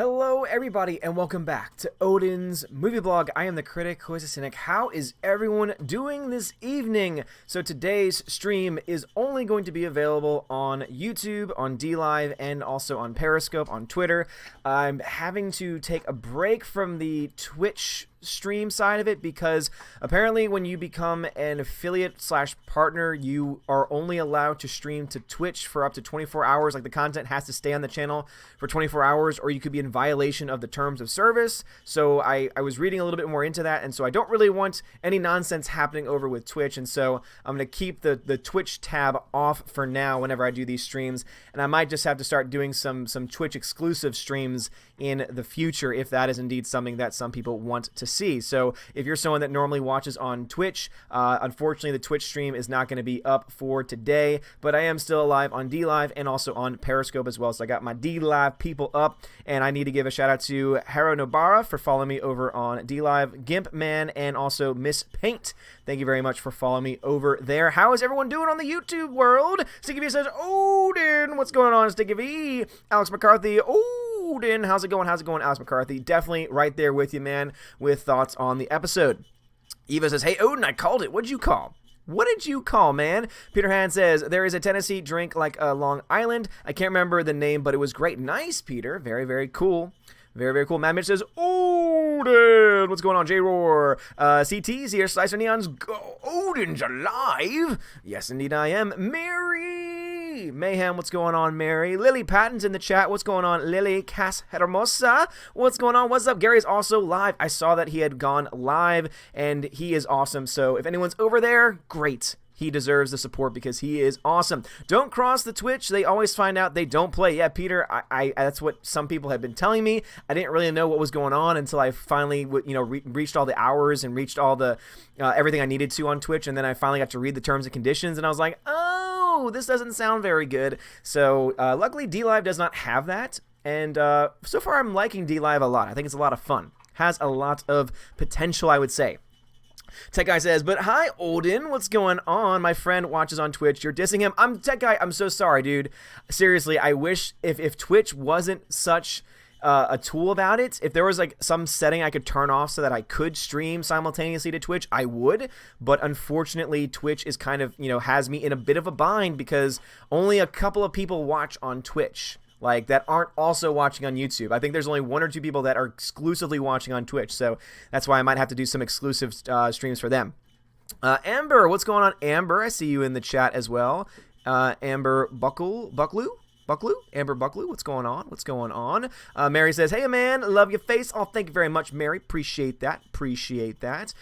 Hello everybody and welcome back to Odin's Movie Blog. I am the critic, who is a cynic. How is everyone doing this evening? So today's stream is only going to be available on YouTube, on DLive, and also on Periscope, on Twitter. I'm having to take a break from the Twitch stream side of it because apparently when you become an affiliate slash partner, you are only allowed to stream to Twitch for up to 24 hours. Like, the content has to stay on the channel for 24 hours or you could be in violation of the terms of service. So I was reading a little bit more into that, and so I don't really want any nonsense happening over with Twitch, and so I'm going to keep the Twitch tab off for now whenever I do these streams, and I might just have to start doing some Twitch exclusive streams in the future if that is indeed something that some people want to see. So if you're someone that normally watches on Twitch, unfortunately the Twitch stream is not going to be up for today, but I am still live on DLive and also on Periscope as well. So I got my DLive people up, and I need to give a shout out to Haro Nobara for following me over on DLive, Gimp Man, and also Miss Paint. Thank you very much for following me over there. How is everyone doing on the YouTube world? Sticky V says, Odin, what's going on, Sticky V? Alex McCarthy, Odin, how's it going? How's it going, Alex McCarthy? Definitely right there with you, man, with thoughts on the episode. Eva says, hey, Odin, I called it. What'd you call? What did you call, man? Peter Han says, there is a Tennessee drink like a Long Island. I can't remember the name, but it was great. Nice, Peter. Very, very cool. Very, very cool. Matt Mitch says, Odin, what's going on, J-Roar? CT's here, Slicer Neon's go. Odin's alive. Yes, indeed I am. Mary Mayhem, what's going on, Mary? Lily Patton's in the chat. What's going on, Lily? Cass Hermosa, what's going on? What's up? Gary's also live. I saw that he had gone live, and he is awesome. So if anyone's over there, great. He deserves the support because he is awesome. Don't cross the Twitch. They always find out they don't play. Yeah, Peter, I that's what some people have been telling me. I didn't really know what was going on until I finally, reached all the hours and reached all the everything I needed to on Twitch, and then I finally got to read the terms and conditions, and I was like, oh, this doesn't sound very good. So luckily, DLive does not have that, and so far I'm liking DLive a lot. I think it's a lot of fun. Has a lot of potential, I would say. Tech Guy says, but hi, Odin, what's going on? My friend watches on Twitch. You're dissing him. I'm Tech Guy. I'm so sorry, dude. Seriously, I wish if Twitch wasn't such a tool about it, if there was like some setting I could turn off so that I could stream simultaneously to Twitch, I would. But unfortunately, Twitch is kind of, has me in a bit of a bind because only a couple of people watch on Twitch. Like, that aren't also watching on YouTube. I think there's only one or two people that are exclusively watching on Twitch, so that's why I might have to do some exclusive streams for them. Amber, what's going on, Amber? I see you in the chat as well. Amber Bucklew? Amber Bucklew, what's going on? What's going on? Mary says, hey, man, love your face. Oh, thank you very much, Mary. Appreciate that. Appreciate that.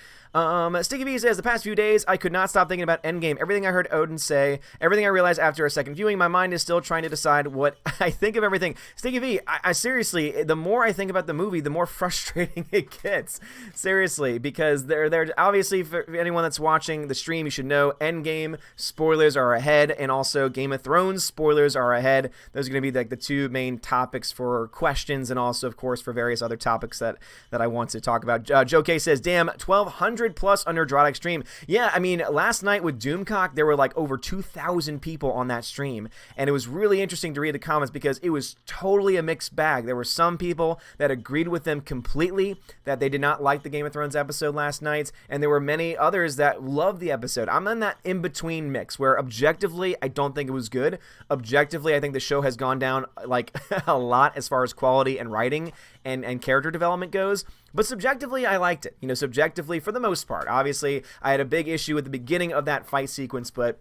Sticky V says, the past few days, I could not stop thinking about Endgame. Everything I heard Odin say, everything I realized after a second viewing, my mind is still trying to decide what I think of everything. Sticky V, I seriously, the more I think about the movie, the more frustrating it gets. Seriously, because they're obviously, for anyone that's watching the stream, you should know Endgame spoilers are ahead, and also Game of Thrones spoilers are ahead. Those are going to be like the two main topics for questions, and also, of course, for various other topics that I want to talk about. Joe K says, damn, 1,200 plus under Drotic stream. Yeah, I mean, last night with Doomcock, there were like over 2,000 people on that stream, and it was really interesting to read the comments because it was totally a mixed bag. There were some people that agreed with them completely, that they did not like the Game of Thrones episode last night, and there were many others that loved the episode. I'm in that in-between mix where objectively, I don't think it was good. Objectively, I think the show has gone down like a lot as far as quality and writing and character development goes. But subjectively, I liked it. Subjectively, for the most part. Obviously, I had a big issue at the beginning of that fight sequence, but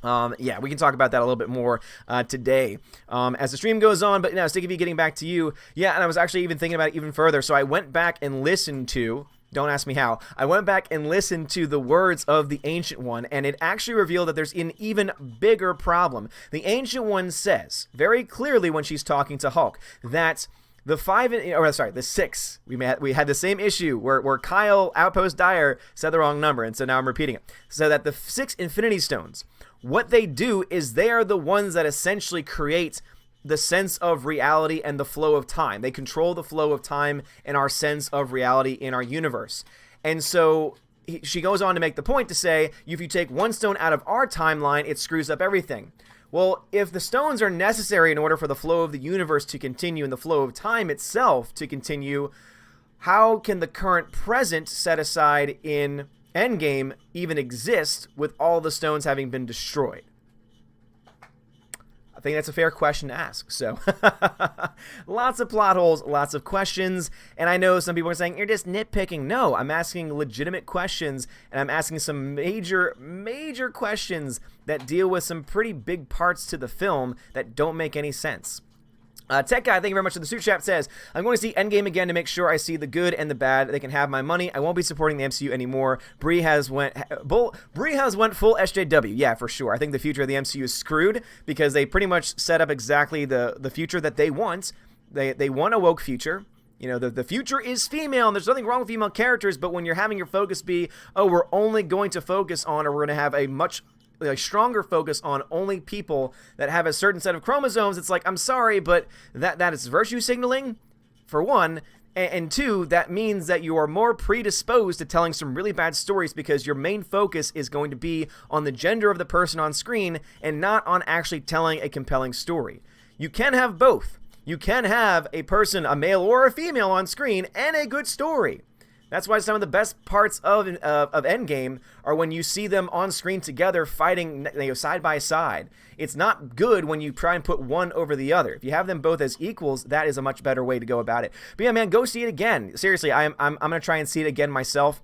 yeah, we can talk about that a little bit more today as the stream goes on. But now, Sticky V, getting back to you. Yeah, and I was actually even thinking about it even further. So I went back and listened to... Don't ask me how. I went back and listened to the words of the Ancient One, and it actually revealed that there's an even bigger problem. The Ancient One says, very clearly when she's talking to Hulk, that... the six. We had the same issue where Kyle Outpost Dyer said the wrong number, and so now I'm repeating it. So that the 6 Infinity Stones, what they do is they are the ones that essentially create the sense of reality and the flow of time. They control the flow of time and our sense of reality in our universe. And so she goes on to make the point to say, if you take one stone out of our timeline, it screws up everything. Well, if the stones are necessary in order for the flow of the universe to continue and the flow of time itself to continue, how can the current present set aside in Endgame even exist with all the stones having been destroyed? I think that's a fair question to ask. So, lots of plot holes, lots of questions. And I know some people are saying, you're just nitpicking. No, I'm asking legitimate questions, and I'm asking some major, major questions that deal with some pretty big parts to the film that don't make any sense. Tech Guy, thank you very much for the super chat, says, I'm going to see Endgame again to make sure I see the good and the bad. They can have my money. I won't be supporting the MCU anymore. Bree has went full SJW. Yeah, for sure. I think the future of the MCU is screwed because they pretty much set up exactly the future that they want. They want a woke future. You know, the future is female, and there's nothing wrong with female characters, but when you're having your focus be, oh, we're only going to focus on, or we're going to have a much stronger focus on only people that have a certain set of chromosomes, it's like, I'm sorry, but that is virtue signaling, for one, and two, that means that you are more predisposed to telling some really bad stories because your main focus is going to be on the gender of the person on screen and not on actually telling a compelling story. You can have both. You can have a person, a male or a female on screen, and a good story. That's why some of the best parts of Endgame are when you see them on screen together fighting, side by side. It's not good when you try and put one over the other. If you have them both as equals, that is a much better way to go about it. But yeah, man, go see it again. Seriously, I'm going to try and see it again myself,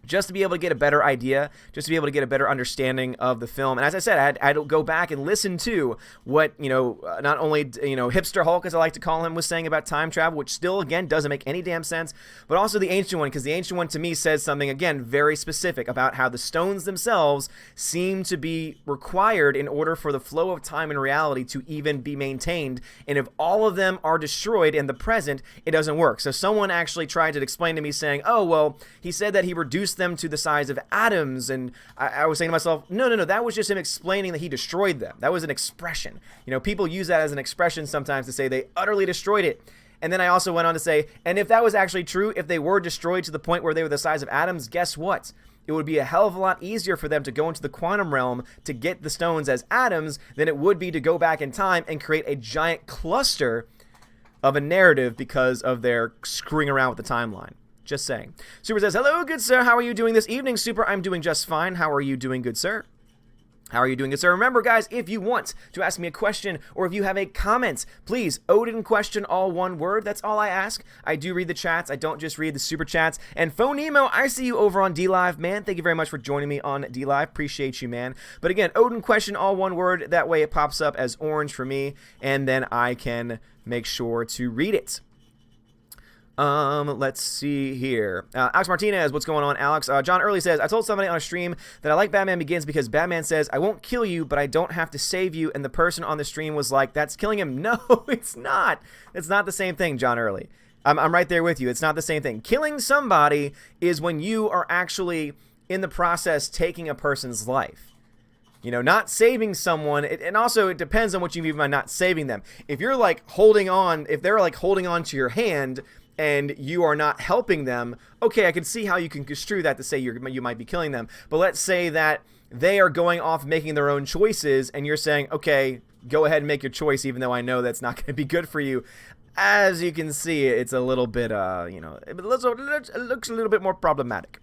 just to be able to get a better idea, just to be able to get a better understanding of the film. And as I said, I had to go back and listen to what, not only, Hipster Hulk, as I like to call him, was saying about time travel, which still, again, doesn't make any damn sense, but also the Ancient One, because the Ancient One, to me, says something, again, very specific about how the stones themselves seem to be required in order for the flow of time and reality to even be maintained. And if all of them are destroyed in the present, it doesn't work. So someone actually tried to explain to me saying, oh, well, he said that he reduced them to the size of atoms, and I was saying to myself, no, that was just him explaining that he destroyed them. That was an expression. People use that as an expression sometimes to say they utterly destroyed it. And then I also went on to say, and if that was actually true, if they were destroyed to the point where they were the size of atoms, guess what? It would be a hell of a lot easier for them to go into the quantum realm to get the stones as atoms than it would be to go back in time and create a giant cluster of a narrative because of their screwing around with the timeline. Just saying. Super says, hello, good sir. How are you doing this evening? Super, I'm doing just fine. How are you doing, good sir? How are you doing, good sir? Remember, guys, if you want to ask me a question or if you have a comment, please, Odin question, all one word. That's all I ask. I do read the chats. I don't just read the super chats. And Phonemo, I see you over on DLive, man. Thank you very much for joining me on DLive. Appreciate you, man. But again, Odin question, all one word. That way it pops up as orange for me, and then I can make sure to read it. Let's see here. Alex Martinez, what's going on, Alex? John Early says, I told somebody on a stream that I like Batman Begins because Batman says, I won't kill you, but I don't have to save you. And the person on the stream was like, that's killing him. No, it's not. It's not the same thing, John Early. I'm right there with you. It's not the same thing. Killing somebody is when you are actually in the process taking a person's life. Not saving someone, and also it depends on what you mean by not saving them. If you're if they're holding on to your hand, and you are not helping them, okay, I can see how you can construe that to say you might be killing them. But let's say that they are going off making their own choices, and you're saying, okay, go ahead and make your choice, even though I know that's not going to be good for you. As you can see, it's a little bit, it looks a little bit more problematic.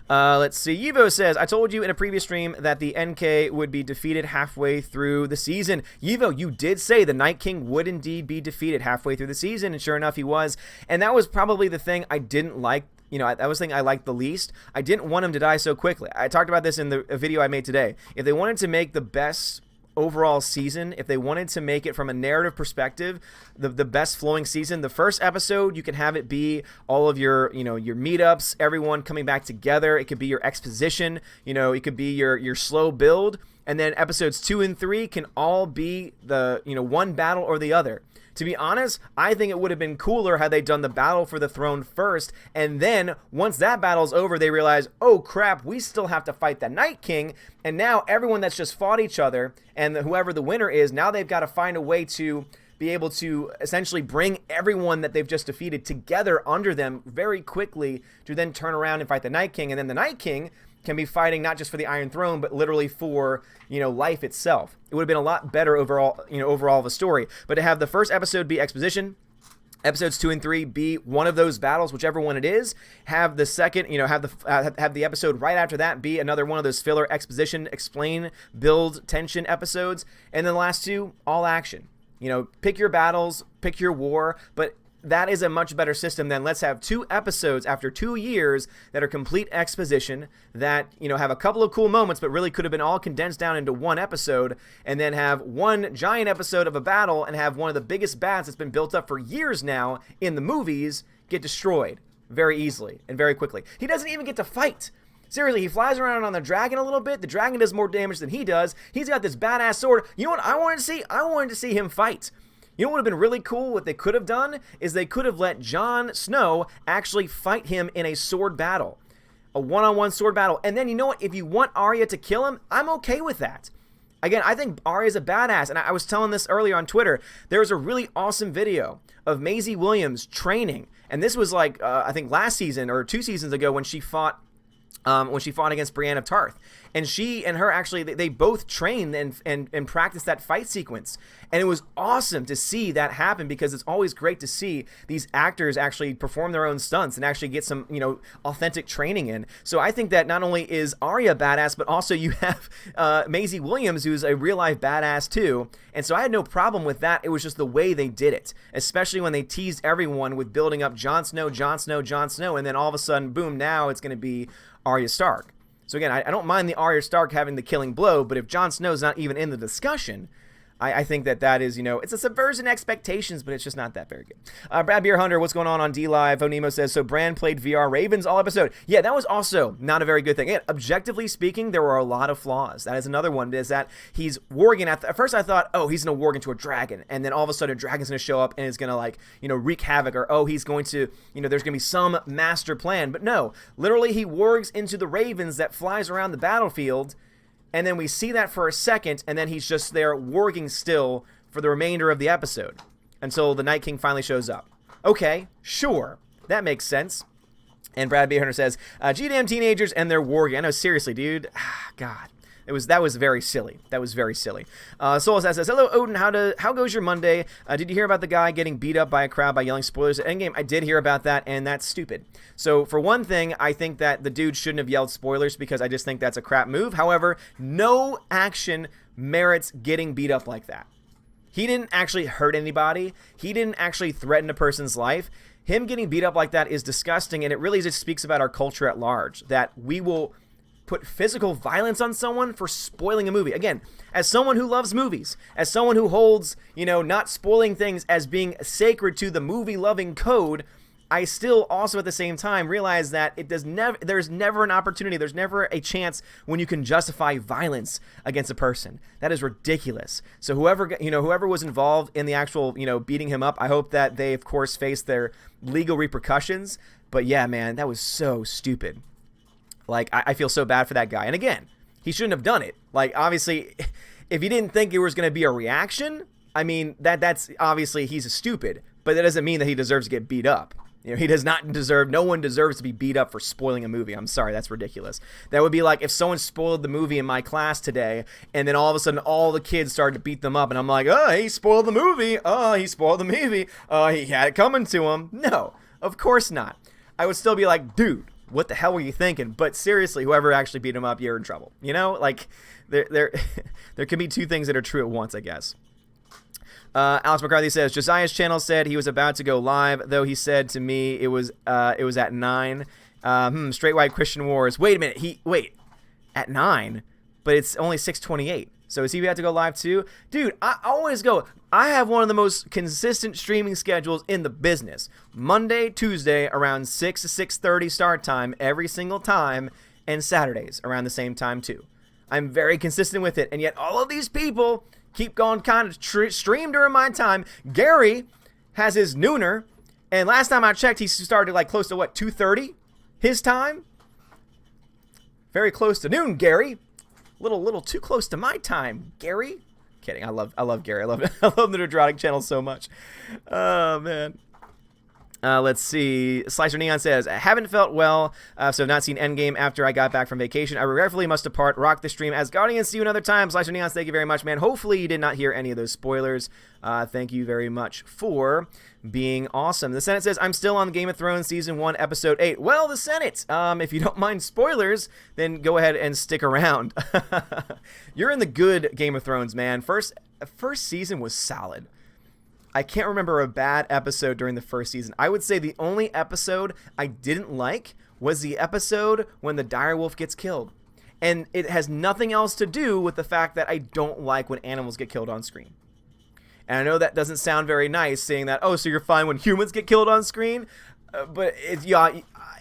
Let's see. Yivo says, I told you in a previous stream that the NK would be defeated halfway through the season. Yivo, you did say the Night King would indeed be defeated halfway through the season, and sure enough, he was. And that was probably the thing I didn't like. That was the thing I liked the least. I didn't want him to die so quickly. I talked about this in the video I made today. If they wanted to make the best overall season, if they wanted to make it from a narrative perspective, the best flowing season, the first episode, you can have it be all of your meetups, everyone coming back together. It could be your exposition, it could be your slow build, and then episodes 2 and 3 can all be the one battle or the other. To be honest, I think it would have been cooler had they done the battle for the throne first, and then once that battle's over, they realize, oh crap, we still have to fight the Night King, and now everyone that's just fought each other, and whoever the winner is, now they've got to find a way to be able to essentially bring everyone that they've just defeated together under them very quickly to then turn around and fight the Night King. And then the Night King can be fighting not just for the Iron Throne, but literally for, life itself. It would have been a lot better overall of a story. But to have the first episode be exposition, episodes 2 and 3 be one of those battles, whichever one it is. Have the second, have the episode right after that be another one of those filler exposition, explain, build, tension episodes. And then the last two, all action. Pick your battles, pick your war, but that is a much better system than let's have 2 episodes after 2 years that are complete exposition that, have a couple of cool moments, but really could have been all condensed down into one episode, and then have one giant episode of a battle and have one of the biggest bats that's been built up for years now in the movies get destroyed very easily and very quickly. He doesn't even get to fight. Seriously, he flies around on the dragon a little bit. The dragon does more damage than he does. He's got this badass sword. You know what I wanted to see? I wanted to see him fight. You know what would have been really cool? What they could have done is they could have let Jon Snow actually fight him in a sword battle. A one-on-one sword battle. And then, you know what? If you want Arya to kill him, I'm okay with that. Again, I think Arya's a badass. And I was telling this earlier on Twitter. There was a really awesome video of Maisie Williams training. And this was like, I think last season or 2 seasons ago when she fought against Brienne of Tarth. And she and her actually, they both trained and practiced that fight sequence. And it was awesome to see that happen because it's always great to see these actors actually perform their own stunts and actually get some, authentic training in. So I think that not only is Arya badass, but also you have Maisie Williams, who's a real life badass too. And so I had no problem with that. It was just the way they did it, especially when they teased everyone with building up Jon Snow, and then all of a sudden, boom, now it's going to be Arya Stark. So again, I don't mind the Arya Stark having the killing blow, but if Jon Snow's not even in the discussion, I think that is, it's a subversion expectations, but it's just not that very good. Brad Beer Hunter, what's going on D-Live? Onemo says, so Bran played VR Ravens all episode. Yeah, that was also not a very good thing. Again, objectively speaking, there were a lot of flaws. That is another one, is that he's warging. At first I thought, oh, he's going to warg into a dragon, and then all of a sudden a dragon's going to show up and it's going to wreak havoc, or oh, he's going to, there's going to be some master plan. But no, literally he wargs into the ravens that flies around the battlefield. And then we see that for a second, and then he's just there warging still for the remainder of the episode until the Night King finally shows up. Okay, sure, that makes sense. And Brad B. Hunter says, "GDM teenagers and their warging." I know, seriously, dude. God. That was very silly. That was very silly. Soul says, "Hello, Odin. How goes your Monday? Did you hear about the guy getting beat up by a crowd by yelling spoilers at Endgame?" I did hear about that, and that's stupid. So for one thing, I think that the dude shouldn't have yelled spoilers because I just think that's a crap move. However, no action merits getting beat up like that. He didn't actually hurt anybody. He didn't actually threaten a person's life. Him getting beat up like that is disgusting, and it really just speaks about our culture at large, that we will put physical violence on someone for spoiling a movie. Again, as someone who loves movies, as someone who holds, not spoiling things as being sacred to the movie-loving code, I still also at the same time realize that there's never an opportunity, there's never a chance when you can justify violence against a person. That is ridiculous. So whoever was involved in the actual, beating him up, I hope that they, of course, face their legal repercussions. But yeah, man, that was so stupid. I feel so bad for that guy. And again, he shouldn't have done it. Obviously, if he didn't think there was going to be a reaction, I mean, that's obviously he's stupid. But that doesn't mean that he deserves to get beat up. He does not deserve, no one deserves to be beat up for spoiling a movie. I'm sorry, that's ridiculous. That would be like if someone spoiled the movie in my class today, and then all of a sudden all the kids started to beat them up, and I'm like, oh, he spoiled the movie. Oh, he spoiled the movie. Oh, he had it coming to him. No, of course not. I would still be like, dude, what the hell were you thinking? But seriously, whoever actually beat him up, you're in trouble. There can be two things that are true at once, I guess. Alex McCarthy says, Josiah's channel said he was about to go live, though he said to me it was at 9. Straight White Christian Wars. Wait a minute. Wait, at 9? But it's only 6:28. So is he about to go live too? Dude, I always go. I have one of the most consistent streaming schedules in the business. Monday, Tuesday, around 6 to 6:30 start time every single time, and Saturdays around the same time too. I'm very consistent with it, and yet all of these people keep going kind of stream during my time. Gary has his nooner, and last time I checked, he started close to 2:30 his time. Very close to noon, Gary. Little too close to my time, Gary. Kidding. I love Gary. I love I love the Nerdrotic channel so much. Oh man. Let's see. Slicer Neon says, I haven't felt well, so I've not seen Endgame after I got back from vacation. I regretfully must depart. Rock the stream as Guardians. See you another time. Slicer Neon, thank you very much, man. Hopefully you did not hear any of those spoilers. Thank you very much for being awesome. The Senate says, I'm still on Game of Thrones Season 1, Episode 8. Well, the Senate, if you don't mind spoilers, then go ahead and stick around. You're in the good Game of Thrones, man. First season was solid. I can't remember a bad episode during the first season. I would say the only episode I didn't like was the episode when the direwolf gets killed. And it has nothing else to do with the fact that I don't like when animals get killed on screen. And I know that doesn't sound very nice saying that, oh, so you're fine when humans get killed on screen? But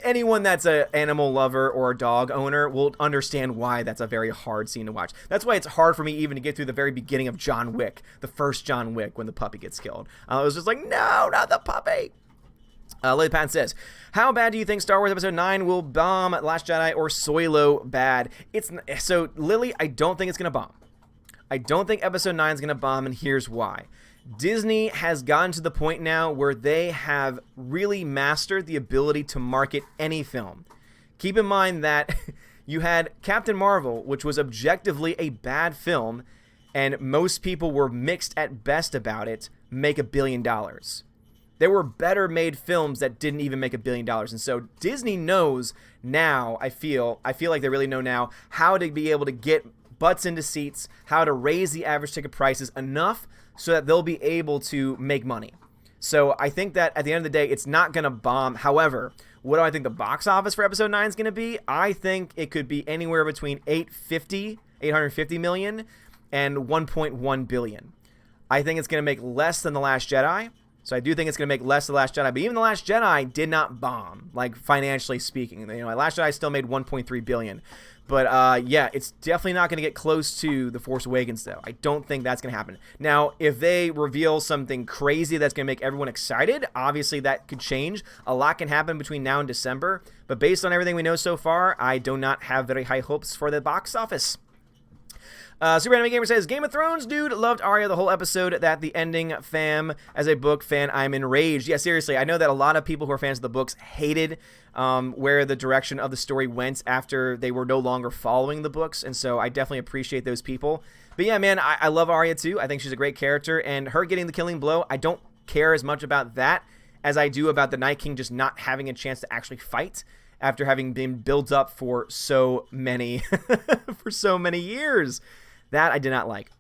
anyone that's an animal lover or a dog owner will understand why that's a very hard scene to watch. That's why it's hard for me even to get through the very beginning of John Wick, the first John Wick, when the puppy gets killed. I was just like, no, not the puppy. Lily Patton says, how bad do you think Star Wars Episode 9 will bomb Last Jedi or Solo bad? So, Lily, I don't think it's going to bomb. I don't think Episode 9 is going to bomb, and here's why. Disney has gotten to the point now where they have really mastered the ability to market any film. Keep in mind that you had Captain Marvel, which was objectively a bad film, and most people were mixed at best about it, make $1 billion. There were better made films that didn't even make $1 billion. And so Disney knows now, I feel like they really know now how to be able to get butts into seats, how to raise the average ticket prices enough so that they'll be able to make money. So I think that at the end of the day, it's not going to bomb. However, what do I think the box office for Episode 9 is going to be? I think it could be anywhere between 850 million and 1.1 billion. I think it's going to make less than The Last Jedi. So I do think it's going to make less than The Last Jedi. But even The Last Jedi did not bomb, like financially speaking. You know, Last Jedi still made 1.3 billion. But yeah, it's definitely not going to get close to The Force Awakens, though. I don't think that's going to happen. Now, if they reveal something crazy that's going to make everyone excited, obviously that could change. A lot can happen between now and December. But based on everything we know so far, I do not have very high hopes for the box office. Super Anime Gamer says, Game of Thrones, dude, loved Arya the whole episode. That the ending, fam. As a book fan, I'm enraged. Yeah, seriously, I know that a lot of people who are fans of the books hated where the direction of the story went after they were no longer following the books, and so I definitely appreciate those people. But yeah, man, I love Arya too. I think she's a great character, and her getting the killing blow, I don't care as much about that as I do about the Night King just not having a chance to actually fight after having been built up for so many for so many years. That I did not like.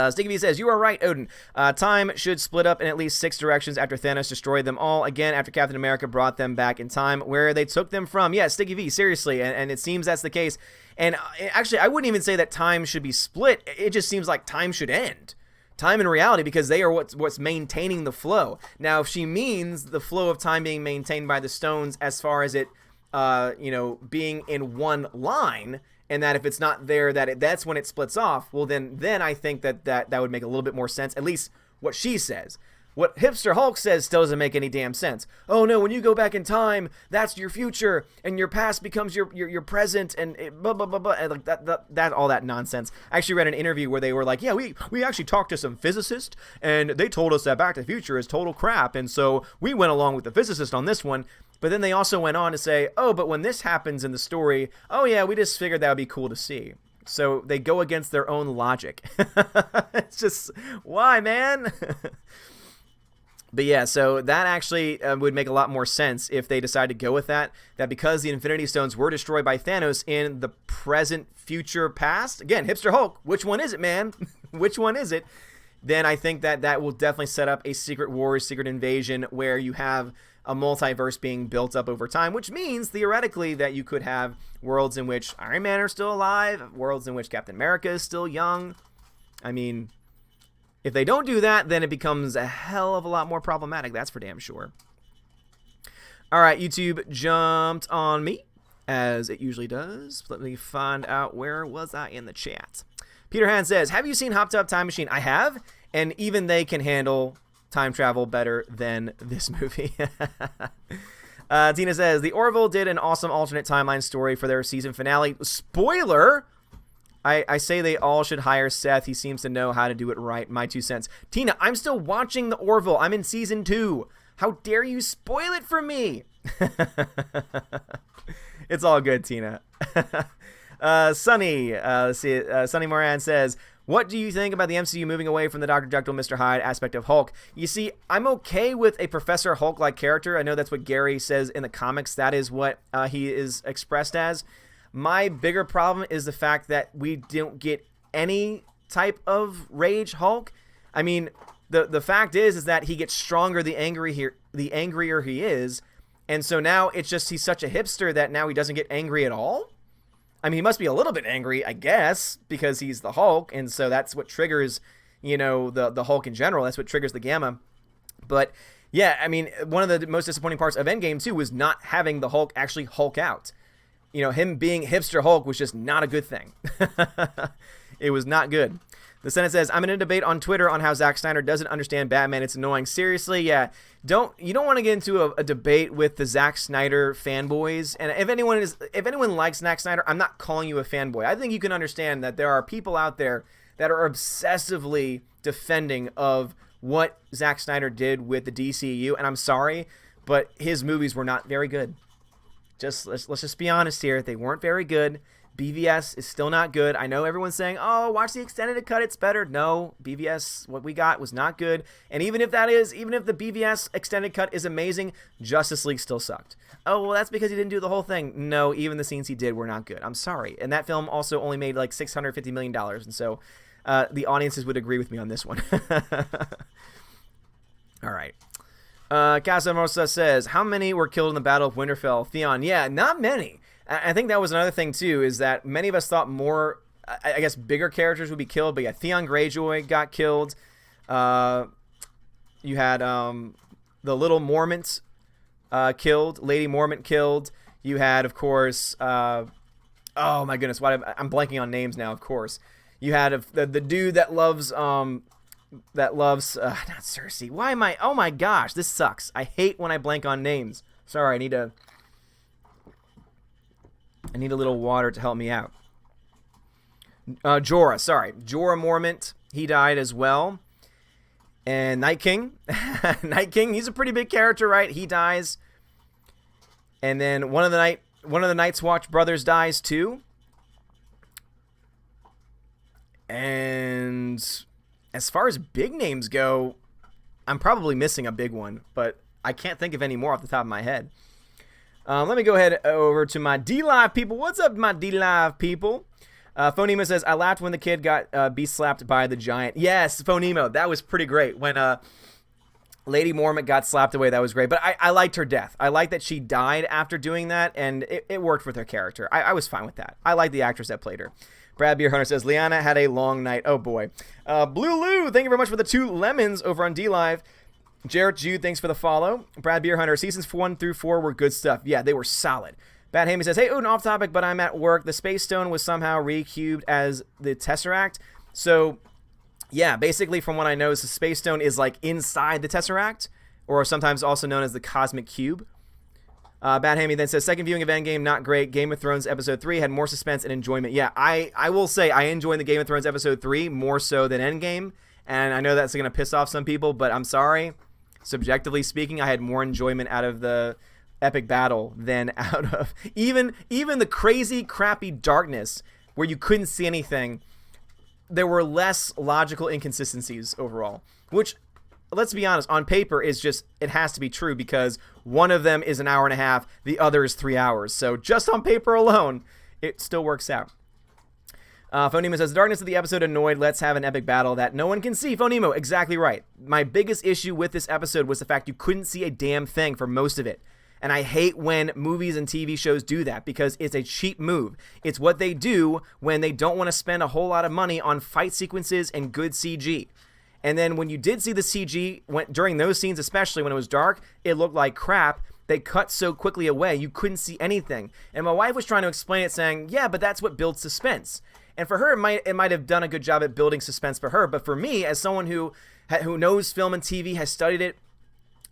Sticky V says, you are right, Odin. Time should split up in at least 6 directions after Thanos destroyed them all. Again, after Captain America brought them back in time where they took them from. Yeah, Sticky V, seriously. And it seems that's the case. And actually, I wouldn't even say that time should be split. It just seems like time should end. Time in reality, because they are what's maintaining the flow. Now, if she means the flow of time being maintained by the stones as far as it, being in one line, and that if it's not there, that's when it splits off, well, then I think that would make a little bit more sense, at least what she says. What Hipster Hulk says still doesn't make any damn sense. Oh, no, when you go back in time, that's your future, and your past becomes your present, and blah, blah, blah, blah, and like that all that nonsense. I actually read an interview where they were like, yeah, we actually talked to some physicists, and they told us that Back to the Future is total crap, and so we went along with the physicist on this one. But then they also went on to say, oh, but when this happens in the story, oh yeah, we just figured that would be cool to see. So they go against their own logic. It's just, why, man? But yeah, so that actually would make a lot more sense if they decide to go with that because the Infinity Stones were destroyed by Thanos in the present, future, past. Again, Hipster Hulk, which one is it, man? Which one is it? Then I think that will definitely set up a Secret Wars, Secret Invasion, where you have a multiverse being built up over time, which means theoretically that you could have worlds in which Iron Man are still alive, worlds in which Captain America is still young. I mean, if they don't do that, then it becomes a hell of a lot more problematic. That's for damn sure. All right, YouTube jumped on me, as it usually does. Let me find out, where was I in the chat? Peter Han says, have you seen Hop Tub Time Machine? I have, and even they can handle time travel better than this movie. Tina says, the Orville did an awesome alternate timeline story for their season finale. Spoiler! I say they all should hire Seth. He seems to know how to do it right. My 2 cents. Tina, I'm still watching the Orville. I'm in season 2. How dare you spoil it for me? It's all good, Tina. Sunny, Sunny Moran says, what do you think about the MCU moving away from the Dr. Jekyll, Mr. Hyde aspect of Hulk? You see, I'm okay with a Professor Hulk-like character. I know that's what Gary says in the comics. That is what he is expressed as. My bigger problem is the fact that we don't get any type of Rage Hulk. I mean, the fact is that he gets stronger the angrier he is. And so now it's just he's such a hipster that now he doesn't get angry at all. I mean, he must be a little bit angry, I guess, because he's the Hulk. And so that's what triggers, the Hulk in general. That's what triggers the Gamma. But yeah, I mean, one of the most disappointing parts of Endgame, too, was not having the Hulk actually Hulk out. Him being hipster Hulk was just not a good thing. It was not good. The Senate says, I'm in a debate on Twitter on how Zack Snyder doesn't understand Batman. It's annoying. Seriously, yeah. You don't want to get into a debate with the Zack Snyder fanboys. And if anyone likes Zack Snyder, I'm not calling you a fanboy. I think you can understand that there are people out there that are obsessively defending of what Zack Snyder did with the DCU. And I'm sorry, but his movies were not very good. Let's just be honest here. They weren't very good. BVS is still not good. I know everyone's saying, oh, watch the extended cut, it's better. No, BVS, what we got was not good. And even if the BVS extended cut is amazing, Justice League still sucked. Oh, well, that's because he didn't do the whole thing. No, even the scenes he did were not good. I'm sorry. And that film also only made like $650 million. And so the audiences would agree with me on this one. All right. Casamosa says, how many were killed in the Battle of Winterfell? Theon, yeah, not many. I think that was another thing, too, is that many of us thought more, I guess, bigger characters would be killed. But yeah, Theon Greyjoy got killed. You had the Little Mormont killed. Lady Mormont killed. You had, of course, oh my goodness, I'm blanking on names now, of course. You had the dude that loves, not Cersei. Why am I, oh my gosh, this sucks. I hate when I blank on names. Sorry, I need a little water to help me out. Jorah Mormont, he died as well. And Night King, he's a pretty big character, right? He dies. And then one of the Night's Watch brothers dies too. And as far as big names go, I'm probably missing a big one, but I can't think of any more off the top of my head. Let me go ahead over to my D-Live people. What's up, my D-Live people? Phonemo says, I laughed when the kid got beast-slapped by the giant. Yes, Phonemo, that was pretty great. When Lady Mormont got slapped away, that was great. But I liked her death. I liked that she died after doing that, and it worked with her character. I was fine with that. I like the actress that played her. Brad Beer Hunter says, Liana had a long night. Oh, boy. Blue Lou, thank you very much for the 2 lemons over on D-Live. Jarrett Jude, thanks for the follow. Brad Beer Hunter, seasons 1 through 4 were good stuff. Yeah, they were solid. Bad Hammy says, hey, Odin, off topic, but I'm at work. The Space Stone was somehow recubed as the Tesseract. So, yeah, basically from what I know, the Space Stone is like inside the Tesseract, or sometimes also known as the Cosmic Cube. Bad Hammy then says, second viewing of Endgame, not great. Game of Thrones Episode 3 had more suspense and enjoyment. Yeah, I will say I enjoyed the Game of Thrones Episode 3 more so than Endgame. And I know that's going to piss off some people, but I'm sorry. Subjectively speaking, I had more enjoyment out of the epic battle than out of even the crazy, crappy darkness where you couldn't see anything. There were less logical inconsistencies overall, which, let's be honest, on paper is just, it has to be true because one of them is an hour and a half, the other is 3 hours. So just on paper alone, it still works out. Phonemo says, the darkness of the episode annoyed. Let's have an epic battle that no one can see. Phonemo, exactly right. My biggest issue with this episode was the fact you couldn't see a damn thing for most of it. And I hate when movies and TV shows do that because it's a cheap move. It's what they do when they don't want to spend a whole lot of money on fight sequences and good CG. And then when you did see the CG, during those scenes, especially when it was dark, it looked like crap. They cut so quickly away, you couldn't see anything. And my wife was trying to explain it saying, yeah, but that's what builds suspense. And for her, it might have done a good job at building suspense for her. But for me, as someone who knows film and TV, has studied it,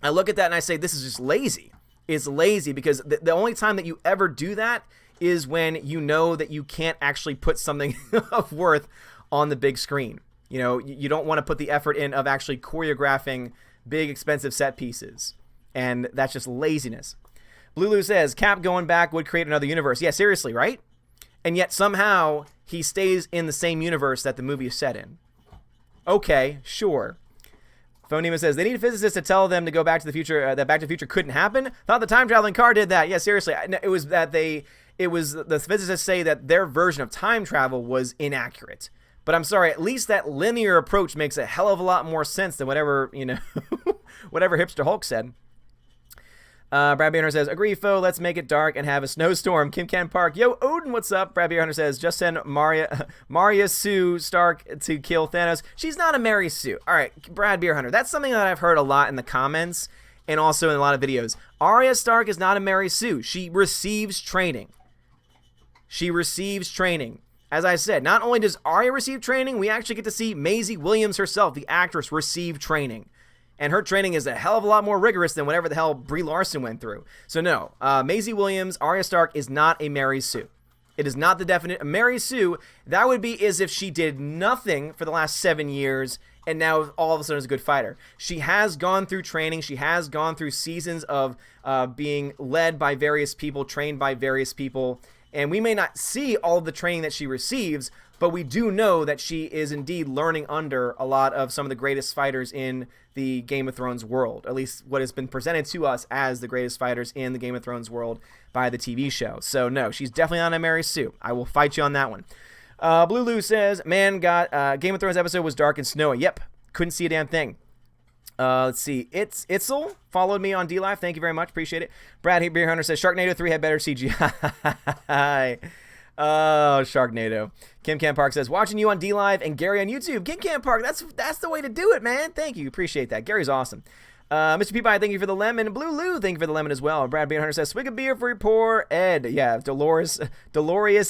I look at that and I say, this is just lazy. It's lazy because the only time that you ever do that is when you know that you can't actually put something of worth on the big screen. You know, you don't want to put the effort in of actually choreographing big, expensive set pieces. And that's just laziness. Blue says, Cap going back would create another universe. Yeah, seriously, right? And yet somehow he stays in the same universe that the movie is set in. Okay, sure. Phonema says, they need physicists to tell them to go back to the future, that Back to the Future couldn't happen. Thought the time traveling car did that. Yeah, seriously. It was the physicists say that their version of time travel was inaccurate. But I'm sorry, at least that linear approach makes a hell of a lot more sense than whatever, whatever hipster Hulk said. Brad Beer Hunter says, agree, foe, let's make it dark and have a snowstorm. Kim Can Park, yo, Odin, what's up? Brad Beer Hunter says, just send Maria Sue Stark to kill Thanos. She's not a Mary Sue. All right, Brad Beer Hunter, that's something that I've heard a lot in the comments and also in a lot of videos. Arya Stark is not a Mary Sue. She receives training. As I said, not only does Arya receive training, we actually get to see Maisie Williams herself, the actress, receive training. And her training is a hell of a lot more rigorous than whatever the hell Brie Larson went through. So no, Maisie Williams, Arya Stark is not a Mary Sue. It is not the definite Mary Sue. That would be as if she did nothing for the last 7 years and now all of a sudden is a good fighter. She has gone through training. She has gone through seasons of being led by various people, trained by various people. And we may not see all of the training that she receives, but we do know that she is indeed learning under a lot of some of the greatest fighters in the Game of Thrones world, at least what has been presented to us as the greatest fighters in the Game of Thrones world by the TV show. So no, she's definitely not a Mary Sue. I will fight you on that one. Blue Lou says, man, Game of Thrones episode was dark and snowy. Yep, couldn't see a damn thing. Let's see. Itzel followed me on DLive. Thank you very much. Appreciate it. Brad Beer Hunter says Sharknado 3 had better CGI. Oh, Sharknado. Kim Cam Park says, watching you on DLive and Gary on YouTube. Kim Cam Park, that's the way to do it, man. Thank you. Appreciate that. Gary's awesome. Mr. Peabody, thank you for the lemon. Blue Lou, thank you for the lemon as well. Brad Beer Hunter says, swig a beer for your poor Ed. Yeah, Dolores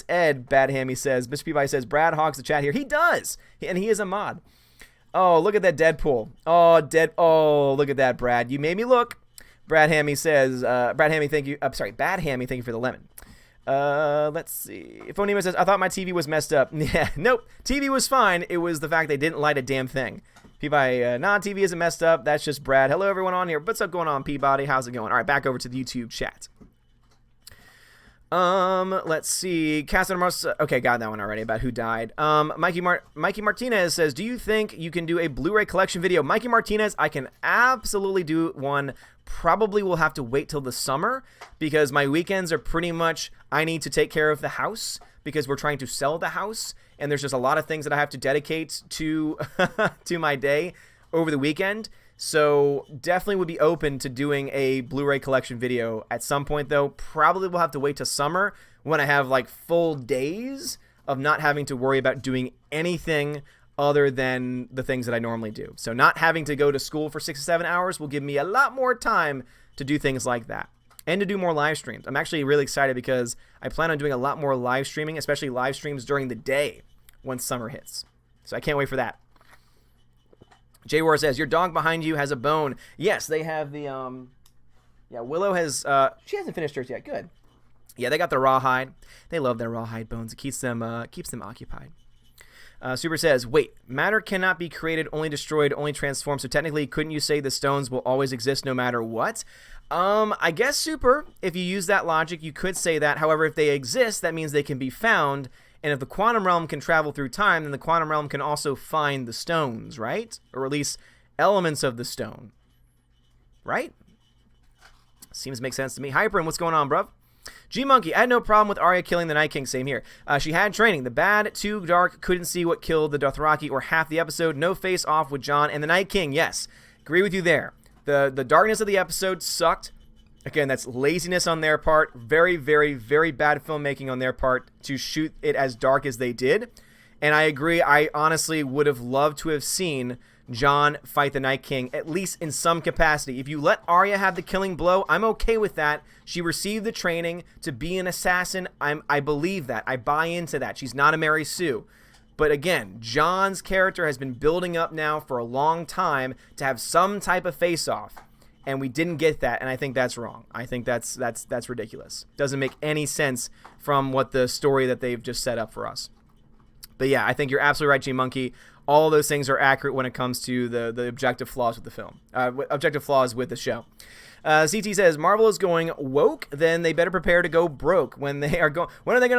Ed, Bad Hammy says. Mr. Peabody says, Brad hogs the chat here. He does. And he is a mod. Oh, look at that Deadpool. Oh, look at that, Brad. You made me look. Brad Hammy says, Brad Hammy, thank you. I'm sorry, Bad Hammy, thank you for the lemon. Let's see. Phonema says, I thought my TV was messed up. Yeah, nope. TV was fine. It was the fact they didn't light a damn thing. Peabody, nah, TV isn't messed up. That's just Brad. Hello, everyone on here. What's up going on, Peabody? How's it going? All right, back over to the YouTube chat. Let's see. Okay, got that one already about who died. Mikey Martinez says, do you think you can do a Blu-ray collection video? Mikey Martinez, I can absolutely do one. Probably will have to wait till the summer because my weekends are pretty much, I need to take care of the house because we're trying to sell the house and there's just a lot of things that I have to dedicate to to my day over the weekend. So definitely would be open to doing a Blu-ray collection video at some point, though. Probably will have to wait till summer when I have like full days of not having to worry about doing anything other than the things that I normally do. So not having to go to school for 6 to 7 hours will give me a lot more time to do things like that and to do more live streams. I'm actually really excited because I plan on doing a lot more live streaming, especially live streams during the day once summer hits. So I can't wait for that. J War says, your dog behind you has a bone. Yes, they have the, yeah, Willow has, she hasn't finished hers yet. Good. Yeah, they got the rawhide. They love their rawhide bones. It keeps them occupied. Super says, wait, matter cannot be created, only destroyed, only transformed. So technically, couldn't you say the stones will always exist no matter what? I guess, Super, if you use that logic, you could say that. However, if they exist, that means they can be found. And if the quantum realm can travel through time, then the quantum realm can also find the stones, right? Or at least elements of the stone. Right? Seems to make sense to me. Hyperin, what's going on, bruv? G-Monkey, I had no problem with Arya killing the Night King. Same here. She had training. The bad, too dark, couldn't see what killed the Dothraki or half the episode. No face off with Jon and the Night King. Yes, agree with you there. The darkness of the episode sucked. Again, that's laziness on their part. Very, very, very bad filmmaking on their part to shoot it as dark as they did. And I agree. I honestly would have loved to have seen Jon fight the Night King, at least in some capacity. If you let Arya have the killing blow, I'm okay with that. She received the training to be an assassin. I believe that. I buy into that. She's not a Mary Sue. But again, Jon's character has been building up now for a long time to have some type of face-off. and we didn't get that, and I think that's wrong. I think that's ridiculous. Doesn't make any sense from what the story that they've just set up for us. But yeah, I think you're absolutely right, G Monkey. All those things are accurate when it comes to the objective flaws with the film, objective flaws with the show. CT says Marvel is going woke, then they better prepare to go broke. When are they going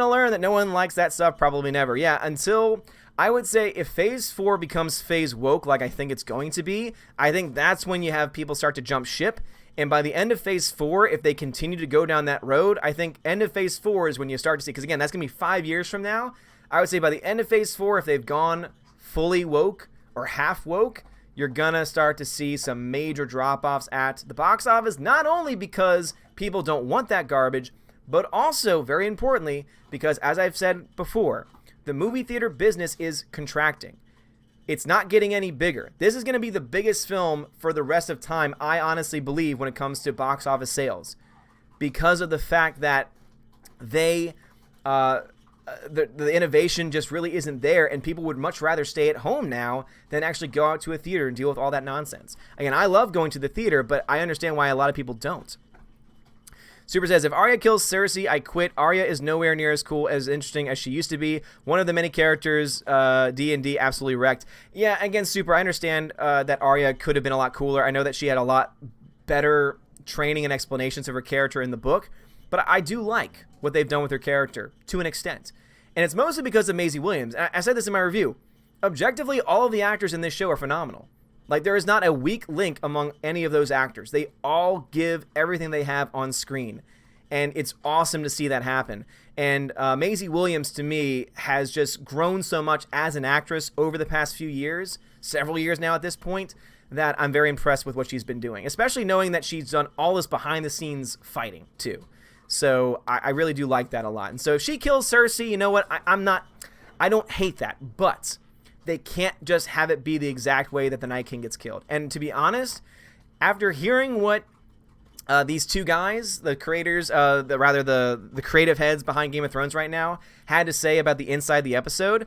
to learn that no one likes that stuff? Probably never. Yeah, until I would say if Phase 4 becomes Phase woke, like I think it's going to be, I think that's when you have people start to jump ship. And by the end of Phase 4, if they continue to go down that road, I think end of Phase 4 is when you start to see, because again, that's going to be 5 years from now. I would say by the end of Phase 4, if they've gone fully woke or half woke, you're going to start to see some major drop-offs at the box office, not only because people don't want that garbage, but also, very importantly, because as I've said before, the movie theater business is contracting. It's not getting any bigger. This is going to be the biggest film for the rest of time, I honestly believe, when it comes to box office sales, because of the fact that the innovation just really isn't there, and people would much rather stay at home now than actually go out to a theater and deal with all that nonsense. Again, I love going to the theater, but I understand why a lot of people don't. Super says, if Arya kills Cersei, I quit. Arya is nowhere near as cool, as interesting as she used to be. One of the many characters D&D absolutely wrecked. Yeah, again, Super, I understand that Arya could have been a lot cooler. I know that she had a lot better training and explanations of her character in the book, but I do like what they've done with her character to an extent. And it's mostly because of Maisie Williams. I said this in my review. Objectively, all of the actors in this show are phenomenal. Like, there is not a weak link among any of those actors. They all give everything they have on screen. And it's awesome to see that happen. And Maisie Williams, to me, has just grown so much as an actress over the past few years, several years now at this point, that I'm very impressed with what she's been doing. Especially knowing that she's done all this behind-the-scenes fighting, too. So I really do like that a lot. And so if she kills Cersei, you know what? I don't hate that. But they can't just have it be the exact way that the Night King gets killed. And to be honest, after hearing what these two guys, the creators, the creative heads behind Game of Thrones right now, had to say about the inside the episode,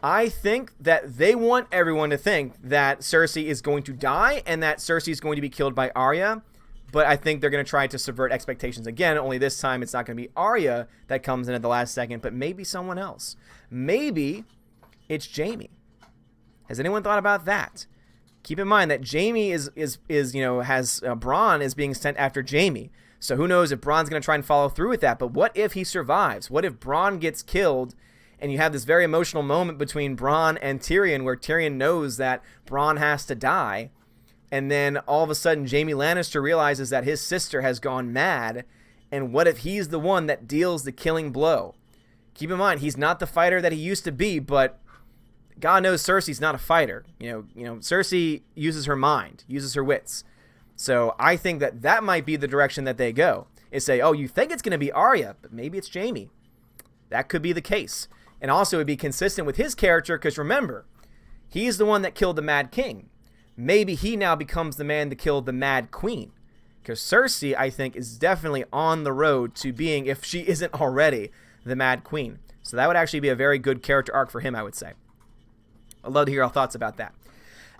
I think that they want everyone to think that Cersei is going to die and that Cersei is going to be killed by Arya. But I think they're going to try to subvert expectations again, only this time it's not going to be Arya that comes in at the last second, but maybe someone else. Maybe it's Jaime. Has anyone thought about that? Keep in mind that Jaime has Bronn is being sent after Jaime. So who knows if Bronn's going to try and follow through with that. But what if he survives? What if Bronn gets killed and you have this very emotional moment between Bronn and Tyrion where Tyrion knows that Bronn has to die? And then all of a sudden, Jaime Lannister realizes that his sister has gone mad. And what if he's the one that deals the killing blow? Keep in mind, he's not the fighter that he used to be, but God knows Cersei's not a fighter. You know, Cersei uses her mind, uses her wits. So I think that might be the direction that they go. Is say, oh, you think it's going to be Arya, but maybe it's Jaime. That could be the case. And also it'd be consistent with his character, because remember, he's the one that killed the Mad King. Maybe he now becomes the man to kill the Mad Queen. Because Cersei, I think, is definitely on the road to being, if she isn't already, the Mad Queen. So that would actually be a very good character arc for him, I would say. I'd love to hear your thoughts about that.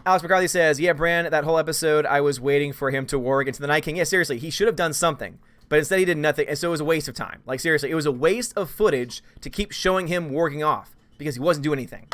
Alex McCarthy says, yeah, Bran, that whole episode, I was waiting for him to war against the Night King. Yeah, seriously, he should have done something. But instead he did nothing, and so it was a waste of time. Like, seriously, it was a waste of footage to keep showing him warging off, because he wasn't doing anything.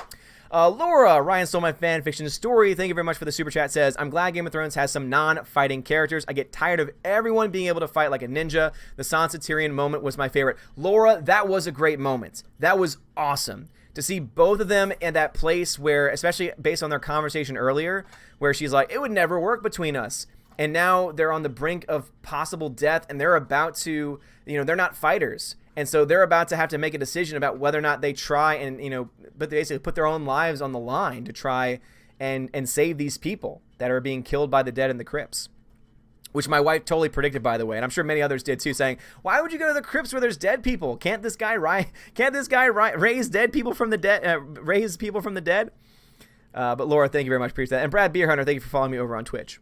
Laura, Ryan stole my fan fiction story. Thank you very much for the super chat. Says, I'm glad Game of Thrones has some non-fighting characters. I get tired of everyone being able to fight like a ninja. The Sansa Tyrion moment was my favorite. Laura, that was a great moment. That was awesome. To see both of them in that place where, especially based on their conversation earlier, where she's like, it would never work between us. And now they're on the brink of possible death, and they're about to, they're not fighters. And so they're about to have to make a decision about whether or not they try and, but they basically put their own lives on the line to try and save these people that are being killed by the dead in the crypts. Which my wife totally predicted, by the way, and I'm sure many others did too, saying, "Why would you go to the crypts where there's dead people? Can't this guy raise dead people from the dead? Raise people from the dead?" But Laura, thank you very much, appreciate that. And Brad Beerhunter, thank you for following me over on Twitch.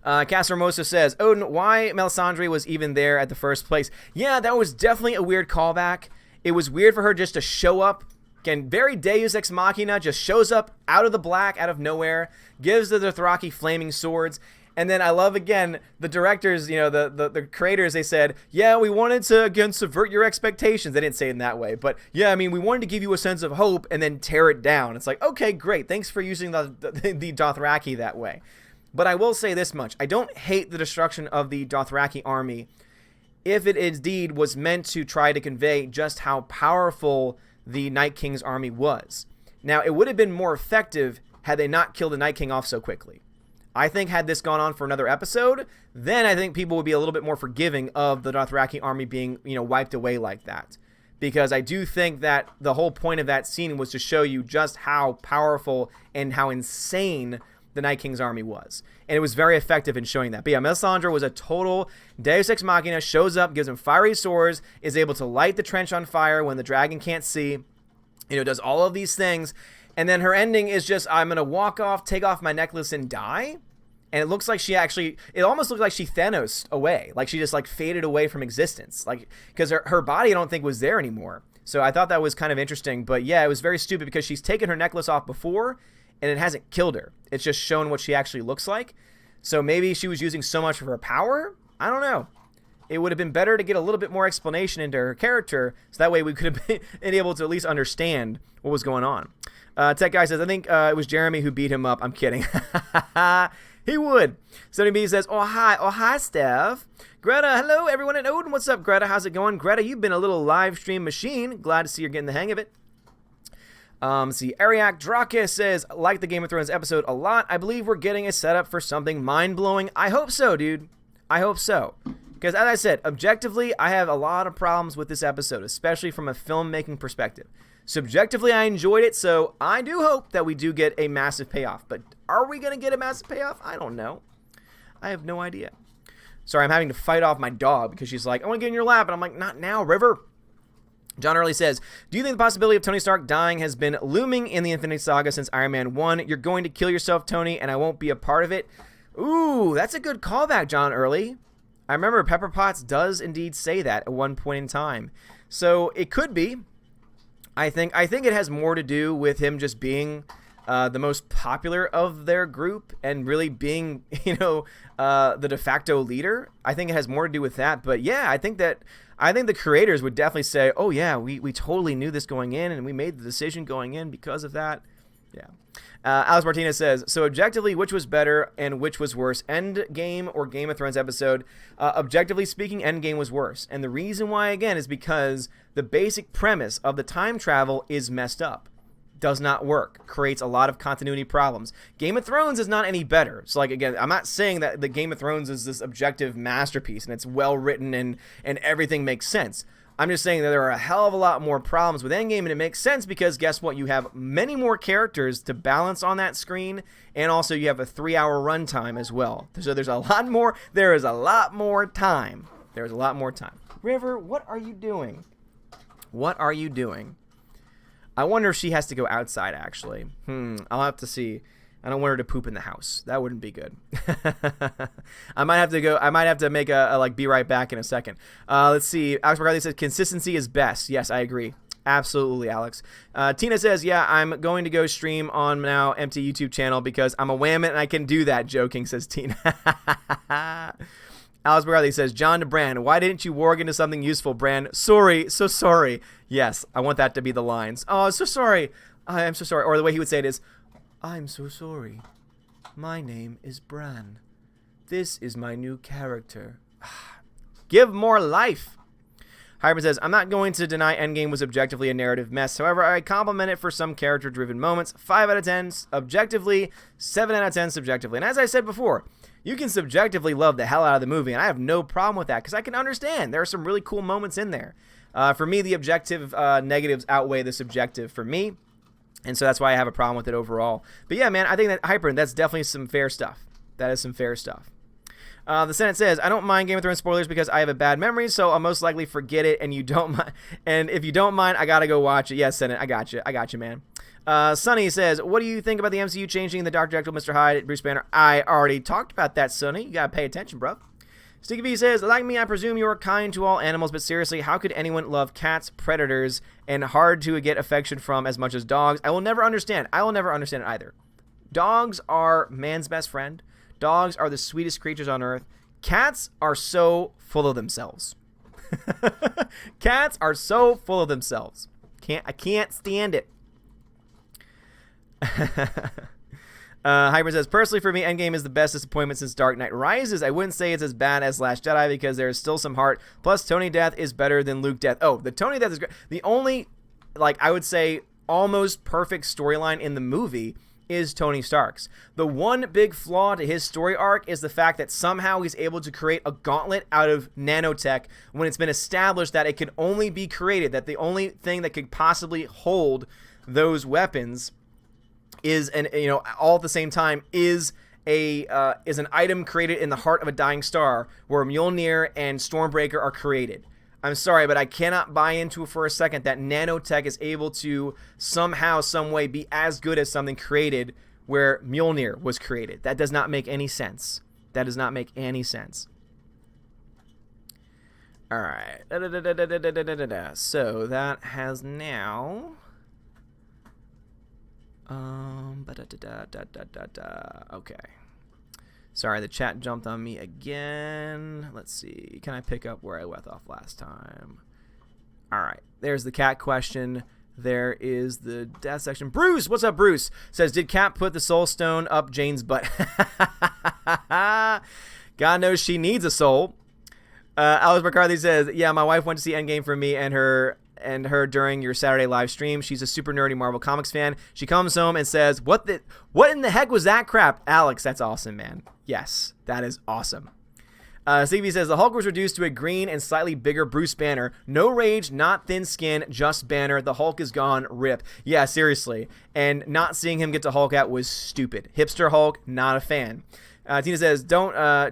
Casa Hermosa says, Odin, why Melisandre was even there at the first place? Yeah, that was definitely a weird callback. It was weird for her just to show up. Again, very Deus Ex Machina, just shows up out of the black, out of nowhere, gives the Dothraki flaming swords. And then I love, again, the directors, the creators, they said, yeah, we wanted to, again, subvert your expectations. They didn't say it in that way. But, yeah, I mean, we wanted to give you a sense of hope and then tear it down. It's like, okay, great. Thanks for using the Dothraki that way. But I will say this much. I don't hate the destruction of the Dothraki army if it indeed was meant to try to convey just how powerful the Night King's army was. Now, it would have been more effective had they not killed the Night King off so quickly. I think had this gone on for another episode, then I think people would be a little bit more forgiving of the Dothraki army being, wiped away like that. Because I do think that the whole point of that scene was to show you just how powerful and how insane the Night King's army was. And it was very effective in showing that. But yeah, Melisandre was a total Deus Ex Machina, shows up, gives him fiery swords, is able to light the trench on fire when the dragon can't see, does all of these things. And then her ending is just, I'm going to walk off, take off my necklace, and die. And it looks like it almost looked like she Thanos away. Like she just faded away from existence. Because her body, I don't think, was there anymore. So I thought that was kind of interesting. But yeah, it was very stupid because she's taken her necklace off before, and it hasn't killed her. It's just shown what she actually looks like. So maybe she was using so much of her power? I don't know. It would have been better to get a little bit more explanation into her character, so that way we could have been able to at least understand what was going on. Tech Guy says, I think it was Jeremy who beat him up. I'm kidding. He would. Sonny B says, oh hi, Steph. Greta, hello, everyone in Odin. What's up, Greta? How's it going? Greta, you've been a little live stream machine. Glad to see you're getting the hang of it. See, Ariak Draka says, like the Game of Thrones episode a lot. I believe we're getting a setup for something mind-blowing. I hope so, dude. I hope so. Because as I said, objectively, I have a lot of problems with this episode, especially from a filmmaking perspective. Subjectively, I enjoyed it, so I do hope that we do get a massive payoff. But are we going to get a massive payoff? I don't know. I have no idea. Sorry, I'm having to fight off my dog because she's like, I want to get in your lap. And I'm like, not now, River. John Early says, do you think the possibility of Tony Stark dying has been looming in the Infinity Saga since Iron Man 1? You're going to kill yourself, Tony, and I won't be a part of it. Ooh, that's a good callback, John Early. I remember Pepper Potts does indeed say that at one point in time. So it could be. I think it has more to do with him just being the most popular of their group and really being, the de facto leader. I think it has more to do with that. But yeah, I think the creators would definitely say, oh yeah, we totally knew this going in and we made the decision going in because of that. Yeah. Alex Martinez says, so objectively, which was better and which was worse, Endgame or Game of Thrones episode? Objectively speaking, Endgame was worse. And the reason why, again, is because the basic premise of the time travel is messed up. Does not work. Creates a lot of continuity problems. Game of Thrones is not any better. So, again, I'm not saying that the Game of Thrones is this objective masterpiece and it's well written and everything makes sense. I'm just saying that there are a hell of a lot more problems with Endgame, and it makes sense because guess what? You have many more characters to balance on that screen, and also you have a 3-hour runtime as well. So there is a lot more time. There's a lot more time. River, what are you doing? What are you doing? I wonder if she has to go outside, actually. I'll have to see. I don't want her to poop in the house. That wouldn't be good. I might have to make a be right back in a second. Let's see. Alex McCarthy says consistency is best. Yes, I agree. Absolutely, Alex. Tina says, yeah, I'm going to go stream on now empty YouTube channel because I'm a whammit and I can do that. Joking, says Tina. Alex McCarthy says, John to Bran, why didn't you warg into something useful, Bran? Sorry, so sorry. Yes, I want that to be the lines. Oh, so sorry. I am so sorry. Or the way he would say it is, I'm so sorry. My name is Bran. This is my new character. Give more life. Hyman says, I'm not going to deny Endgame was objectively a narrative mess. However, I compliment it for some character-driven moments. 5 out of 10 objectively, 7 out of 10 subjectively. And as I said before, you can subjectively love the hell out of the movie, and I have no problem with that because I can understand. There are some really cool moments in there. For me, the objective negatives outweigh the subjective for me. And so that's why I have a problem with it overall. But yeah, man, I think that Hyper, that's definitely some fair stuff. That is some fair stuff. The Senate says, I don't mind Game of Thrones spoilers because I have a bad memory, so I'll most likely forget it. And you don't mind. And if you don't mind, I gotta go watch it. Yes, Senate, I got you, man. Sonny says, what do you think about the MCU changing the Dr. Jekyll, Mr. Hyde, Bruce Banner? I already talked about that, Sonny. You gotta pay attention, bro. Sticky B says, like me, I presume you are kind to all animals, but seriously, how could anyone love cats, predators, and hard to get affection from as much as dogs? I will never understand. I will never understand it either. Dogs are man's best friend. Dogs are the sweetest creatures on earth. Cats are so full of themselves. Cats are so full of themselves. I can't stand it. Hyper says, personally for me, Endgame is the best disappointment since Dark Knight Rises. I wouldn't say it's as bad as Last Jedi because there is still some heart. Plus, Tony death is better than Luke death. Oh, the Tony death is great. The only, I would say, almost perfect storyline in the movie is Tony Stark's. The one big flaw to his story arc is the fact that somehow he's able to create a gauntlet out of nanotech when it's been established that it can only be created, that the only thing that could possibly hold those weapons is all at the same time is an item created in the heart of a dying star where Mjolnir and Stormbreaker are created. I'm sorry, but I cannot buy into it for a second that nanotech is able to somehow, some way be as good as something created where Mjolnir was created. That does not make any sense. That does not make any sense. All right. So that has now... Okay. Sorry, the chat jumped on me again. Let's see. Can I pick up where I left off last time? All right. There's the cat question. There is the death section. Bruce, what's up, Bruce? Says, did Cat put the soul stone up Jane's butt? God knows she needs a soul. Alex McCarthy says, yeah, my wife went to see Endgame for me and her during your Saturday live stream. She's a super nerdy Marvel Comics fan. She comes home and says, what in the heck was that crap? Alex, that's awesome, man. Yes, that is awesome. Stevie says, the Hulk was reduced to a green and slightly bigger Bruce Banner. No rage, not thin skin, just Banner. The Hulk is gone, rip. Yeah, seriously. And not seeing him get to Hulk out was stupid. Hipster Hulk, not a fan. Tina says,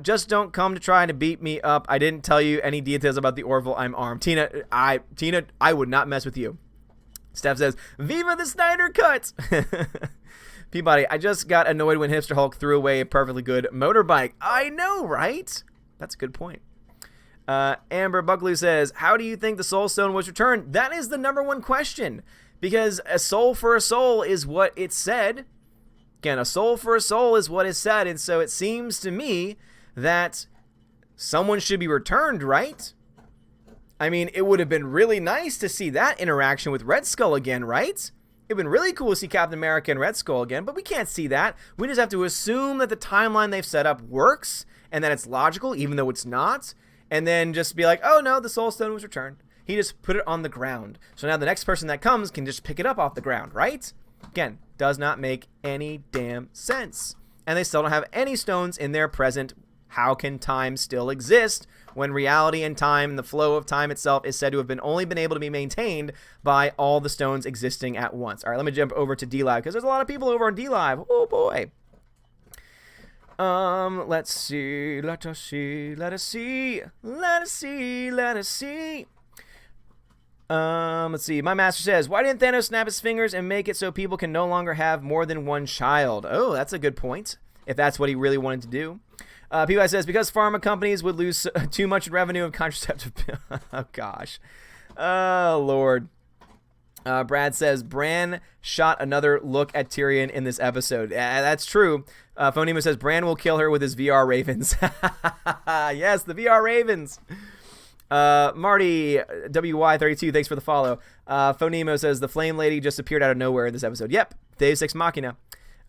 just don't come to try to beat me up. I didn't tell you any details about the Orville. I'm armed. Tina, I would not mess with you. Steph says, Viva the Snyder Cut! Peabody, I just got annoyed when Hipster Hulk threw away a perfectly good motorbike. I know, right? That's a good point. Amber Buckley says, how do you think the Soul Stone was returned? That is the number one question. Because a soul for a soul is what it said. Again, a soul for a soul is what is said, and so it seems to me that someone should be returned, right? I mean, it would have been really nice to see that interaction with Red Skull again, right? It would have been really cool to see Captain America and Red Skull again, but we can't see that. We just have to assume that the timeline they've set up works, and that it's logical, even though it's not, and then just be like, oh no, the Soul Stone was returned. He just put it on the ground. So now the next person that comes can just pick it up off the ground, right? Again, does not make any damn sense. And they still don't have any stones in their present. How can time still exist when reality and time, the flow of time itself, is said to have only been able to be maintained by all the stones existing at once? All right, let me jump over to DLive because there's a lot of people over on DLive. Oh boy. Let's see. Let us see. Let's see. Let's see. My master says, why didn't Thanos snap his fingers and make it so people can no longer have more than one child? Oh, that's a good point, if that's what he really wanted to do. PY says, because pharma companies would lose too much revenue of contraceptive pills. Oh, gosh. Oh, Lord. Brad says, Bran shot another look at Tyrion in this episode. That's true. Phonema says, Bran will kill her with his VR Ravens. Yes, the VR Ravens. Marty WY32, thanks for the follow. Phonemo says the Flame Lady just appeared out of nowhere in this episode. Yep, Deus Ex Machina.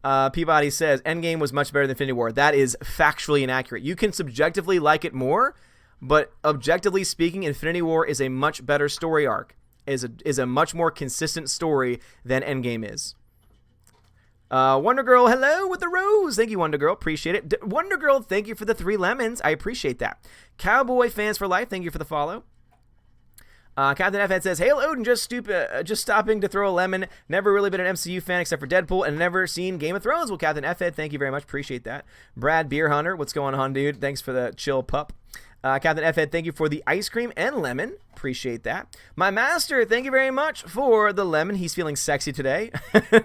Peabody says Endgame was much better than Infinity War. That is factually inaccurate. You can subjectively like it more, but objectively speaking, Infinity War is a much better story arc. Is a much more consistent story than Endgame is. Wonder Girl, hello with the rose. Thank you, Wonder Girl. Appreciate it. Wonder Girl, thank you for the 3 lemons. I appreciate that. Cowboy Fans for Life, thank you for the follow. Captain F-Head says, Hail Odin, just stopping to throw a lemon. Never really been an MCU fan except for Deadpool and never seen Game of Thrones. Well, Captain F-Head, thank you very much. Appreciate that. Brad Beer Hunter, what's going on, dude? Thanks for the chill pup. Captain F-Head, thank you for the ice cream and lemon. Appreciate that. My master, thank you very much for the lemon. He's feeling sexy today.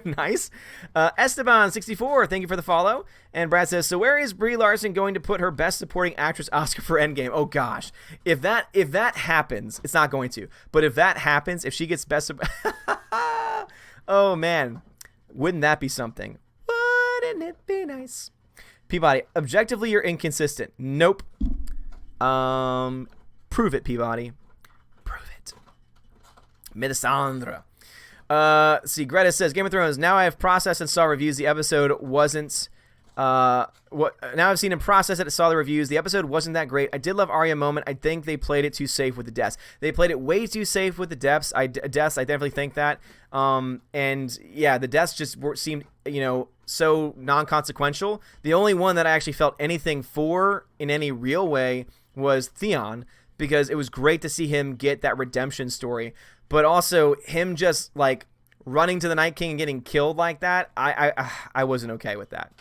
Nice. Esteban64, thank you for the follow. And Brad says, so where is Brie Larson going to put her Best Supporting Actress Oscar for Endgame? Oh, gosh. If that happens, it's not going to. But if that happens, if she gets Best... Oh, man. Wouldn't that be something? Wouldn't it be nice? Peabody, objectively, you're inconsistent. Nope. Prove it, Peabody. Prove it. Melisandre. See, Greta says, Game of Thrones, now I have processed and saw reviews. The episode wasn't... now I've seen and processed it, saw the reviews. The episode wasn't that great. I did love Arya moment. I think they played it too safe with the deaths. They played it way too safe with the deaths. I definitely think that. And yeah, the deaths just seemed, so non-consequential. The only one that I actually felt anything for in any real way was Theon, because it was great to see him get that redemption story. But also him just like running to the Night King and getting killed like that, I wasn't okay with that.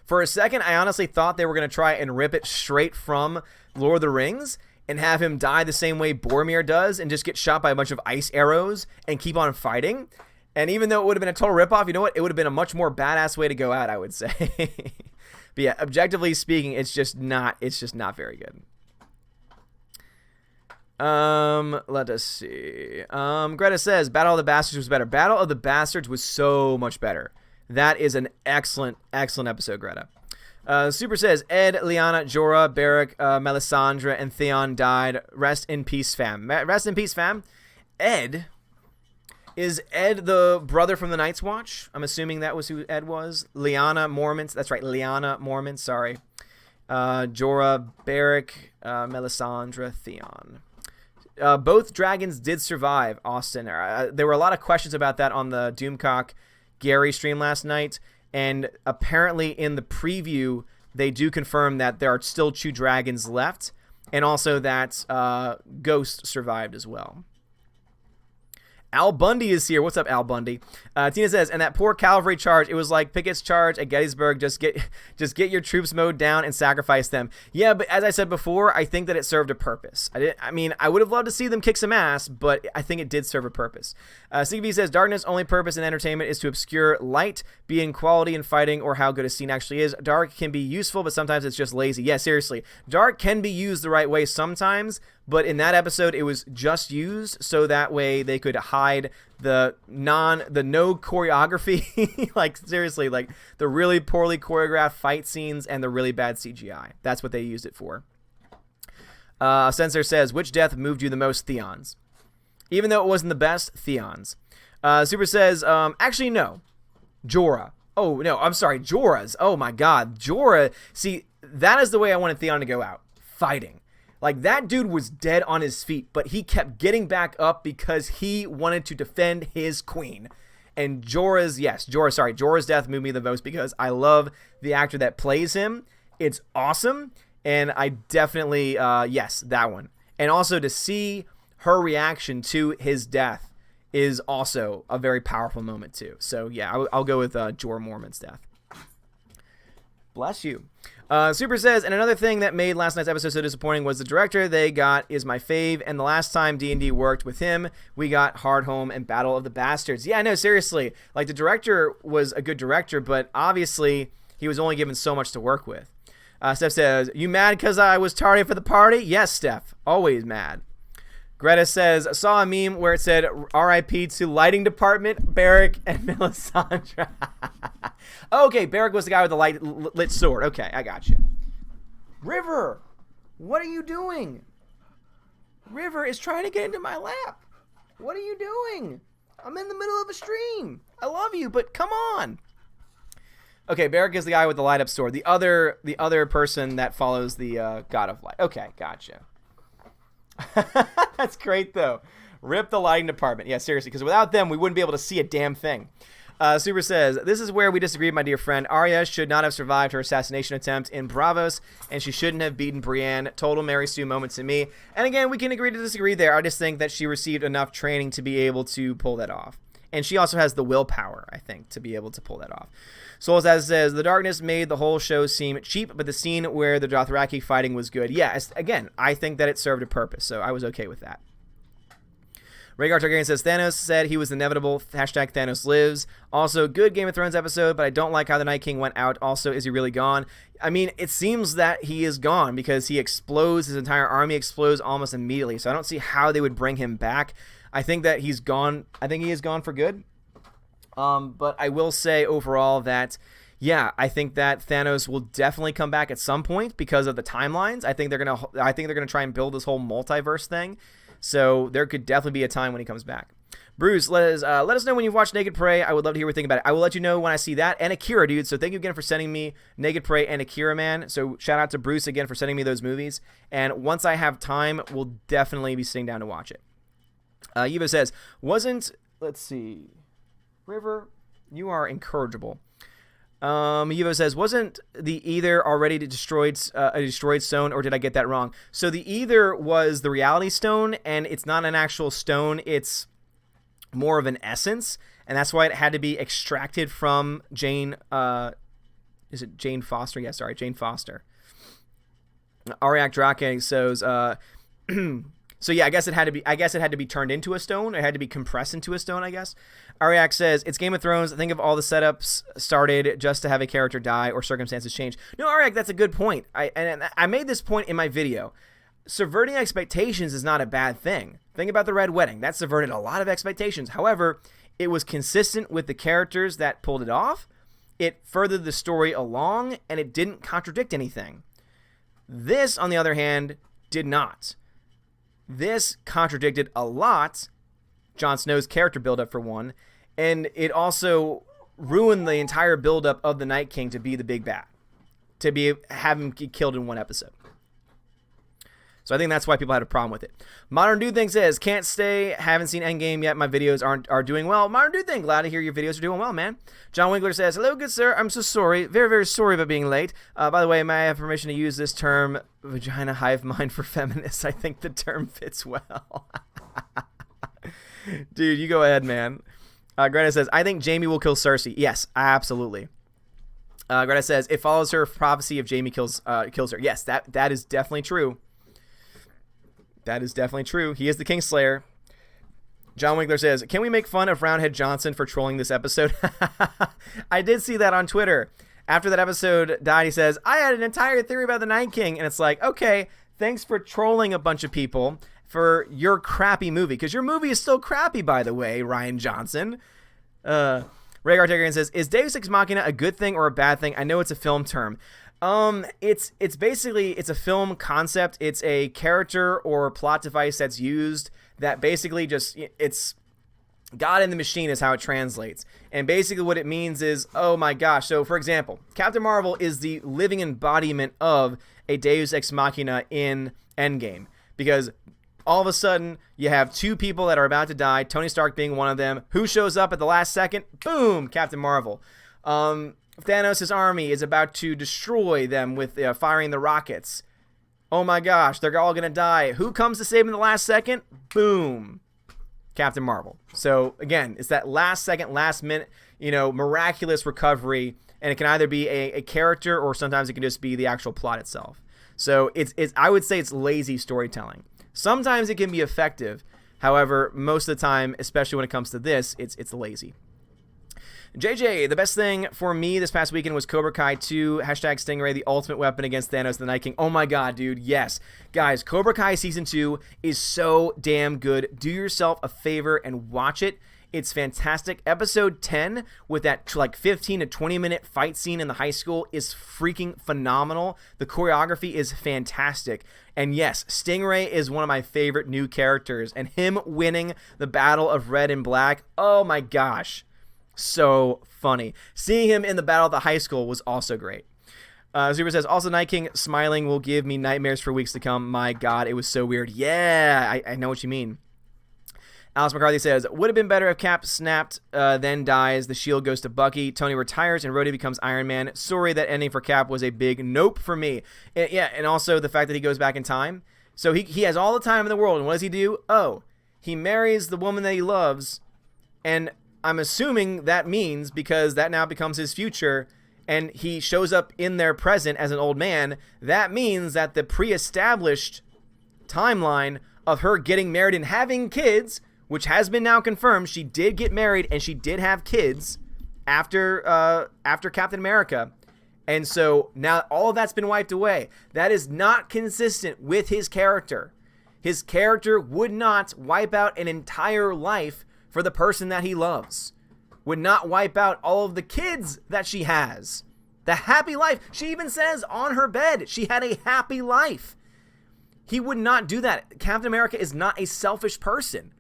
For a second, I honestly thought they were going to try and rip it straight from Lord of the Rings and have him die the same way Boromir does and just get shot by a bunch of ice arrows and keep on fighting. And even though it would have been a total ripoff, you know what? It would have been a much more badass way to go out, I would say. But yeah, objectively speaking, it's just not very good. Let us see. Greta says, Battle of the Bastards was better. Battle of the Bastards was so much better. That is an excellent episode, Greta. Super says, Ed, Lyanna, Jorah, Beric, Melisandre, and Theon died. Rest in peace, fam. Rest in peace, fam. Ed? Is Ed the brother from the Night's Watch? I'm assuming that was who Ed was. Lyanna Mormont. That's right, Lyanna Mormont, sorry. Jorah, Beric, Melisandre, Theon. Both dragons did survive, Austin. There were a lot of questions about that on the Doomcock Gary stream last night, and apparently in the preview they do confirm that there are still 2 dragons left, and also that Ghost survived as well. Al Bundy is here. What's up, Al Bundy? Tina says, and that poor cavalry charge, it was like Pickett's charge at Gettysburg. Just get your troops mowed down and sacrifice them. Yeah, but as I said before, I think that it served a purpose. I would have loved to see them kick some ass, but I think it did serve a purpose. CB says, darkness' only purpose in entertainment is to obscure light, be in quality in fighting, or how good a scene actually is. Dark can be useful, but sometimes it's just lazy. Yeah, seriously. Dark can be used the right way sometimes, but in that episode, it was just used so that way they could hide the no choreography, like seriously, like the really poorly choreographed fight scenes and the really bad CGI. That's what they used it for. Censor says, which death moved you the most? Theon's. Even though it wasn't the best, Theon's. Super says, actually no, Jorah. Oh no, I'm sorry, Jorah's. Oh my God, Jorah. See, that is the way I wanted Theon to go out, fighting. Like, that dude was dead on his feet, but he kept getting back up because he wanted to defend his queen. And Jorah's death moved me the most because I love the actor that plays him. It's awesome. And I definitely, yes, that one. And also to see her reaction to his death is also a very powerful moment too. So yeah, I'll go with Jorah Mormont's death. Bless you. Super says, and another thing that made last night's episode so disappointing was the director they got is my fave, and the last time D&D worked with him, we got Hardhome and Battle of the Bastards. Yeah, no, seriously. Like, the director was a good director, but obviously he was only given so much to work with. Steph says, you mad because I was tardy for the party? Yes, Steph. Always mad. Greta says, saw a meme where it said, RIP to lighting department, Beric and Melisandre. Okay, Beric was the guy with the lit sword. Okay, I got you. River, what are you doing? River is trying to get into my lap. What are you doing? I'm in the middle of a stream. I love you, but come on. Okay, Beric is the guy with the light up sword. The other person that follows the God of Light. Okay, gotcha. That's great, though. Rip the lighting department. Yeah, seriously, because without them, we wouldn't be able to see a damn thing. Super says, this is where we disagree, my dear friend. Arya should not have survived her assassination attempt in Braavos, and she shouldn't have beaten Brienne. Total Mary Sue moment to me. And again, we can agree to disagree there. I just think that she received enough training to be able to pull that off. And she also has the willpower, I think, to be able to pull that off. Souls as says, the darkness made the whole show seem cheap, but the scene where the Dothraki fighting was good. Yeah, again, I think that it served a purpose, so I was okay with that. Rhaegar Targaryen says, Thanos said he was inevitable. Hashtag Thanos lives. Also, good Game of Thrones episode, but I don't like how the Night King went out. Also, is he really gone? I mean, it seems that he is gone because he explodes. His entire army explodes almost immediately, so I don't see how they would bring him back. I think that he's gone. I think he is gone for good. But I will say overall that Yeah, I think that Thanos will definitely come back at some point because of the timelines. I think they're gonna try and build this whole multiverse thing. So there could definitely be a time when he comes back. Bruce, let us know when you've watched Naked Prey. I would love to hear what you think about it. I will let you know when I see that. And Akira, dude. So thank you again for sending me Naked Prey and Akira, man. So shout out to Bruce again for sending me those movies. And once I have time, we'll definitely be sitting down to watch it. Yuba says, let's see. River, you are incorrigible. Yuba says, wasn't the Ether already a destroyed stone, or did I get that wrong? So the Ether was the reality stone, and it's not an actual stone. It's more of an essence, and that's why it had to be extracted from Jane. Is it Jane Foster? Yeah, sorry, Jane Foster. Ariak Drake says, so yeah, I guess it had to be turned into a stone. It had to be compressed into a stone, I guess. Ariak says, it's Game of Thrones. Think of all the setups started just to have a character die or circumstances change. No, Ariak, that's a good point. I made this point in my video. Subverting expectations is not a bad thing. Think about the Red Wedding. That subverted a lot of expectations. However, it was consistent with the characters that pulled it off. It furthered the story along, and it didn't contradict anything. This, on the other hand, did not. This contradicted a lot Jon Snow's character buildup, for one, and it also ruined the entire buildup of the Night King to be the big bad, have him get killed in one episode. So I think that's why people had a problem with it. Modern Dude Thing says, can't stay, haven't seen Endgame yet, my videos are doing well. Modern Dude Thing, glad to hear your videos are doing well, man. John Winkler says, hello, good sir, I'm so sorry, very, very sorry about being late. By the way, may I have permission to use this term, vagina hive mind, for feminists? I think the term fits well. Dude, you go ahead, man. Greta says, I think Jaime will kill Cersei. Yes, absolutely. Greta says, it follows her prophecy if Jaime kills her. Yes, that is definitely true. That is definitely true. He is the Kingslayer. John Winkler says, can we make fun of Roundhead Johnson for trolling this episode? I did see that on Twitter. After that episode died, he says, I had an entire theory about the Night King. And it's like, okay, thanks for trolling a bunch of people for your crappy movie. Because your movie is still crappy, by the way, Ryan Johnson. Rhaegar Targaryen says, is Deus Ex Machina a good thing or a bad thing? I know it's a film term. It's basically, it's a film concept. It's a character or plot device that's used that basically just, it's God in the machine is how it translates. And basically what it means is, oh my gosh. So for example, Captain Marvel is the living embodiment of a Deus Ex Machina in Endgame, because all of a sudden you have two people that are about to die, Tony Stark being one of them. Who shows up at the last second? Boom, Captain Marvel. Thanos' army is about to destroy them with firing the rockets. Oh my gosh, they're all going to die. Who comes to save them in the last second? Boom, Captain Marvel. So again, it's that last second, last minute, miraculous recovery, and it can either be a character or sometimes it can just be the actual plot itself. So it's I would say it's lazy storytelling. Sometimes it can be effective. However, most of the time, especially when it comes to this, it's lazy. JJ, the best thing for me this past weekend was Cobra Kai 2, #Stingray, the ultimate weapon against Thanos, the Night King. Oh my god, dude, yes. Guys, Cobra Kai Season 2 is so damn good. Do yourself a favor and watch it. It's fantastic. Episode 10, with that 15 to 20 minute fight scene in the high school, is freaking phenomenal. The choreography is fantastic. And yes, Stingray is one of my favorite new characters, and him winning the Battle of Red and Black, oh my gosh. So funny. Seeing him in the battle at the high school was also great. Zuber says, also Night King smiling will give me nightmares for weeks to come. My god, it was so weird. Yeah, I know what you mean. Alice McCarthy says, would have been better if Cap snapped, then dies. The shield goes to Bucky. Tony retires and Rhodey becomes Iron Man. Sorry, that ending for Cap was a big nope for me. And also the fact that he goes back in time. So he has all the time in the world. And what does he do? Oh, he marries the woman that he loves. And I'm assuming that means, because that now becomes his future, and he shows up in their present as an old man, that means that the pre-established timeline of her getting married and having kids, which has been now confirmed, she did get married and she did have kids after Captain America. And so now all of that's been wiped away. That is not consistent with his character. His character would not wipe out an entire life for the person that he loves. would not wipe out all of the kids that she has. The happy life. She even says on her bed she had a happy life. He would not do that. Captain America is not a selfish person.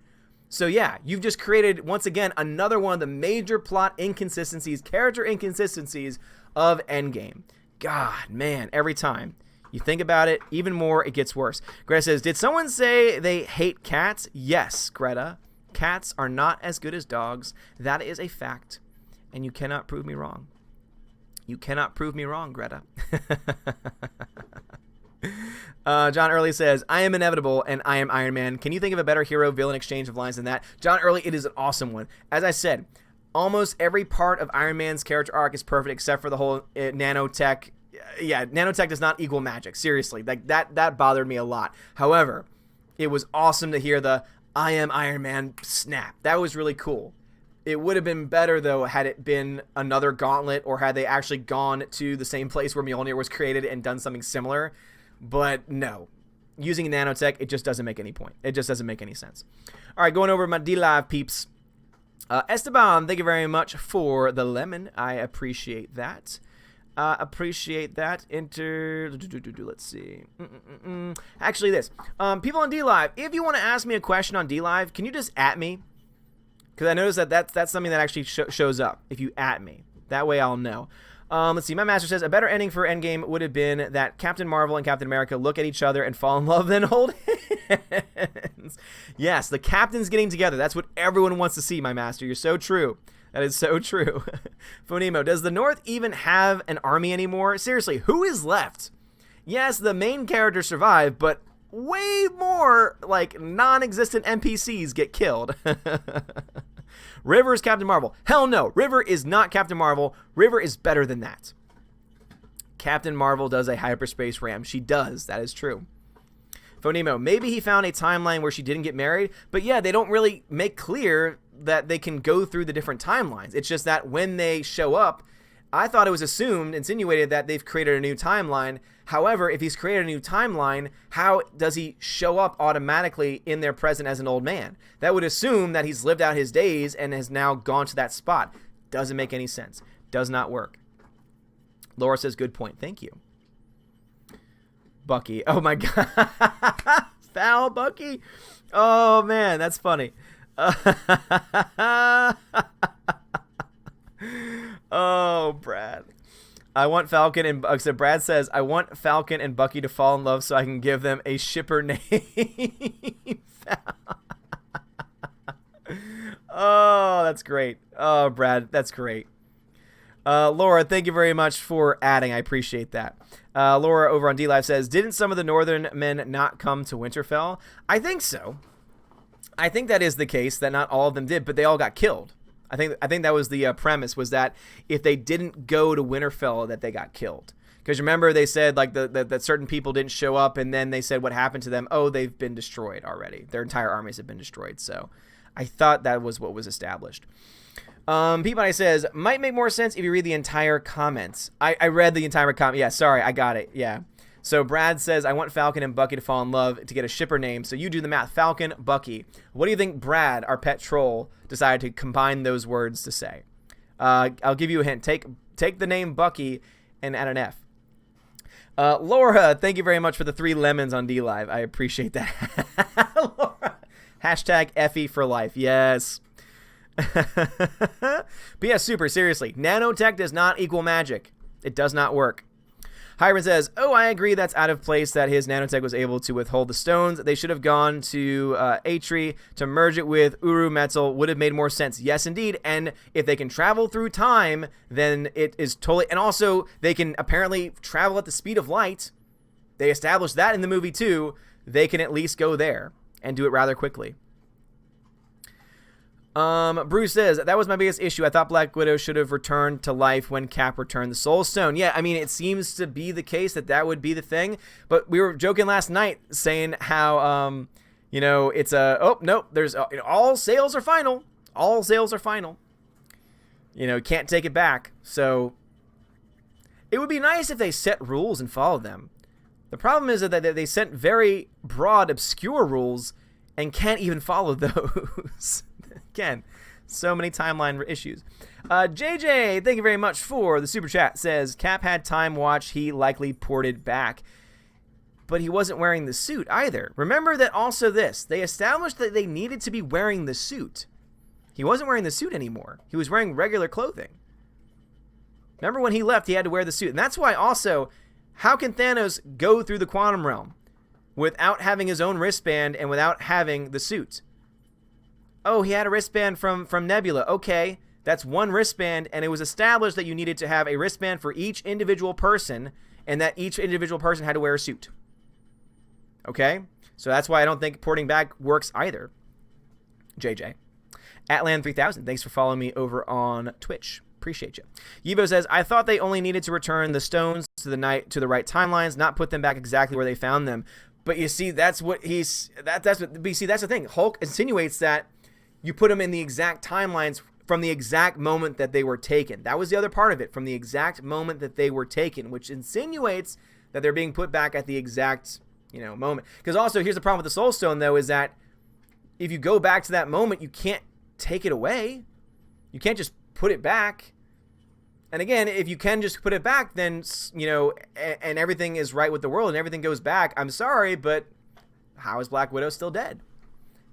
So yeah, you've just created, once again, another one of the major plot inconsistencies, character inconsistencies of Endgame. God, man, every time you think about it, even more, it gets worse. Greta says, did someone say they hate cats? Yes, Greta. Cats are not as good as dogs. That is a fact. And you cannot prove me wrong. You cannot prove me wrong, Greta. John Early says, I am inevitable and I am Iron Man. Can you think of a better hero-villain exchange of lines than that? John Early, it is an awesome one. As I said, almost every part of Iron Man's character arc is perfect except for the whole nanotech. Yeah, nanotech does not equal magic. Seriously, like that bothered me a lot. However, it was awesome to hear the I am Iron Man snap. That was really cool. It would have been better, though, had it been another gauntlet or had they actually gone to the same place where Mjolnir was created and done something similar. But no, using nanotech, it just doesn't make any point. It just doesn't make any sense. All right, going over my D-Live peeps. Esteban, thank you very much for the lemon. I appreciate that. Appreciate that. Let's see. Actually, this. People on D-Live, if you want to ask me a question on D-Live, can you just @ me? Because I noticed that that's something that actually shows up if you @ me. That way I'll know. Let's see. My master says, a better ending for Endgame would have been that Captain Marvel and Captain America look at each other and fall in love, then hold hands. Yes, the captains getting together. That's what everyone wants to see, my master. You're so true. That is so true. Phonemo, does the North even have an army anymore? Seriously, who is left? Yes, the main characters survive, but way more, like, non-existent NPCs get killed. River is Captain Marvel. Hell no. River is not Captain Marvel. River is better than that. Captain Marvel does a hyperspace ram. She does. That is true. Phonemo, maybe he found a timeline where she didn't get married, but yeah, they don't really make clear that they can go through the different timelines. It's just that when they show up, I thought it was assumed, insinuated that they've created a new timeline. However, if he's created a new timeline, how does he show up automatically in their present as an old man? That would assume that he's lived out his days and has now gone to that spot. Doesn't make any sense. Does not work. Laura says, good point. Thank you. Bucky. Oh my God. Foul Bucky. Oh man, that's funny. Oh, Brad. I want Falcon and so Brad says, I want Falcon and Bucky to fall in love so I can give them a shipper name. Oh, that's great. Oh, Brad, that's great. Laura, thank you very much for adding. I appreciate that. Laura over on D-Live says, didn't some of the Northern men not come to Winterfell? I think so. I think that is the case, that not all of them did, but they all got killed. I think that was the premise, was that if they didn't go to Winterfell, that they got killed. Because remember, they said like that certain people didn't show up, and then they said what happened to them. Oh, they've been destroyed already. Their entire armies have been destroyed. So I thought that was what was established. Peabody says, might make more sense if you read the entire comments. I read the entire comment. Yeah, sorry, I got it. Yeah. So Brad says, I want Falcon and Bucky to fall in love to get a shipper name. So you do the math. Falcon, Bucky. What do you think Brad, our pet troll, decided to combine those words to say? I'll give you a hint. Take the name Bucky and add an F. Laura, thank you very much for the 3 lemons on D-Live. I appreciate that. Laura. Hashtag Effie for life. Yes. But yeah, super seriously. Nanotech does not equal magic. It does not work. Hiram says, oh, I agree that's out of place that his nanotech was able to withhold the stones. They should have gone to Atri to merge it with Uru Metzel. Would have made more sense. Yes, indeed. And if they can travel through time, then it is totally... And also, they can apparently travel at the speed of light. They established that in the movie, too. They can at least go there and do it rather quickly. Bruce says, that was my biggest issue. I thought Black Widow should have returned to life when Cap returned the Soul Stone. Yeah, I mean, it seems to be the case that would be the thing. But we were joking last night saying how, it's a, oh, nope, there's, all sales are final. All sales are final. Can't take it back. So it would be nice if they set rules and followed them. The problem is that they set very broad, obscure rules and can't even follow those. Again, So many timeline issues. JJ, thank you very much for the super chat. Says Cap had time watch. He likely ported back, but he wasn't wearing the suit either. Remember that also this. They established that they needed to be wearing the suit. He wasn't wearing the suit anymore. He was wearing regular clothing. Remember when he left, he had to wear the suit. And that's why also, how can Thanos go through the quantum realm without having his own wristband and without having the suit? Oh, he had a wristband from Nebula. Okay, that's one wristband, and it was established that you needed to have a wristband for each individual person, and that each individual person had to wear a suit. Okay? So that's why I don't think porting back works either. JJ. Atlan3000, thanks for following me over on Twitch. Appreciate you. Yivo says, I thought they only needed to return the stones to the right timelines, not put them back exactly where they found them. But you see, that's what he's that's the thing. Hulk insinuates that you put them in the exact timelines from the exact moment that they were taken. That was the other part of it, from the exact moment that they were taken, which insinuates that they're being put back at the exact, moment. Because also, here's the problem with the Soul Stone, though, is that if you go back to that moment, you can't take it away. You can't just put it back. And again, if you can just put it back, then, and everything is right with the world and everything goes back, I'm sorry, but how is Black Widow still dead?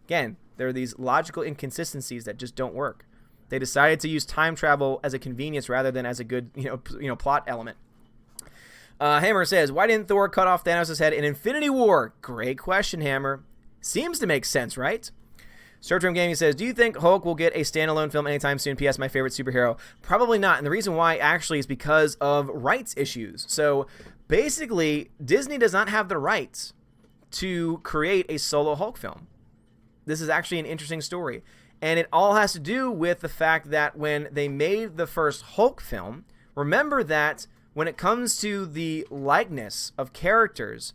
Again, there are these logical inconsistencies that just don't work. They decided to use time travel as a convenience rather than as a good, plot element. Hammer says, why didn't Thor cut off Thanos' head in Infinity War? Great question, Hammer. Seems to make sense, right? Searchroom Gaming says, do you think Hulk will get a standalone film anytime soon? P.S. My favorite superhero. Probably not. And the reason why, actually, is because of rights issues. So, basically, Disney does not have the rights to create a solo Hulk film. This is actually an interesting story. And it all has to do with the fact that when they made the first Hulk film, remember that when it comes to the likeness of characters,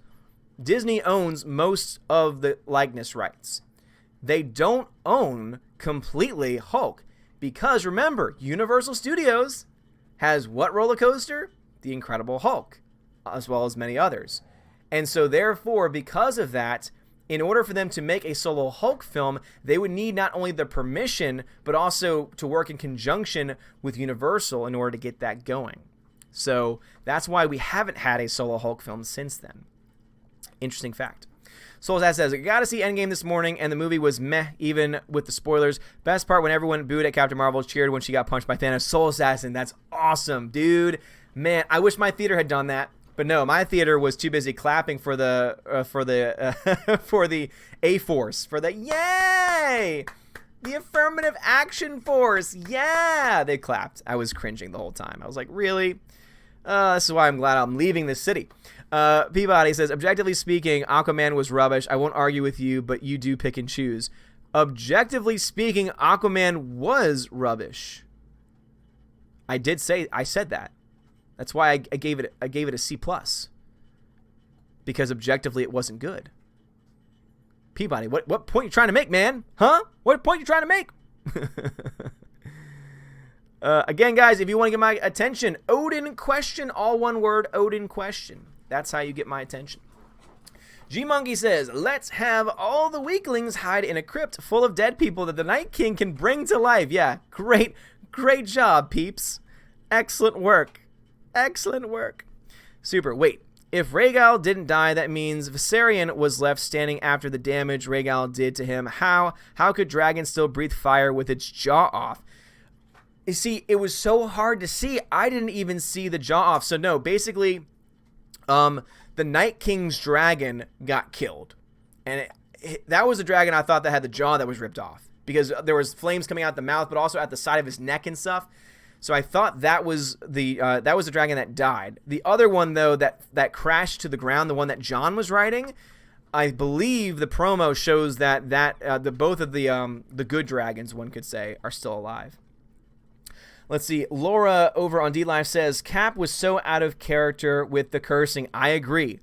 Disney owns most of the likeness rights. They don't own completely Hulk because, remember, Universal Studios has what roller coaster? The Incredible Hulk, as well as many others. And so, therefore, because of that, in order for them to make a solo Hulk film, they would need not only the permission, but also to work in conjunction with Universal in order to get that going. So that's why we haven't had a solo Hulk film since then. Interesting fact. Soulsat says, I got to see Endgame this morning, and the movie was meh, even with the spoilers. Best part when everyone booed at Captain Marvel, cheered when she got punched by Thanos. Soul Assassin, that's awesome, dude. Man, I wish my theater had done that. But no, my theater was too busy clapping for the A-Force, for the yay, the affirmative action force, yeah. They clapped. I was cringing the whole time. I was like, really? This is why I'm glad I'm leaving this city. Peabody says, objectively speaking, Aquaman was rubbish. I won't argue with you, but you do pick and choose. Objectively speaking, Aquaman was rubbish. I said that. That's why I gave it a C+. Because objectively it wasn't good. Peabody, what point you trying to make, man? Huh? What point you trying to make? Again, guys, if you want to get my attention, Odin question, all one word, Odin question. That's how you get my attention. G-Monkey says, let's have all the weaklings hide in a crypt full of dead people that the Night King can bring to life. Yeah, great job, peeps. Excellent work. Excellent work. Super. Wait, if Rhaegal didn't die, that means Viserion was left standing after the damage Rhaegal did to him. How could Dragon still breathe fire with its jaw off? You see, it was so hard to see. I didn't even see the jaw off. So no, basically, the Night King's dragon got killed. And that was the dragon I thought that had the jaw that was ripped off. Because there was flames coming out the mouth, but also at the side of his neck and stuff. So I thought that was the dragon that died. The other one, though, that crashed to the ground, the one that John was riding, I believe the promo shows that both of the good dragons, one could say, are still alive. Let's see. Laura over on DLive says, Cap was so out of character with the cursing. I agree.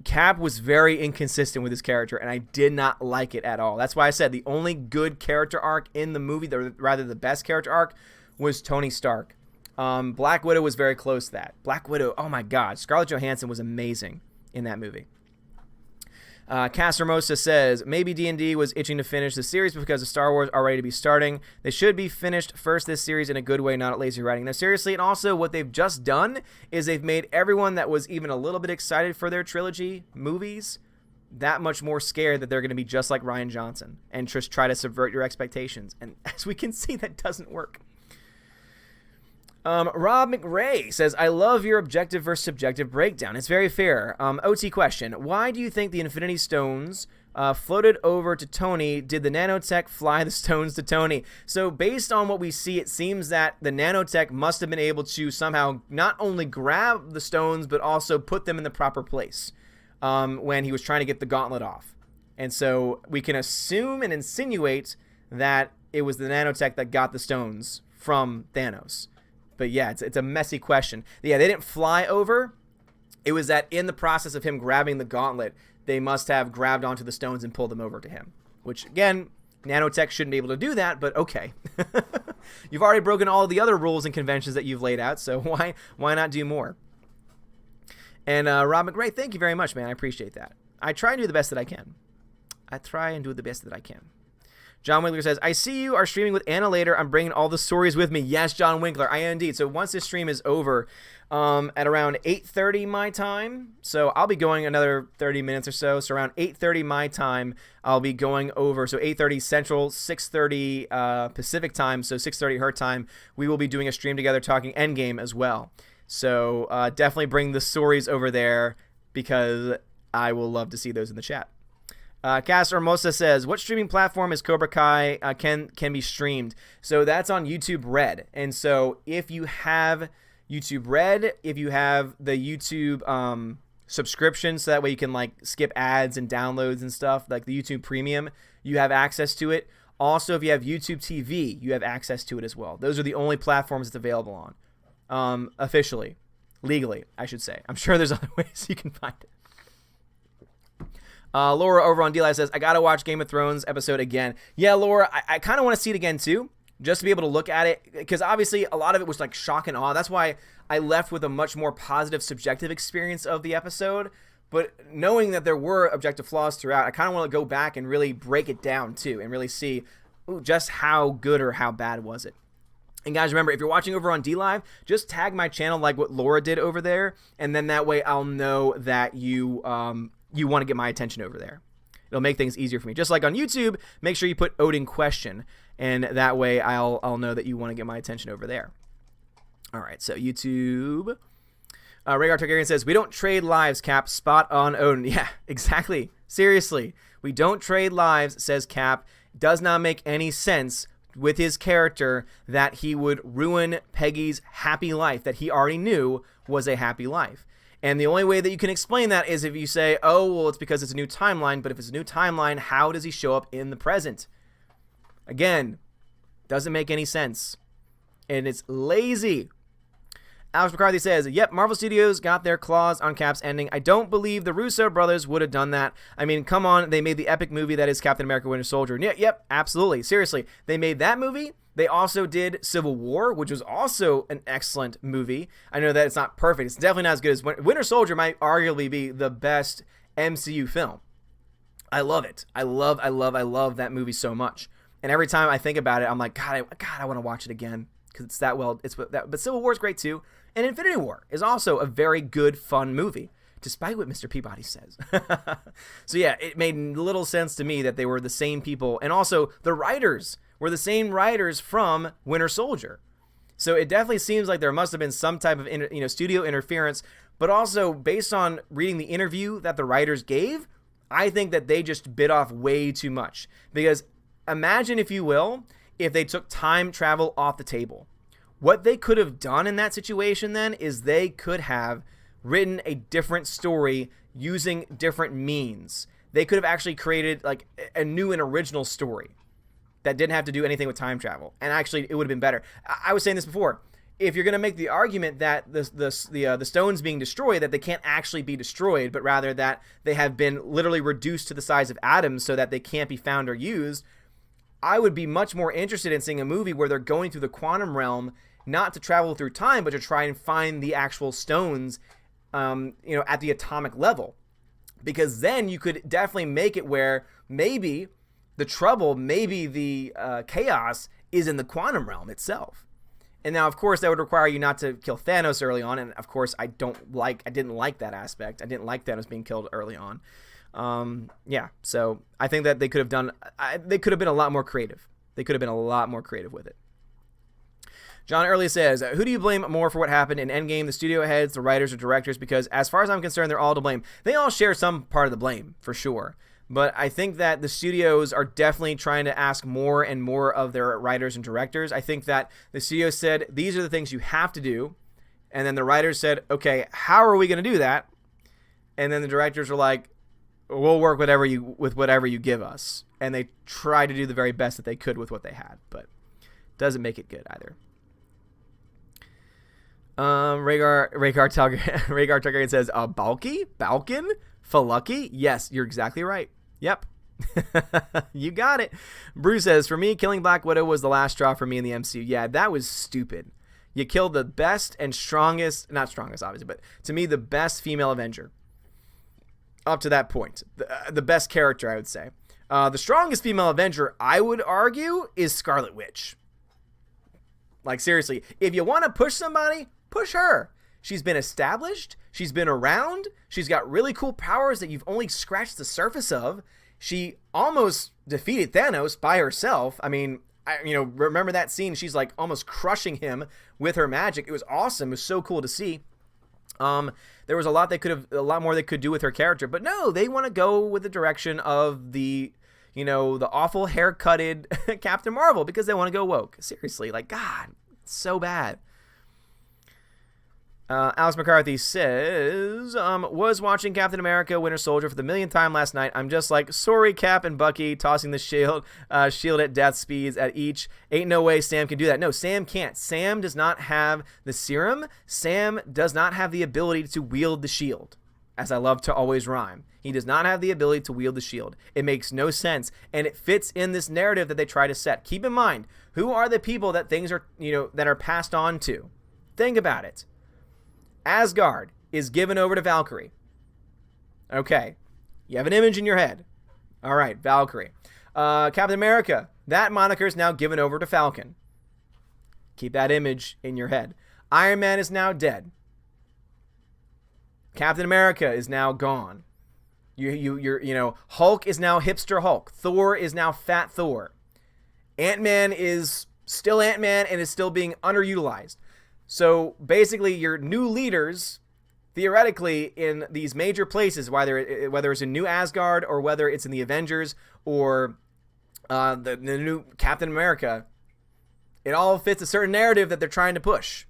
Cap was very inconsistent with his character, and I did not like it at all. That's why I said the only good character arc in the movie, rather the best character arc, was Tony Stark. Black Widow was very close to that. Black Widow, oh my God. Scarlett Johansson was amazing in that movie. Cass Hermosa says, maybe D&D was itching to finish the series because of Star Wars already to be starting. They should be finished first this series in a good way, not at lazy writing. No, seriously, and also what they've just done is they've made everyone that was even a little bit excited for their trilogy movies that much more scared that they're going to be just like Rian Johnson and just try to subvert your expectations. And as we can see, that doesn't work. Rob McRae says, I love your objective versus subjective breakdown. It's very fair. OT question. Why do you think the Infinity Stones floated over to Tony? Did the nanotech fly the stones to Tony? So based on what we see, it seems that the nanotech must have been able to somehow not only grab the stones, but also put them in the proper place when he was trying to get the gauntlet off. And so we can assume and insinuate that it was the nanotech that got the stones from Thanos. But yeah, it's a messy question. Yeah, they didn't fly over. It was that in the process of him grabbing the gauntlet, they must have grabbed onto the stones and pulled them over to him. Which, again, nanotech shouldn't be able to do that, but okay. You've already broken all the other rules and conventions that you've laid out, so why not do more? And Rob McRae, thank you very much, man. I appreciate that. I try and do the best that I can. John Winkler says, I see you are streaming with Anna later. I'm bringing all the stories with me. Yes, John Winkler, I am indeed. So once this stream is over at around 8:30 my time, so I'll be going another 30 minutes or so. So around 8:30 my time, I'll be going over. So 8:30 Central, 6:30 Pacific time, so 6:30 her time. We will be doing a stream together talking Endgame as well. So definitely bring the stories over there because I will love to see those in the chat. Cass Hermosa says, what streaming platform is Cobra Kai can be streamed? So that's on YouTube Red. And so if you have YouTube Red, if you have the YouTube subscription, so that way you can like skip ads and downloads and stuff, like the YouTube Premium, you have access to it. Also, if you have YouTube TV, you have access to it as well. Those are the only platforms it's available on, officially, legally, I should say. I'm sure there's other ways you can find it. Laura over on D-Live says, I gotta watch Game of Thrones episode again. Yeah, Laura, I kind of want to see it again too, just to be able to look at it, because obviously a lot of it was like shock and awe. That's why I left with a much more positive subjective experience of the episode. But knowing that there were objective flaws throughout, I kind of want to go back and really break it down too, and really see just how good or how bad was it. And guys, remember, if you're watching over on D-Live, just tag my channel like what Laura did over there, and then that way I'll know that you want to get my attention over there. It'll make things easier for me. Just like on YouTube, make sure you put Odin question, and that way I'll know that you want to get my attention over there. All right, so YouTube. Rhaegar Targaryen says, we don't trade lives, Cap. Spot on, Odin. Yeah, exactly. Seriously. We don't trade lives, says Cap. Does not make any sense with his character that he would ruin Peggy's happy life that he already knew was a happy life. And the only way that you can explain that is if you say, oh, well, it's because it's a new timeline. But if it's a new timeline, how does he show up in the present? Again, doesn't make any sense. And it's lazy. Alex McCarthy says, yep, Marvel Studios got their claws on Cap's ending. I don't believe the Russo brothers would have done that. I mean, come on. They made the epic movie that is Captain America Winter Soldier. Yep, absolutely. Seriously. They made that movie. They also did Civil War, which was also an excellent movie. I know that it's not perfect. It's definitely not as good as Winter Soldier might arguably be the best MCU film. I love it. I love that movie so much. And every time I think about it, I'm like, God, I want to watch it again because it's that well. But Civil War is great too. And Infinity War is also a very good, fun movie, despite what Mr. Peabody says. So yeah, it made little sense to me that they were the same people. And also, the writers were the same writers from Winter Soldier. So it definitely seems like there must have been some type of studio interference. But also, based on reading the interview that the writers gave, I think that they just bit off way too much. Because imagine, if you will, if they took time travel off the table. What they could have done in that situation then is they could have written a different story using different means. They could have actually created like a new and original story that didn't have to do anything with time travel. And actually, it would have been better. I was saying this before. If you're going to make the argument that the stones being destroyed, that they can't actually be destroyed, but rather that they have been literally reduced to the size of atoms so that they can't be found or used, I would be much more interested in seeing a movie where they're going through the quantum realm, not to travel through time, but to try and find the actual stones, at the atomic level. because then you could definitely make it where maybe the trouble, maybe the chaos is in the quantum realm itself. And now, of course, that would require you not to kill Thanos early on. And of course, I didn't like that aspect. I didn't like Thanos being killed early on. Yeah, so I think that they could have been a lot more creative. They could have been a lot more creative with it. John Early says, who do you blame more for what happened in Endgame? The studio heads, the writers, or directors? Because as far as I'm concerned, they're all to blame. They all share some part of the blame, for sure. But I think that the studios are definitely trying to ask more and more of their writers and directors. I think that the studio said, these are the things you have to do. And then the writers said, okay, how are we going to do that? And then the directors were like, we'll work with whatever you give us. And they tried to do the very best that they could with what they had. But doesn't make it good either. Rhaegar Targaryen says, Balkan? Falucky? Yes, you're exactly right. Yep. You got it. Bruce says, for me, killing Black Widow was the last straw for me in the MCU. Yeah, that was stupid. You killed the best and strongest, not strongest, obviously, but to me, the best female Avenger. Up to that point. The best character, I would say. The strongest female Avenger, I would argue, is Scarlet Witch. Like, seriously, if you want to push somebody, push her. She's been established. She's been around. She's got really cool powers that you've only scratched the surface of. She almost defeated Thanos by herself. I mean, remember that scene? She's like almost crushing him with her magic. It was awesome. It was so cool to see. There was a lot more they could do with her character, but no, they want to go with the direction of the awful hair-cutted Captain Marvel because they want to go woke. Seriously, like, God, it's so bad. Alex McCarthy says, was watching Captain America Winter Soldier for the millionth time last night. I'm just like, sorry, Cap and Bucky tossing the shield at death speeds at each. Ain't no way Sam can do that. No, Sam can't. Sam does not have the serum. Sam does not have the ability to wield the shield, as I love to always rhyme. He does not have the ability to wield the shield. It makes no sense, and it fits in this narrative that they try to set. Keep in mind, who are the people that things are, that are passed on to? Think about it. Asgard is given over to Valkyrie. Okay. You have an image in your head. All right, Valkyrie. Captain America, that moniker is now given over to Falcon. Keep that image in your head. Iron Man is now dead. Captain America is now gone. Hulk is now hipster Hulk. Thor is now fat Thor. Ant-Man is still Ant-Man and is still being underutilized. So basically, your new leaders, theoretically, in these major places, whether it's in New Asgard or whether it's in the Avengers or the new Captain America, it all fits a certain narrative that they're trying to push.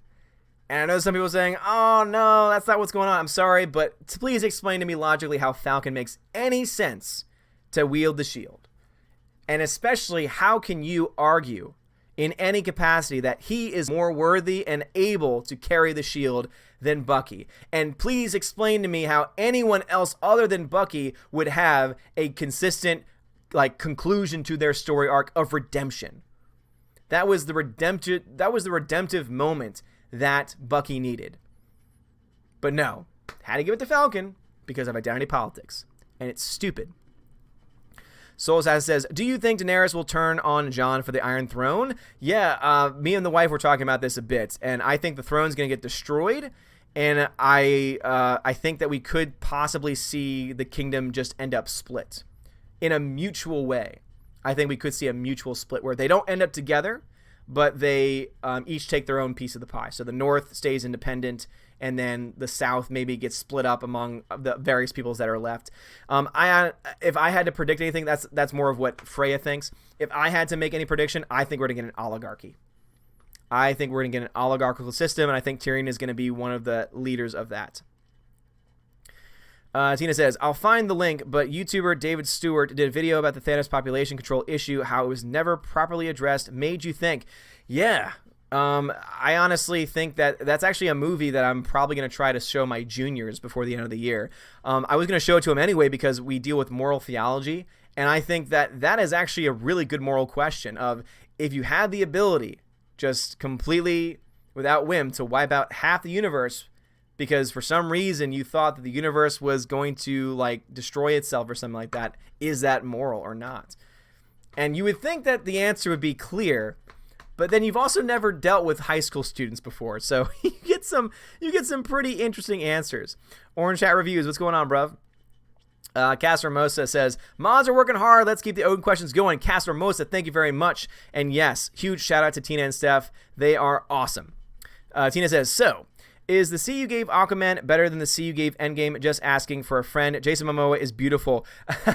And I know some people saying, oh, no, that's not what's going on. I'm sorry, but please explain to me logically how Falcon makes any sense to wield the shield. And especially, how can you argue in any capacity that he is more worthy and able to carry the shield than Bucky? And please explain to me how anyone else other than Bucky would have a consistent conclusion to their story arc of redemption. That was the redemptive moment that Bucky needed. But no, had to give it to Falcon because of identity politics. And it's stupid. Souls says, do you think Daenerys will turn on Jon for the Iron Throne? Yeah, me and the wife were talking about this a bit, and I think the throne's going to get destroyed, and I think that we could possibly see the kingdom just end up split in a mutual way. I think we could see a mutual split where they don't end up together, but they each take their own piece of the pie. So the North stays independent, and then the South maybe gets split up among the various peoples that are left. If I had to predict anything, that's more of what Freya thinks. If I had to make any prediction, I think we're going to get an oligarchy. I think we're going to get an oligarchical system, and I think Tyrion is going to be one of the leaders of that. Tina says, I'll find the link, but YouTuber David Stewart did a video about the Thanos population control issue, how it was never properly addressed, made you think. Yeah, I honestly think that that's actually a movie that I'm probably going to try to show my juniors before the end of the year. I was going to show it to them anyway because we deal with moral theology, and I think that that is actually a really good moral question of if you had the ability just completely without whim to wipe out half the universe, because for some reason you thought that the universe was going to like destroy itself or something like that. Is that moral or not? And you would think that the answer would be clear, but then you've also never dealt with high school students before, so you get some pretty interesting answers. Orange Chat Reviews, what's going on, bruv? Casper Mosa says, mods are working hard. Let's keep the Odin questions going. Casper Mosa, thank you very much. And yes, huge shout out to Tina and Steph. They are awesome. Tina says, so, is the C you gave Aquaman better than the C you gave Endgame? Just asking for a friend. Jason Momoa is beautiful.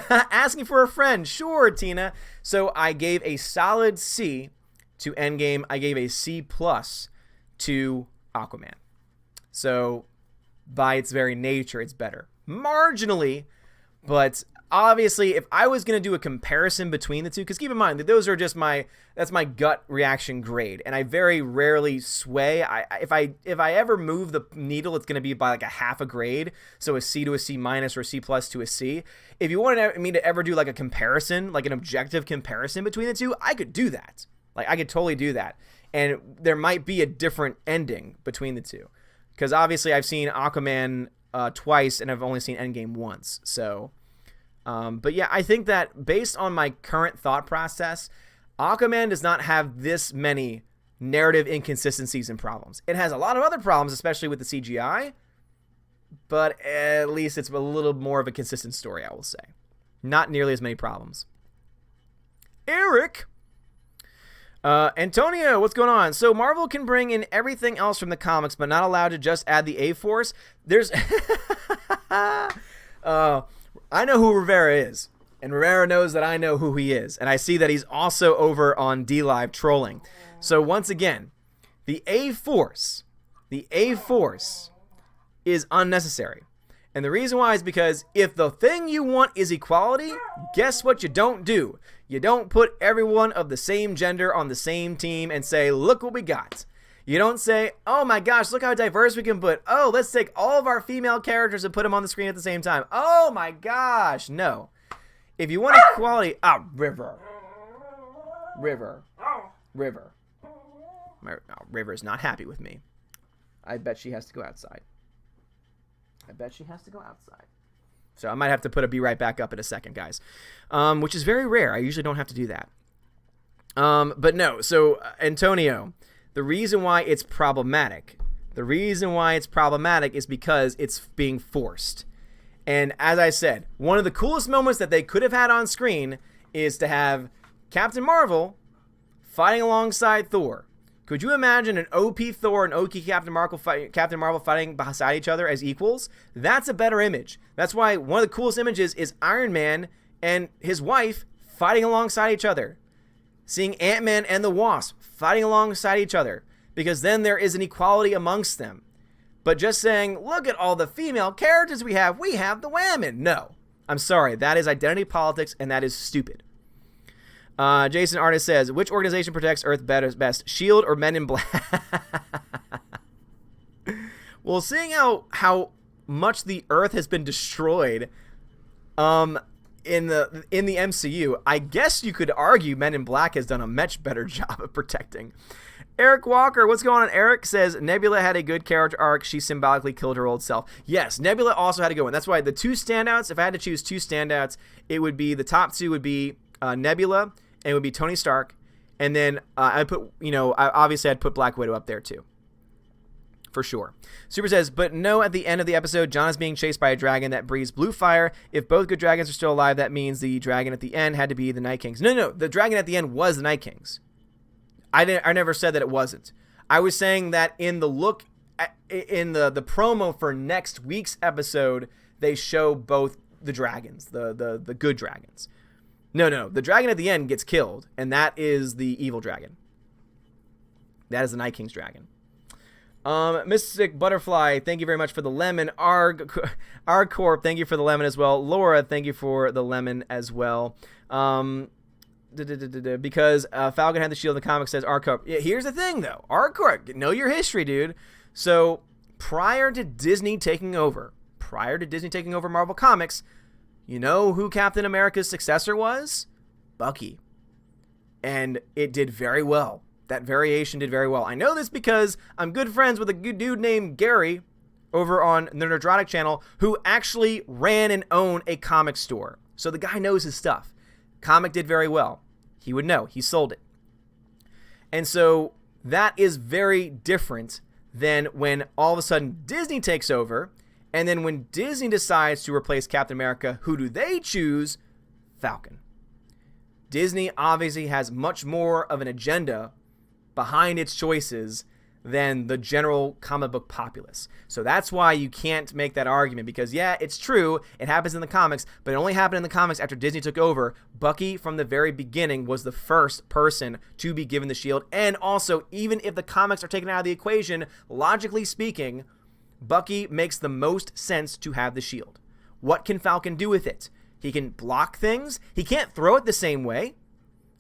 Asking for a friend. Sure, Tina. So I gave a solid C to Endgame. I gave a C+ to Aquaman. So by its very nature, it's better. Marginally. But obviously, if I was going to do a comparison between the two, because keep in mind that those are just that's my gut reaction grade, and I very rarely sway. If I ever move the needle, it's going to be by like a half a grade, so a C to a C- or a C+ to a C. If you wanted me to ever do like a comparison, like an objective comparison between the two, I could do that. Like I could totally do that, and there might be a different ending between the two, because obviously I've seen Aquaman twice, and I've only seen Endgame once. So, but yeah, I think that based on my current thought process, Aquaman does not have this many narrative inconsistencies and problems. It has a lot of other problems, especially with the CGI, but at least it's a little more of a consistent story, I will say. Not nearly as many problems. Eric! Antonio, what's going on? So Marvel can bring in everything else from the comics, but not allowed to just add the A-Force. There's, I know who Rivera is, and Rivera knows that I know who he is, and I see that he's also over on DLive trolling. So once again, the A-Force is unnecessary. And the reason why is because if the thing you want is equality, guess what you don't do? You don't put everyone of the same gender on the same team and say, look what we got. You don't say, oh my gosh, look how diverse we can put. Oh, let's take all of our female characters and put them on the screen at the same time. Oh my gosh, no. If you want equality, River. River is not happy with me. I bet she has to go outside. So I might have to put a be right back up in a second, guys. Which is very rare. I usually don't have to do that. But no, so Antonio, the reason why it's problematic is because it's being forced. And as I said, one of the coolest moments that they could have had on screen is to have Captain Marvel fighting alongside Thor. Could you imagine an OP Thor and OP Captain Marvel fighting beside each other as equals? That's a better image. That's why one of the coolest images is Iron Man and his wife fighting alongside each other. Seeing Ant-Man and the Wasp fighting alongside each other. Because then there is an equality amongst them. But just saying, look at all the female characters we have the women. No. I'm sorry. That is identity politics, and that is stupid. Jason Artist says, which organization protects Earth best, S.H.I.E.L.D. or Men in Black? Well, seeing how much the Earth has been destroyed in the MCU, I guess you could argue Men in Black has done a much better job of protecting. Eric Walker, what's going on? Eric says, Nebula had a good character arc. She symbolically killed her old self. Yes, Nebula also had a good one. That's why the two standouts, if I had to choose two standouts, it would be, the top two would be Nebula, and it would be Tony Stark, and then I'd put Black Widow up there too, for sure. Super says, but no, at the end of the episode, Jon is being chased by a dragon that breathes blue fire. If both good dragons are still alive, that means the dragon at the end had to be the Night Kings. No, the dragon at the end was the Night Kings. I never said that it wasn't. I was saying that in the the promo for next week's episode, they show both the dragons, the good dragons. No. The dragon at the end gets killed, and that is the evil dragon. That is the Night King's dragon. Mystic Butterfly, thank you very much for the lemon. Arcorp, thank you for the lemon as well. Laura, thank you for the lemon as well. Because Falcon had the shield in the comic, says Arcorp. Yeah, here's the thing, though. Arcorp, know your history, dude. So prior to Disney taking over Marvel Comics, you know who Captain America's successor was? Bucky. And it did very well. That variation did very well. I know this because I'm good friends with a good dude named Gary over on the Nerdrotic channel who actually ran and owned a comic store. So the guy knows his stuff. Comic did very well. He would know. He sold it. And so that is very different than when all of a sudden Disney takes over, and then when Disney decides to replace Captain America, who do they choose? Falcon. Disney obviously has much more of an agenda behind its choices than the general comic book populace. So that's why you can't make that argument, because yeah, it's true, it happens in the comics, but it only happened in the comics after Disney took over. Bucky from the very beginning was the first person to be given the shield, and also, even if the comics are taken out of the equation, logically speaking, Bucky makes the most sense to have the shield. What can Falcon do with it? He can block things. He can't throw it the same way,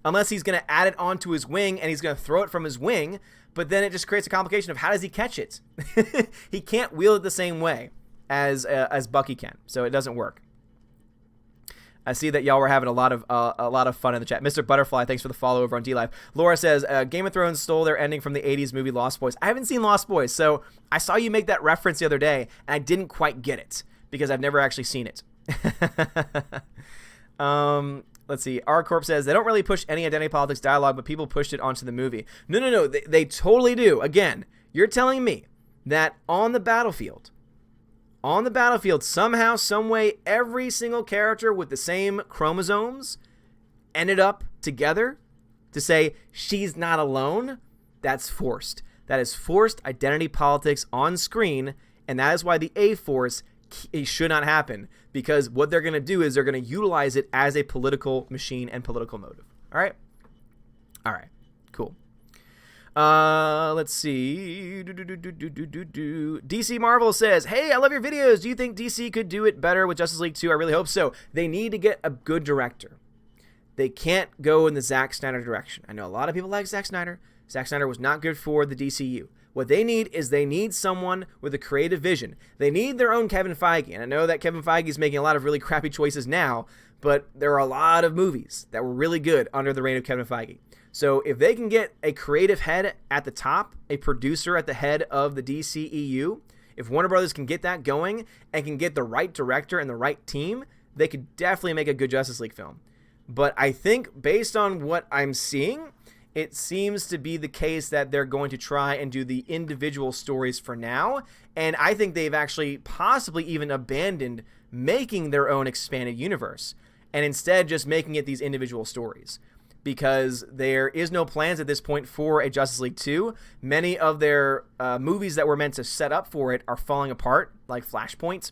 unless he's going to add it onto his wing and he's going to throw it from his wing, but then it just creates a complication of how does he catch it? He can't wield it the same way as Bucky can, so it doesn't work. I see that y'all were having a lot of fun in the chat. Mr. Butterfly, thanks for the follow over on DLive. Laura says, Game of Thrones stole their ending from the 80s movie Lost Boys. I haven't seen Lost Boys, so I saw you make that reference the other day, and I didn't quite get it, because I've never actually seen it. Let's see. R Corp says they don't really push any identity politics dialogue, but people pushed it onto the movie. No. They totally do. Again, you're telling me that on the battlefield, somehow, some way, every single character with the same chromosomes ended up together to say she's not alone? That's forced. That is forced identity politics on screen, and that is why the A-Force should not happen, because what they're going to do is they're going to utilize it as a political machine and political motive. All right, cool. Let's see. DC Marvel says, hey, I love your videos. Do you think DC could do it better with Justice League 2? I really hope so. They need to get a good director. They can't go in the Zack Snyder direction. I know a lot of people like Zack Snyder. Zack Snyder was not good for the DCU. What they need someone with a creative vision. They need their own Kevin Feige. And I know that Kevin Feige is making a lot of really crappy choices now, but there are a lot of movies that were really good under the reign of Kevin Feige. So if they can get a creative head at the top, a producer at the head of the DCEU, if Warner Brothers can get that going and can get the right director and the right team, they could definitely make a good Justice League film. But I think based on what I'm seeing, it seems to be the case that they're going to try and do the individual stories for now. And I think they've actually possibly even abandoned making their own expanded universe and instead just making it these individual stories, because there is no plans at this point for a Justice League 2. Many of their movies that were meant to set up for it are falling apart, like Flashpoint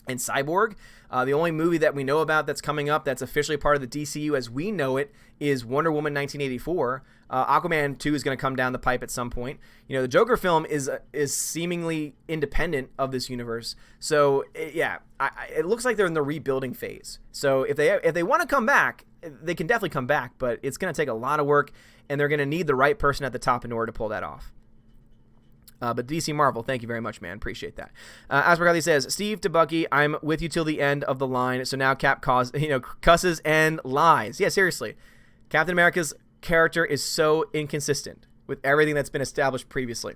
and Cyborg. The only movie that we know about that's coming up that's officially part of the DCU as we know it is Wonder Woman 1984. Aquaman 2 is going to come down the pipe at some point. You know, the Joker film is seemingly independent of this universe. So, it looks like they're in the rebuilding phase. So, if they want to come back, they can definitely come back, but it's going to take a lot of work, and they're going to need the right person at the top in order to pull that off. But DC Marvel, thank you very much, man. Appreciate that. Aspergarly says, Steve to Bucky, I'm with you till the end of the line. So now Cap cusses and lies. Yeah, seriously. Captain America's character is so inconsistent with everything that's been established previously.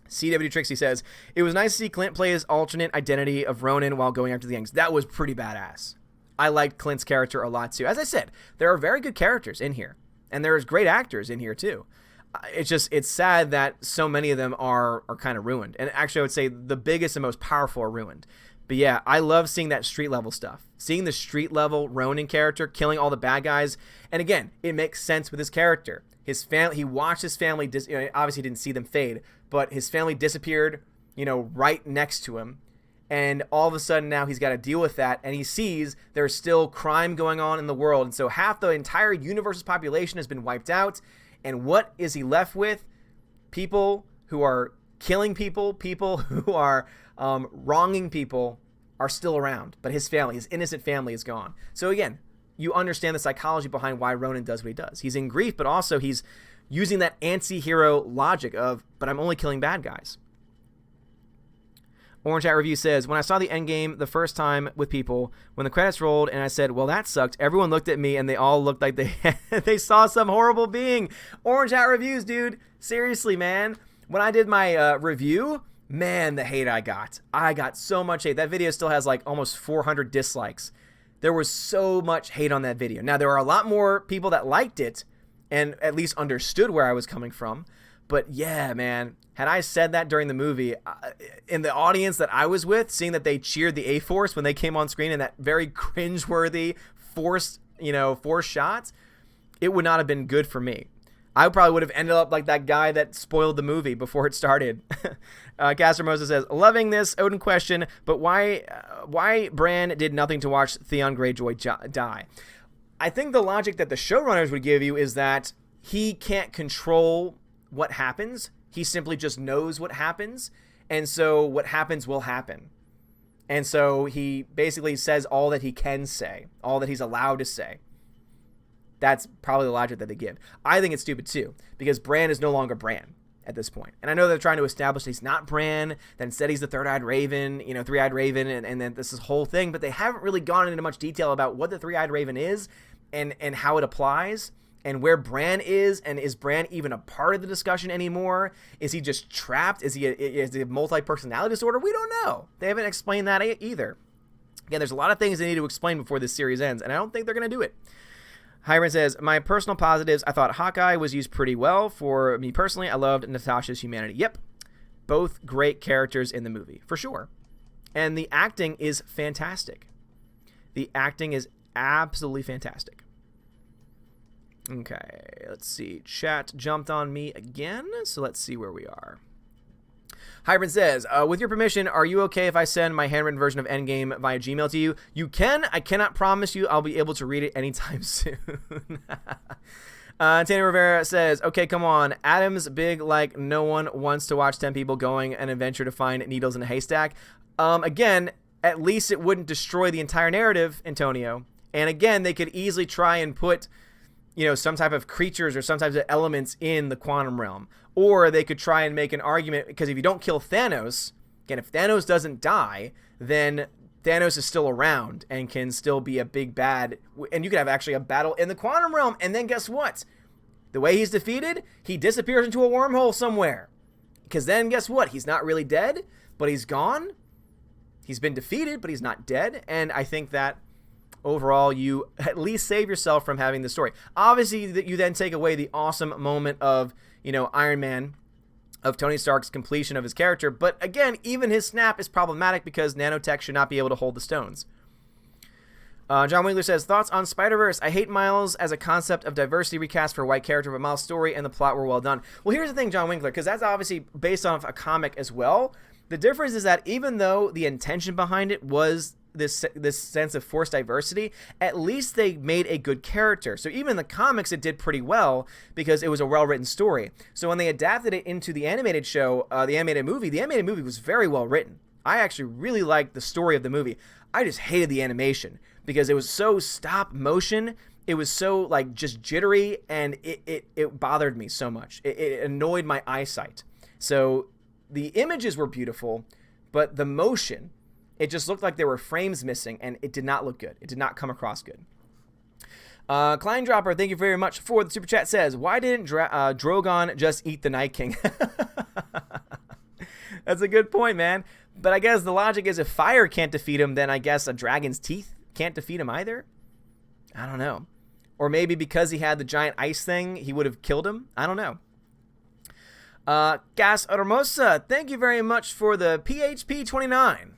CW Trixie says, it was nice to see Clint play his alternate identity of Ronin while going after the Yanks. That was pretty badass. I liked Clint's character a lot too. As I said, there are very good characters in here, and there's great actors in here too. It's sad that so many of them are kind of ruined. And actually, I would say the biggest and most powerful are ruined. But yeah, I love seeing that street level stuff. Seeing the street level Ronin character killing all the bad guys. And again, it makes sense with his character. His family, he watched his family, obviously didn't see them fade, but his family disappeared, right next to him. And all of a sudden now he's got to deal with that. And he sees there's still crime going on in the world. And so half the entire universe's population has been wiped out. And what is he left with? People who are killing people, people who are wronging people are still around. But his family, his innocent family is gone. So again, you understand the psychology behind why Ronin does what he does. He's in grief, but also he's using that anti-hero logic of, but I'm only killing bad guys. Orange Hat Review says, when I saw the Endgame the first time with people, when the credits rolled and I said, well, that sucked, everyone looked at me and they all looked like they saw some horrible being. Orange Hat Reviews, dude. Seriously, man. When I did my review, Man, the hate I got. I got so much hate. That video still has like almost 400 dislikes. There was so much hate on that video. Now, there are a lot more people that liked it and at least understood where I was coming from. But yeah, man, had I said that during the movie, in the audience that I was with, seeing that they cheered the A-Force when they came on screen in that very cringeworthy, forced shots, it would not have been good for me. I probably would have ended up like that guy that spoiled the movie before it started. Caster Moses says, loving this Odin question, but why Bran did nothing to watch Theon Greyjoy die? I think the logic that the showrunners would give you is that he can't control what happens. He simply just knows what happens. And so what happens will happen. And so he basically says all that he can say, all that he's allowed to say. That's probably the logic that they give. I think it's stupid too, because Bran is no longer Bran at this point. And I know they're trying to establish he's not Bran, that instead he's the third-eyed raven, three-eyed raven, and then this whole thing, but they haven't really gone into much detail about what the three-eyed raven is and how it applies and where Bran is, and is Bran even a part of the discussion anymore? Is he just trapped? Is he a multi-personality disorder? We don't know. They haven't explained that either. Again, there's a lot of things they need to explain before this series ends, and I don't think they're going to do it. Hiram says, my personal positives, I thought Hawkeye was used pretty well. For me personally, I loved Natasha's humanity. Yep. Both great characters in the movie, for sure. And the acting is fantastic. The acting is absolutely fantastic. Okay, let's see. Chat jumped on me again, so let's see where we are. Hybrid says, with your permission, are you okay if I send my handwritten version of Endgame via Gmail to you? You can. I cannot promise you I'll be able to read it anytime soon. Tanya Rivera says, okay, come on. Adam's big like no one wants to watch 10 people going an adventure to find needles in a haystack. Again, at least it wouldn't destroy the entire narrative, Antonio. And again, they could easily try and put some type of creatures or some types of elements in the quantum realm. Or they could try and make an argument, because if you don't kill Thanos, again, if Thanos doesn't die, then Thanos is still around and can still be a big bad. And you could have actually a battle in the quantum realm. And then guess what? The way he's defeated, he disappears into a wormhole somewhere. Because then guess what? He's not really dead, but he's gone. He's been defeated, but he's not dead. And I think that overall, you at least save yourself from having the story. Obviously, that you then take away the awesome moment of, Iron Man, of Tony Stark's completion of his character. But again, even his snap is problematic because nanotech should not be able to hold the stones. John Winkler says, thoughts on Spider-Verse? I hate Miles as a concept of diversity recast for a white character, but Miles' story and the plot were well done. Well, here's the thing, John Winkler, because that's obviously based on a comic as well. The difference is that even though the intention behind it was this sense of forced diversity, at least they made a good character. So even in the comics, it did pretty well because it was a well-written story. So when they adapted it into the animated show, the animated movie was very well written. I actually really liked the story of the movie. I just hated the animation because it was so stop motion. It was so just jittery, and it bothered me so much. It annoyed my eyesight. So the images were beautiful, but the motion, it just looked like there were frames missing, and it did not look good. It did not come across good. Kleindropper, thank you very much for the super chat, says, why didn't Drogon just eat the Night King? That's a good point, man. But I guess the logic is if fire can't defeat him, then I guess a dragon's teeth can't defeat him either. I don't know. Or maybe because he had the giant ice thing, he would have killed him. I don't know. Gas Hermosa, thank you very much for the PHP 29.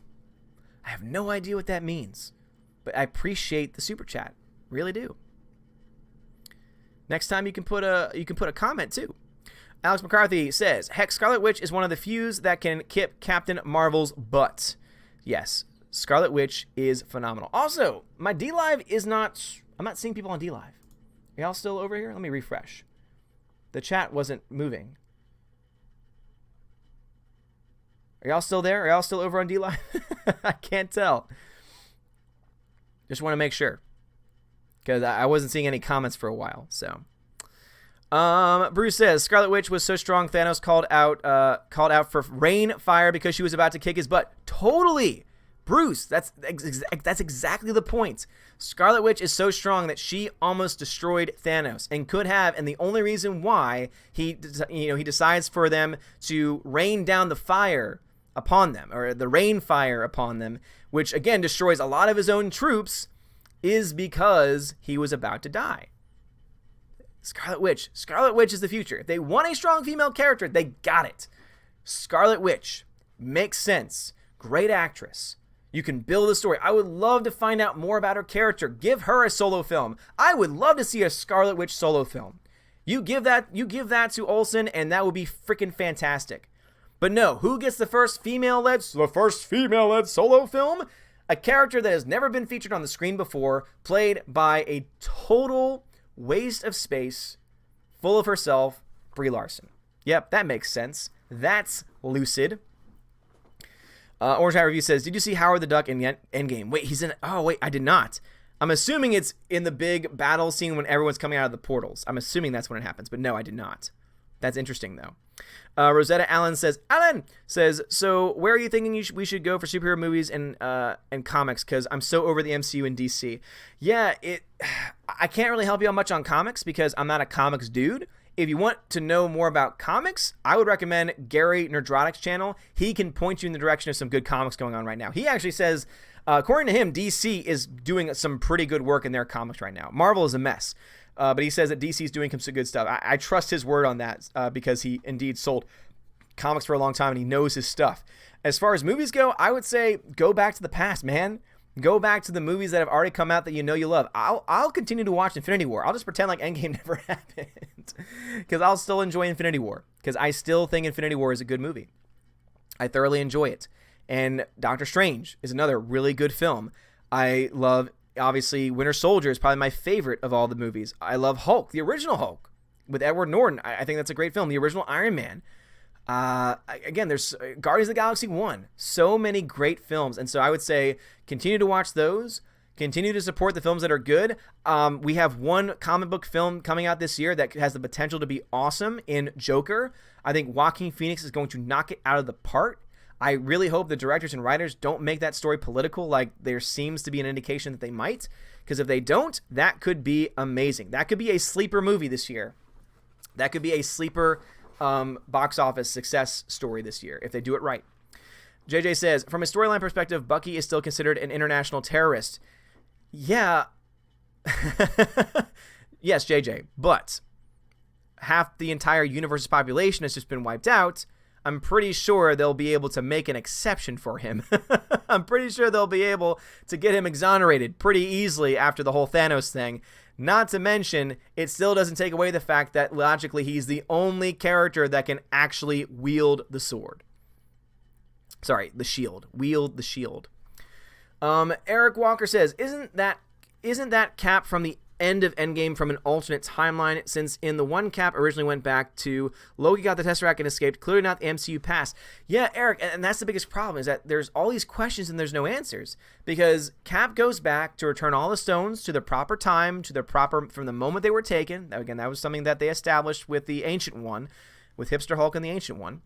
I have no idea what that means, but I appreciate the super chat. Really do. Next time you can put a comment too. Alex McCarthy says, heck, Scarlet Witch is one of the few that can kick Captain Marvel's butt. Yes, Scarlet Witch is phenomenal. Also, my D-Live is not, I'm not seeing people on D-Live. Are y'all still over here? Let me refresh. The chat wasn't moving. Are y'all still there? Are y'all still over on D-Live? I can't tell. Just want to make sure. Because I wasn't seeing any comments for a while. So, Bruce says, Scarlet Witch was so strong, Thanos called out for rain fire because she was about to kick his butt. Totally. Bruce, that's exactly the point. Scarlet Witch is so strong that she almost destroyed Thanos and could have, and the only reason why he decides for them to rain down the fire upon them, or the rain fire upon them, which again destroys a lot of his own troops, is because he was about to die. Scarlet Witch. Scarlet Witch is the future. If they want a strong female character, they got it. Scarlet Witch. Makes sense. Great actress. You can build a story. I would love to find out more about her character. Give her a solo film. I would love to see a Scarlet Witch solo film. You give that to Olsen, and that would be freaking fantastic. But no, who gets the first female-led solo film? A character that has never been featured on the screen before, played by a total waste of space, full of herself, Brie Larson. Yep, that makes sense. That's lucid. Orange Hat Review says, did you see Howard the Duck in Endgame? Wait, he's in... Oh, wait, I did not. I'm assuming it's in the big battle scene when everyone's coming out of the portals. I'm assuming that's when it happens, but no, I did not. That's interesting, though. Rosetta Allen says, so where are you thinking we should go for superhero movies and comics? Because I'm so over the MCU and DC. Yeah, I can't really help you out much on comics because I'm not a comics dude. If you want to know more about comics, I would recommend Gary Nerdrotic's channel. He can point you in the direction of some good comics going on right now. He actually says, according to him, DC is doing some pretty good work in their comics right now. Marvel is a mess. But he says that DC is doing some good stuff. I trust his word on that because he indeed sold comics for a long time and he knows his stuff. As far as movies go, I would say go back to the past, man. Go back to the movies that have already come out that you know you love. I'll continue to watch Infinity War. I'll just pretend like Endgame never happened because I'll still enjoy Infinity War because I still think Infinity War is a good movie. I thoroughly enjoy it. And Doctor Strange is another really good film. I love, obviously, Winter Soldier is probably my favorite of all the movies. I love Hulk, the original Hulk with Edward Norton. I think that's a great film. The original Iron Man. Again, there's Guardians of the Galaxy 1. So many great films. And so I would say continue to watch those. Continue to support the films that are good. We have one comic book film coming out this year that has the potential to be awesome in Joker. I think Joaquin Phoenix is going to knock it out of the park. I really hope the directors and writers don't make that story political like there seems to be an indication that they might. Because if they don't, that could be amazing. That could be a sleeper movie this year. That could be a sleeper box office success story this year if they do it right. JJ says, from a storyline perspective, Bucky is still considered an international terrorist. Yeah. Yes, JJ, but half the entire universe's population has just been wiped out. I'm pretty sure they'll be able to make an exception for him. I'm pretty sure they'll be able to get him exonerated pretty easily after the whole Thanos thing. Not to mention, it still doesn't take away the fact that logically he's the only character that can actually wield the sword. Sorry, the shield. Wield the shield. Eric Walker says, isn't that Cap from the end of Endgame from an alternate timeline, since in the one Cap originally went back to Loki got the Tesseract and escaped, clearly not the MCU past. Yeah, Eric, and that's the biggest problem, is that there's all these questions and there's no answers, because Cap goes back to return all the stones to the proper time, to the proper, from the moment they were taken. Again, that was something that they established with the Ancient One, with Hipster Hulk and the Ancient One.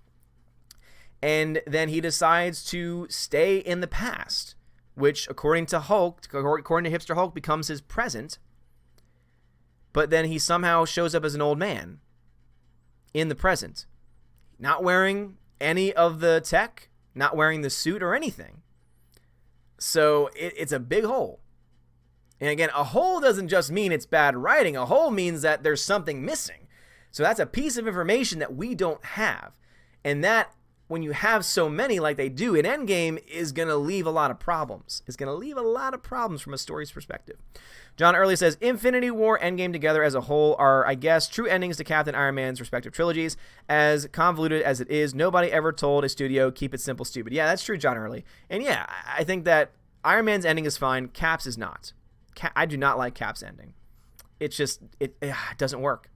And then he decides to stay in the past, which according to Hulk, according to Hipster Hulk, becomes his present. But then he somehow shows up as an old man in the present, not wearing any of the tech, not wearing the suit or anything. So it's a big hole. And again, a hole doesn't just mean it's bad writing. A hole means that there's something missing. So that's a piece of information that we don't have. And that, when you have so many like they do in Endgame, is going to leave a lot of problems. It's going to leave a lot of problems from a story's perspective. John Early says, Infinity War, Endgame together as a whole are, I guess, true endings to Captain Iron Man's respective trilogies. As convoluted as it is, nobody ever told a studio, keep it simple, stupid. Yeah, that's true, John Early. And yeah, I think that Iron Man's ending is fine. Cap's is not. I do not like Cap's ending. It's just, it doesn't work.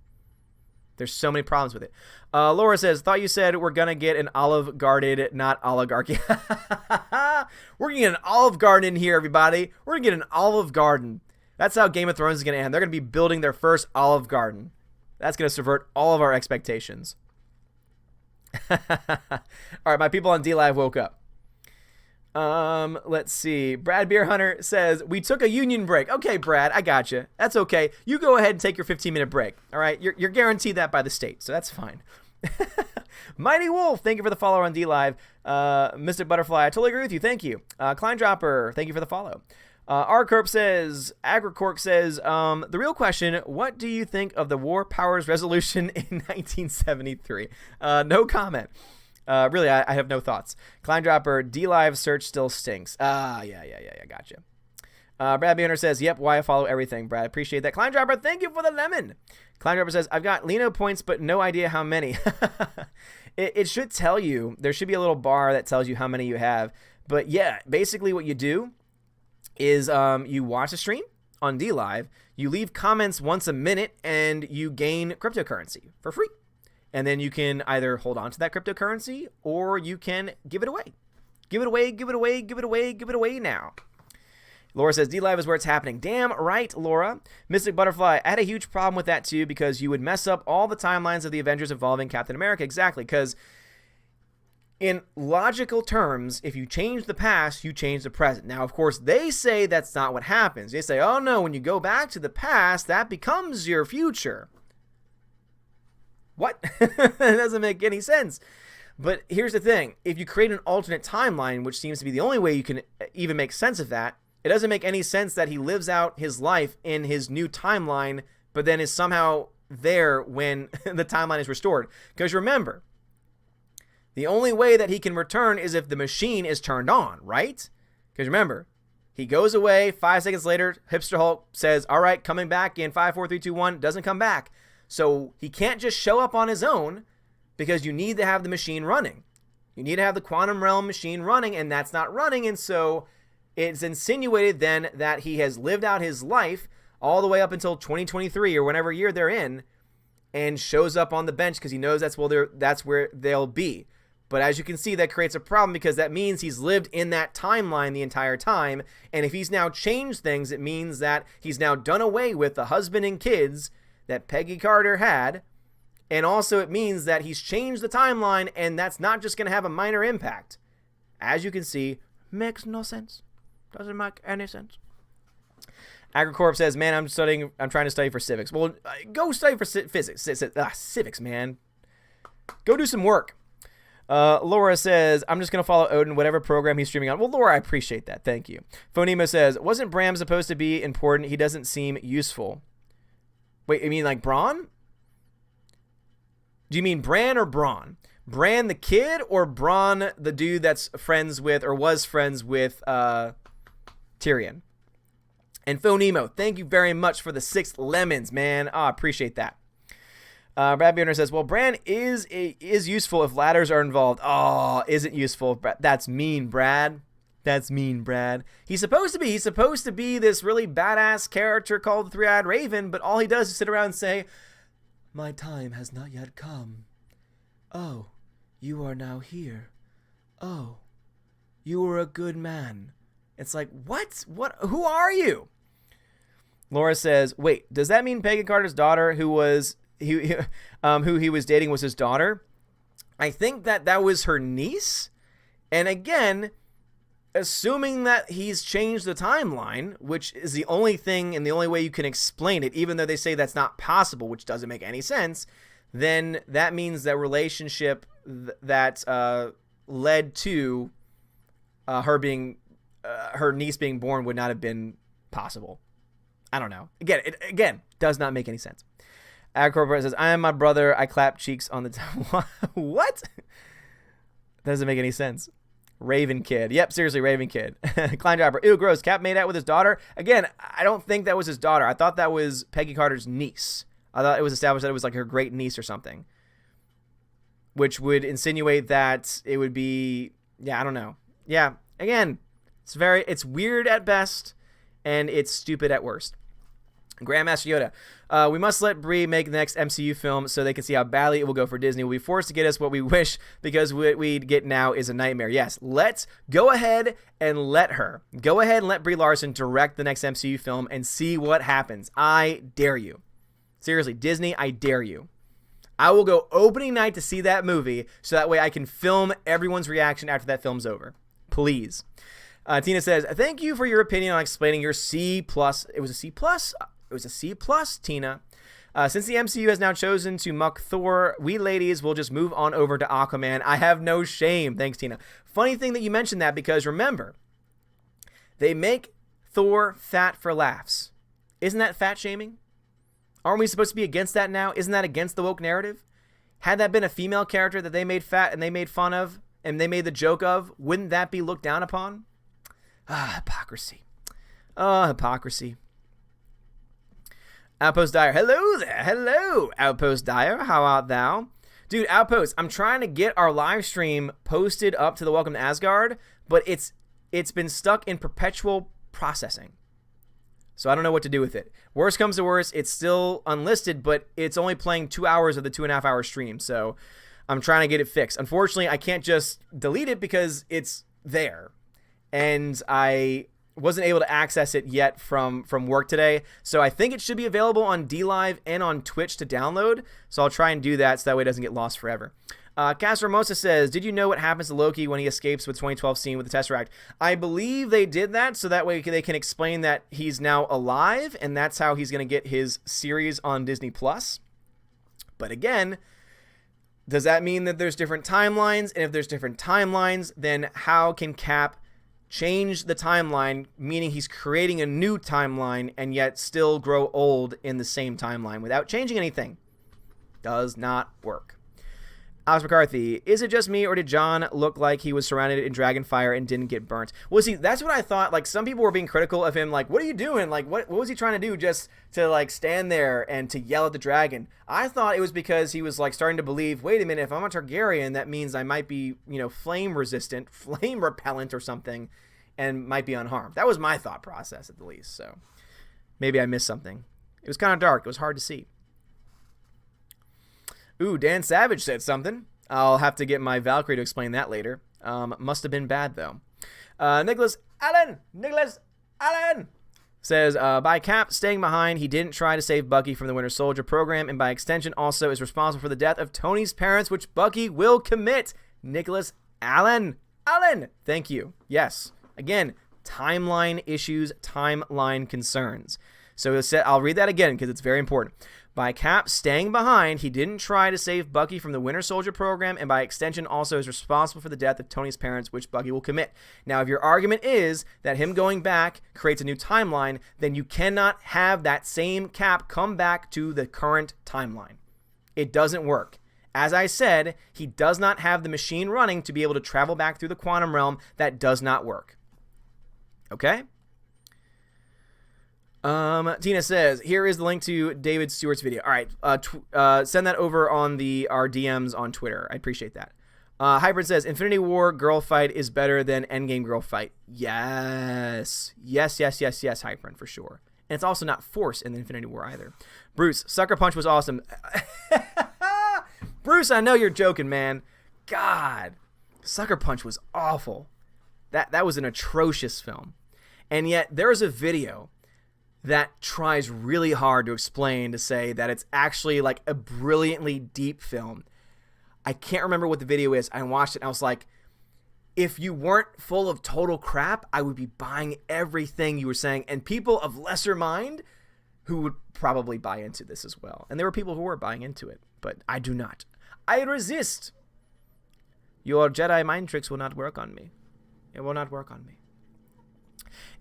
There's so many problems with it. Laura says, thought you said we're going to get an Olive Garden, not oligarchy. We're going to get an Olive Garden in here, everybody. We're going to get an Olive Garden. That's how Game of Thrones is going to end. They're going to be building their first Olive Garden. That's going to subvert all of our expectations. All right, my people on D-Live woke up. Let's see. Brad Beer Hunter says, we took a union break. Okay, Brad, I got you. That's okay. You go ahead and take your 15-minute break. All right, you're guaranteed that by the state, so that's fine. Mighty Wolf, thank you for the follow on DLive. Mystic Butterfly, I totally agree with you. Thank you. Klein Dropper, thank you for the follow. Arcorp says, Agricork says, the real question, what do you think of the War Powers Resolution in 1973? No comment. Really, I have no thoughts. Klein Dropper, DLive search still stinks. Yeah, gotcha. Brad Banner says, yep, why I follow everything, Brad. Appreciate that. Klein Dropper, thank you for the lemon. Klein Dropper says, I've got Lino points, but no idea how many. It should tell you. There should be a little bar that tells you how many you have. But yeah, basically what you do is you watch a stream on DLive, you leave comments once a minute, and you gain cryptocurrency for free. And then you can either hold on to that cryptocurrency, or you can give it away. Give it away now. Laura says, DLive is where it's happening. Damn right, Laura. Mystic Butterfly, I had a huge problem with that too, because you would mess up all the timelines of the Avengers involving Captain America. Exactly, because in logical terms, if you change the past, you change the present. Now, of course, they say that's not what happens. They say, oh no, when you go back to the past, that becomes your future. What? That doesn't make any sense. But here's the thing. If you create an alternate timeline, which seems to be the only way you can even make sense of that, it doesn't make any sense that he lives out his life in his new timeline, but then is somehow there when the timeline is restored. Because remember, the only way that he can return is if the machine is turned on, right? Because remember, he goes away, 5 seconds later, Hipster Hulk says, all right, coming back in 5, 4, 3, 2, 1, doesn't come back. So he can't just show up on his own, because you need to have the machine running. You need to have the quantum realm machine running, and that's not running, and so it's insinuated then that he has lived out his life all the way up until 2023 or whenever year they're in, and shows up on the bench because he knows that's where they'll be. But as you can see, that creates a problem, because that means he's lived in that timeline the entire time. And if he's now changed things, it means that he's now done away with the husband and kids that Peggy Carter had. And also it means that he's changed the timeline, and that's not just going to have a minor impact. As you can see, makes no sense. Doesn't make any sense. Agricorp says, man, I'm trying to study for civics. Well, go study for physics. Civics, man. Go do some work. Laura says, I'm just going to follow Odin, whatever program he's streaming on. Well, Laura, I appreciate that. Thank you. Phonema says, wasn't Bram supposed to be important? He doesn't seem useful. Wait, you mean like Braun? Do you mean Bran or Braun? Bran the kid, or Braun the dude that's friends with, or was friends with, Tyrion? And Phonemo, thank you very much for the 6 lemons, man. I appreciate that. Brad Bierner says, well, Bran is useful if ladders are involved. Oh, isn't useful. That's mean, Brad. That's mean, Brad. He's supposed to be this really badass character called the Three-Eyed Raven, but all he does is sit around and say, my time has not yet come. Oh, you are now here. Oh, you were a good man. It's like, what? Who are you? Laura says, wait, does that mean Peggy Carter's daughter, who he was dating, was his daughter? I think that was her niece. And again, assuming that he's changed the timeline, which is the only thing and the only way you can explain it, even though they say that's not possible, which doesn't make any sense, then that means that relationship that led to her niece being born would not have been possible. I don't know. Again, does not make any sense. Agcorporate says, I am my brother. I clap cheeks on the time. What? Doesn't make any sense. Raven Kid. Yep, seriously, Raven Kid. Klein Dropper. Ew, gross. Cap made out with his daughter. Again, I don't think that was his daughter. I thought that was Peggy Carter's niece. I thought it was established that it was like her great niece or something, which would insinuate that it would be, yeah, I don't know. Yeah, again, it's weird at best, and it's stupid at worst. Grandmaster Yoda, we must let Brie make the next MCU film so they can see how badly it will go for Disney. We'll be forced to get us what we wish, because what we get now is a nightmare. Yes, let's go ahead and let her. Go ahead and let Brie Larson direct the next MCU film and see what happens. I dare you. Seriously, Disney, I dare you. I will go opening night to see that movie, so that way I can film everyone's reaction after that film's over. Please. Tina says, thank you for your opinion on explaining your C+. It was a C+? It was a C+, Tina. Since the MCU has now chosen to muck Thor, we ladies will just move on over to Aquaman. I have no shame. Thanks, Tina. Funny thing that you mentioned that, because remember, they make Thor fat for laughs. Isn't that fat shaming? Aren't we supposed to be against that now? Isn't that against the woke narrative? Had that been a female character that they made fat and they made fun of and they made the joke of, wouldn't that be looked down upon? Hypocrisy. Hypocrisy. Outpost Dyer. Hello there. Hello, Outpost Dyer. How art thou? Dude, Outpost, I'm trying to get our live stream posted up to the Welcome to Asgard, but it's been stuck in perpetual processing. So I don't know what to do with it. Worst comes to worst, it's still unlisted, but it's only playing 2 hours of the 2.5 hour stream. So I'm trying to get it fixed. Unfortunately, I can't just delete it because it's there. And I wasn't able to access it yet from work today. So I think it should be available on DLive and on Twitch to download. So I'll try and do that so that way it doesn't get lost forever. Cas Hermosa says, did you know what happens to Loki when he escapes with 2012 scene with the Tesseract? I believe they did that so that way they can explain that he's now alive, and that's how he's going to get his series on Disney+. But again, does that mean that there's different timelines? And if there's different timelines, then how can Cap change the timeline, meaning he's creating a new timeline and yet still grow old in the same timeline without changing anything? Does not work. Alex McCarthy, is it just me, or did John look like he was surrounded in dragonfire and didn't get burnt? Well, see, that's what I thought. Like, some people were being critical of him. Like, what are you doing? Like, what was he trying to do, just to, like, stand there and to yell at the dragon? I thought it was because he was, like, starting to believe, wait a minute, if I'm a Targaryen, that means I might be, you know, flame resistant, flame repellent or something, and might be unharmed. That was my thought process, at the least. So maybe I missed something. It was kind of dark. It was hard to see. Ooh, Dan Savage said something. I'll have to get my Valkyrie to explain that later. Must have been bad, though. Nicholas Allen says, by Cap staying behind, he didn't try to save Bucky from the Winter Soldier program, and by extension also is responsible for the death of Tony's parents, which Bucky will commit. Nicholas Allen. Thank you. Yes. Again, timeline issues, timeline concerns. So I'll read that again because it's very important. By Cap staying behind, he didn't try to save Bucky from the Winter Soldier program, and by extension also is responsible for the death of Tony's parents, which Bucky will commit. Now, if your argument is that him going back creates a new timeline, then you cannot have that same Cap come back to the current timeline. It doesn't work. As I said, he does not have the machine running to be able to travel back through the quantum realm. That does not work. Okay? Tina says, here is the link to David Stewart's video. All right, send that over on our DMs on Twitter. I appreciate that. Hybrid says, Infinity War girl fight is better than Endgame girl fight. Yes, Hybrid, for sure. And it's also not forced in the Infinity War either. Bruce, Sucker Punch was awesome. Bruce, I know you're joking, man. God, Sucker Punch was awful. That was an atrocious film. And yet, there's a video that tries really hard to explain, to say that it's actually like a brilliantly deep film. I can't remember what the video is. I watched it and I was like, if you weren't full of total crap, I would be buying everything you were saying. And people of lesser mind who would probably buy into this as well. And there were people who were buying into it, but I do not. I resist. Your Jedi mind tricks will not work on me. It will not work on me.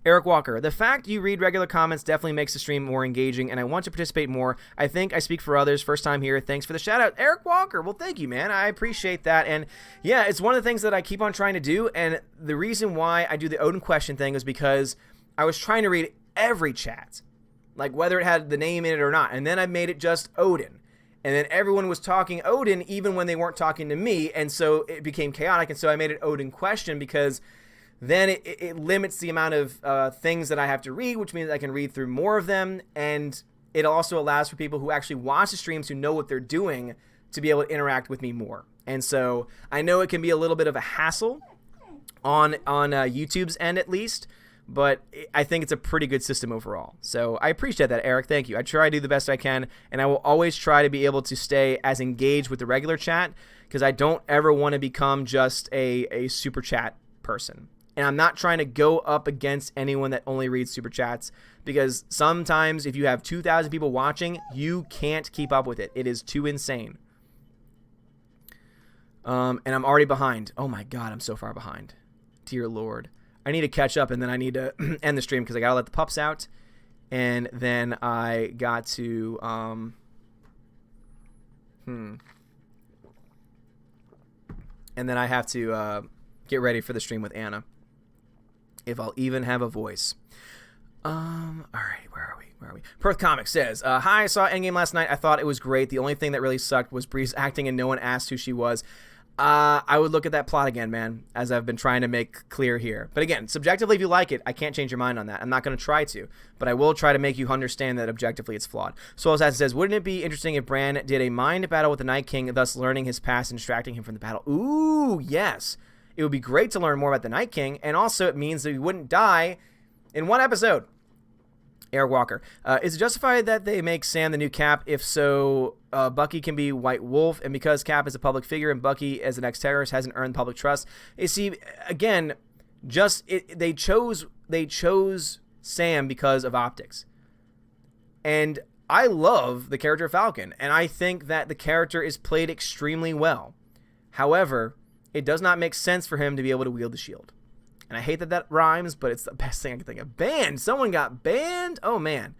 Eric Walker, the fact you read regular comments definitely makes the stream more engaging, and I want to participate more. I think I speak for others. First time here. Thanks for the shout out. Eric Walker, well, thank you, man. I appreciate that. And yeah, it's one of the things that I keep on trying to do, and the reason why I do the Odin question thing is because I was trying to read every chat, like whether it had the name in it or not, and then I made it just Odin. And then everyone was talking Odin even when they weren't talking to me, and so it became chaotic, and so I made it Odin question because then it limits the amount of things that I have to read, which means I can read through more of them, and it also allows for people who actually watch the streams, who know what they're doing, to be able to interact with me more. And so I know it can be a little bit of a hassle on YouTube's end at least, but I think it's a pretty good system overall. So I appreciate that, Eric. Thank you. I try to do the best I can, and I will always try to be able to stay as engaged with the regular chat, because I don't ever want to become just a super chat person. And I'm not trying to go up against anyone that only reads super chats, because sometimes if you have 2,000 people watching, you can't keep up with it. It is too insane. And I'm already behind. Oh my God, I'm so far behind. Dear Lord. I need to catch up, and then I need to end the stream because I got to let the pups out. And then I got to... And then I have to get ready for the stream with Anna. If I'll even have a voice. All right, where are we? Perth Comics says, hi, I saw Endgame last night. I thought it was great. The only thing that really sucked was Bree's acting and no one asked who she was. I would look at that plot again, man, as I've been trying to make clear here. But again, subjectively, if you like it, I can't change your mind on that. I'm not going to try to, but I will try to make you understand that objectively it's flawed. Soul Assassin says, wouldn't it be interesting if Bran did a mind battle with the Night King, thus learning his past and distracting him from the battle? Ooh, yes. It would be great to learn more about the Night King, and also it means that he wouldn't die in one episode. Eric Walker. Is it justified that they make Sam the new Cap? If so, Bucky can be White Wolf, and because Cap is a public figure and Bucky as an ex-terrorist hasn't earned public trust. You see, again, they chose Sam because of optics. And I love the character Falcon, and I think that the character is played extremely well. However, it does not make sense for him to be able to wield the shield. And I hate that rhymes, but it's the best thing I can think of. Banned! Someone got banned? Oh, man.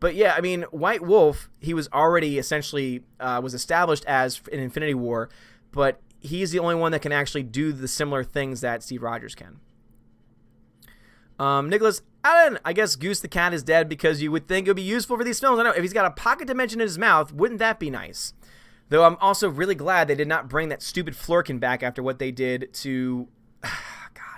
But yeah, I mean, White Wolf, he was already essentially, was established as in Infinity War, but he's the only one that can actually do the similar things that Steve Rogers can. Nicholas Allen, I guess Goose the Cat is dead because you would think it would be useful for these films. I know, if he's got a pocket dimension in his mouth, wouldn't that be nice? Though I'm also really glad they did not bring that stupid Flurkin back after what they did to...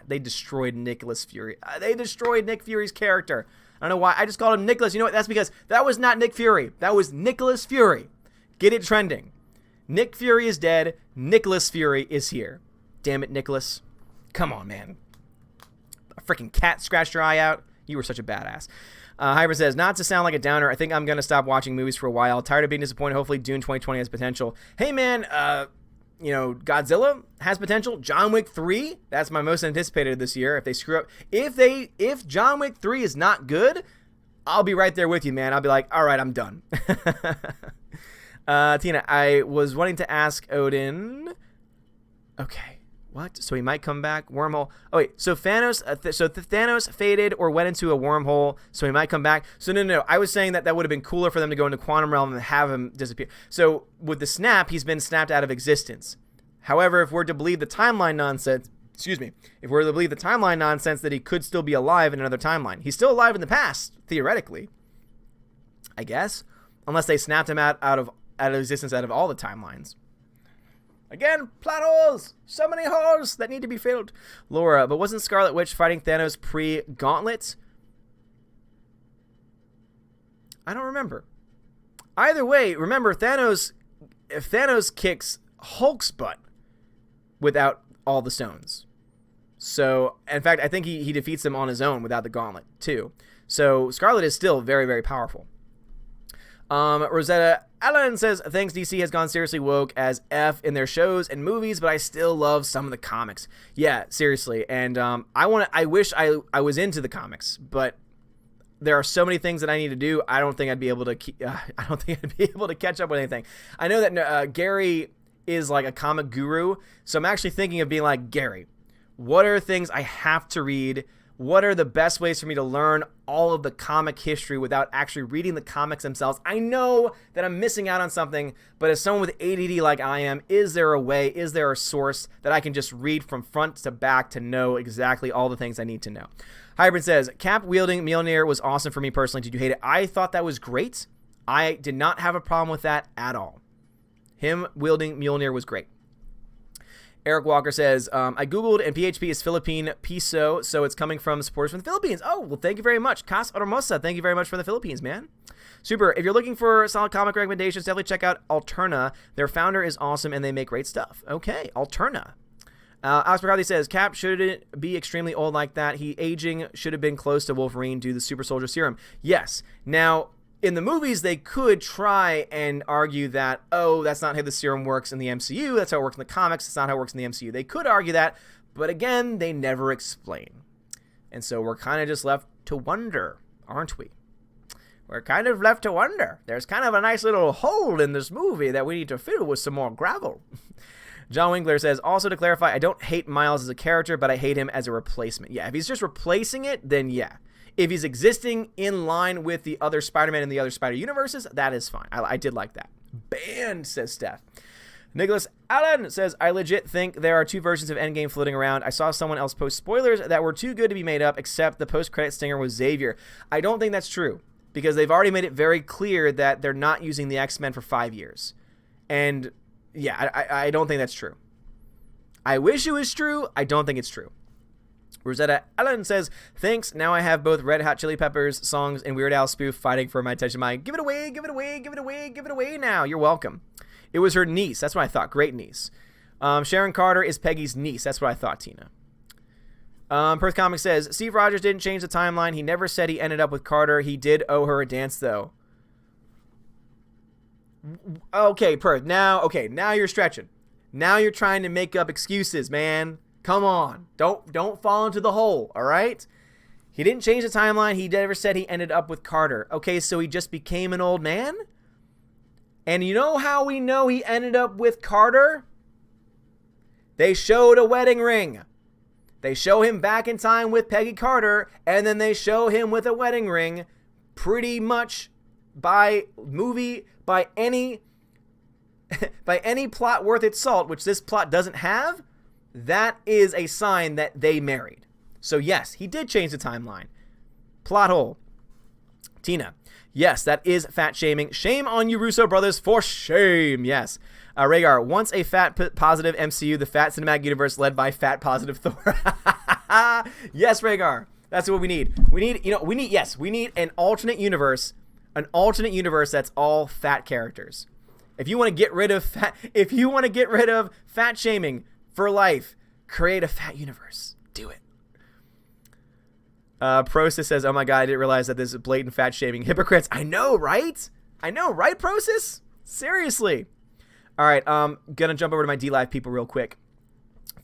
They destroyed Nicholas Fury. They destroyed Nick Fury's character. I don't know why. I just called him Nicholas. You know what? That's because that was not Nick Fury. That was Nicholas Fury. Get it trending. Nick Fury is dead. Nicholas Fury is here. Damn it, Nicholas. Come on, man. A freaking cat scratched your eye out. You were such a badass. Hybrid says, not to sound like a downer, I think I'm going to stop watching movies for a while. Tired of being disappointed. Hopefully Dune 2020 has potential. Hey, man, you know, Godzilla has potential. John Wick 3, that's my most anticipated this year. If they screw up, if John Wick 3 is not good, I'll be right there with you, man. I'll be like, all right, I'm done. Tina, I was wanting to ask Odin. Okay. What? So he might come back? Wormhole. Oh, wait. So Thanos, Thanos faded or went into a wormhole, so he might come back. So no. I was saying that would have been cooler for them to go into Quantum Realm and have him disappear. So with the snap, he's been snapped out of existence. However, if we're to believe the timeline nonsense, if we're to believe the timeline nonsense that he could still be alive in another timeline. He's still alive in the past, theoretically. I guess. Unless they snapped him out of existence out of all the timelines. Again, plot holes! So many holes that need to be filled. Laura, but wasn't Scarlet Witch fighting Thanos pre-Gauntlet? I don't remember. Either way, remember, if Thanos kicks Hulk's butt without all the stones. So, in fact, I think he defeats them on his own without the Gauntlet, too. So, Scarlet is still very, very powerful. Rosetta Allen says, thanks, DC has gone seriously woke as F in their shows and movies, but I still love some of the comics. Yeah, seriously. And I wish I was into the comics, but there are so many things that I need to do. I don't think I'd be able to catch up with anything. I know that Gary is like a comic guru, so I'm actually thinking of being like, Gary, what are things I have to read? What are the best ways for me to learn all of the comic history without actually reading the comics themselves? I know that I'm missing out on something, but as someone with ADD like I am, is there a way, is there a source that I can just read from front to back to know exactly all the things I need to know? Hybrid says, Cap wielding Mjolnir was awesome for me personally. Did you hate it? I thought that was great. I did not have a problem with that at all. Him wielding Mjolnir was great. Eric Walker says, I Googled and PHP is Philippine piso, so it's coming from supporters from the Philippines. Oh, well, thank you very much. Cas Hermosa, thank you very much for the Philippines, man. Super. If you're looking for solid comic recommendations, definitely check out Alterna. Their founder is awesome, and they make great stuff. Okay, Alterna. Alex McCarthy says, Cap shouldn't be extremely old like that. He aging should have been close to Wolverine due to the super soldier serum. Yes. Now, in the movies, they could try and argue that, oh, that's not how the serum works in the MCU. That's how it works in the comics. It's not how it works in the MCU. They could argue that, But again, they never explain. And so we're kind of just left to wonder, aren't we? We're kind of left to wonder. There's kind of a nice little hole in this movie that we need to fill with some more gravel. John Winkler says, also to clarify, I don't hate Miles as a character, but I hate him as a replacement. Yeah, if he's just replacing it, then yeah. If he's existing in line with the other Spider-Man and the other Spider-Universes, that is fine. I did like that. Banned, says Steph. Nicholas Allen says, I legit think there are 2 versions of Endgame floating around. I saw someone else post spoilers that were too good to be made up, except the post-credit stinger was Xavier. I don't think that's true, because they've already made it very clear that they're not using the X-Men for 5 years. And yeah, I don't think that's true. I wish it was true. I don't think it's true. Rosetta Allen says, thanks. Now I have both Red Hot Chili Peppers songs and Weird Al spoof fighting for my attention. Give it away, give it away, give it away, give it away now. You're welcome. It was her niece. That's what I thought. Great niece. Sharon Carter is Peggy's niece. That's what I thought, Tina. Perth Comics says, Steve Rogers didn't change the timeline. He never said he ended up with Carter. He did owe her a dance, though. Okay, Perth. Now you're stretching. Now you're trying to make up excuses, man. Come on. Don't fall into the hole, all right? He didn't change the timeline. He never said he ended up with Carter. Okay, so he just became an old man? And you know how we know he ended up with Carter? They showed a wedding ring. They show him back in time with Peggy Carter, and then they show him with a wedding ring pretty much by any plot worth its salt, which this plot doesn't have. That is a sign that they married. So yes, he did change the timeline. Plot hole. Tina. Yes, that is fat shaming. Shame on you, Russo brothers, for shame. Yes. Rhaegar, once a fat positive MCU, the fat cinematic universe led by fat positive Thor. Yes, Rhaegar. That's what we need. We need an alternate universe. An alternate universe that's all fat characters. If you want to get rid of fat shaming for life, create a fat universe. Do it. Prosis says, oh my god, I didn't realize that this is blatant fat shaming. Hypocrites. I know, right? Prosis? Seriously. All right, gonna jump over to my D-Live people real quick.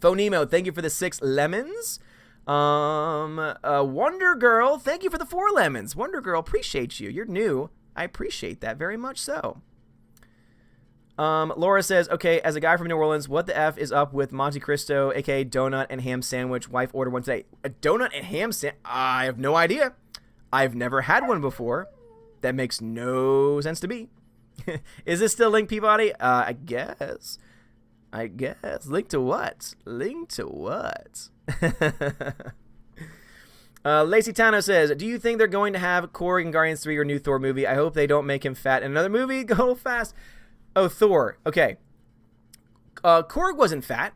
Phonemo, thank you for the 6 lemons. Wonder Girl, thank you for the 4 lemons. Wonder Girl, appreciate you. You're new. I appreciate that very much so. Laura says, okay, as a guy from New Orleans, what the F is up with Monte Cristo, aka donut and ham sandwich? Wife ordered one today. A donut and ham sandwich? I have no idea. I've never had one before. That makes no sense to me. Is this still Link Peabody? I guess. Link to what? Lacey Tano says, do you think they're going to have Korg in Guardians 3 or new Thor movie? I hope they don't make him fat in another movie. Go fast. Oh, Thor. Okay. Korg wasn't fat.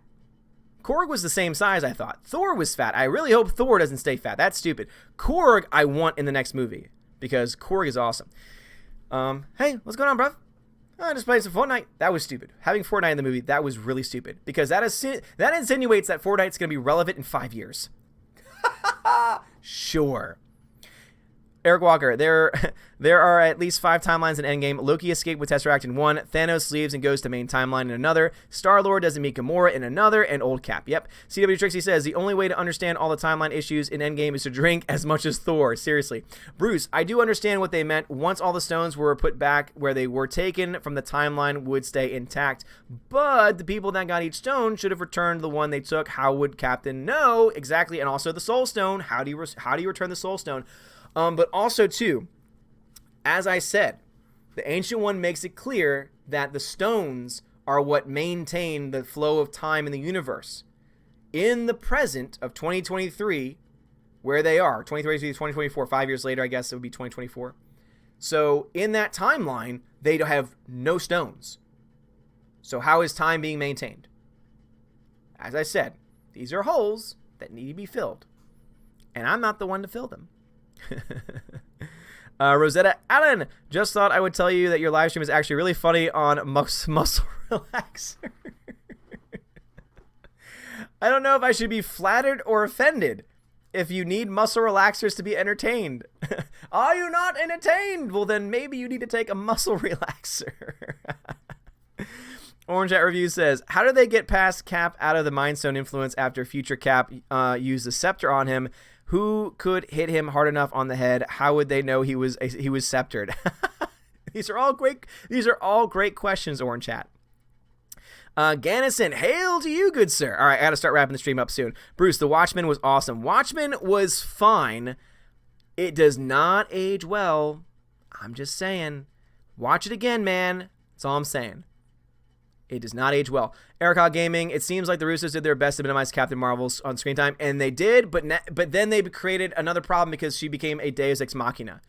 Korg was the same size, I thought. Thor was fat. I really hope Thor doesn't stay fat. That's stupid. Korg, I want in the next movie because Korg is awesome. Hey, what's going on, bruv? I just played some Fortnite. That was stupid. Having Fortnite in the movie, that was really stupid because that insinuates that Fortnite's going to be relevant in 5 years. Sure. Eric Walker, there are at least 5 timelines in Endgame. Loki escaped with Tesseract in one. Thanos leaves and goes to main timeline in another. Star-Lord doesn't meet Gamora in another. And Old Cap. Yep. CW Trixie says, the only way to understand all the timeline issues in Endgame is to drink as much as Thor. Seriously. Bruce, I do understand what they meant. Once all the stones were put back where they were taken from, the timeline would stay intact. But the people that got each stone should have returned the one they took. How would Captain know? Exactly. And also the Soul Stone. How do you return the Soul Stone? But also, too, as I said, the Ancient One makes it clear that the stones are what maintain the flow of time in the universe. In the present of 2023, where they are, 2023 to 2024, 5 years later, I guess it would be 2024. So in that timeline, they have no stones. So how is time being maintained? As I said, these are holes that need to be filled. And I'm not the one to fill them. Rosetta Allen, just thought I would tell you that your live stream is actually really funny on Muscle Relaxer. I don't know if I should be flattered or offended. If you need muscle relaxers to be entertained. Are you not entertained? Well, then maybe you need to take a muscle relaxer. Orange Hat Review says, how did they get past Cap out of the Mind Stone influence after future Cap used the scepter on him? Who could hit him hard enough on the head? How would they know he was sceptered? These are all great questions, Orange Hat. Gannison, hail to you, good sir. All right, I got to start wrapping the stream up soon. Bruce, The Watchmen was awesome. Watchmen was fine. It does not age well. I'm just saying. Watch it again, man. That's all I'm saying. It does not age well. Eric Hog Gaming, it seems like the Russos did their best to minimize Captain Marvel's on screen time, and they did, but then they created another problem because she became a Deus Ex Machina.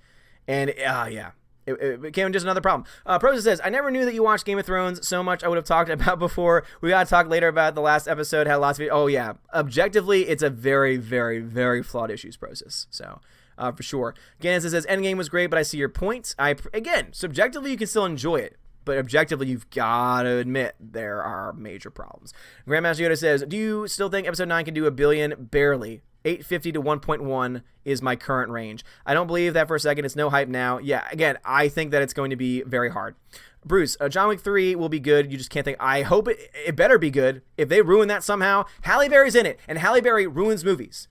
And, yeah. It became just another problem. Prosa says, I never knew that you watched Game of Thrones so much I would have talked about before. We got to talk later about the last episode. Had lots of... Oh, yeah. Objectively, it's a very, very, very flawed issues process. So, for sure. Gannon says, Endgame was great, but I see your points. Again, subjectively, you can still enjoy it. But objectively, you've got to admit there are major problems. Grandmaster Yoda says, do you still think Episode 9 can do $1 billion? Barely. 850 to 1.1 is my current range. I don't believe that for a second. It's no hype now. Yeah, again, I think that it's going to be very hard. Bruce, John Wick 3 will be good. You just can't think. I hope it better be good. If they ruin that somehow, Halle Berry's in it, and Halle Berry ruins movies.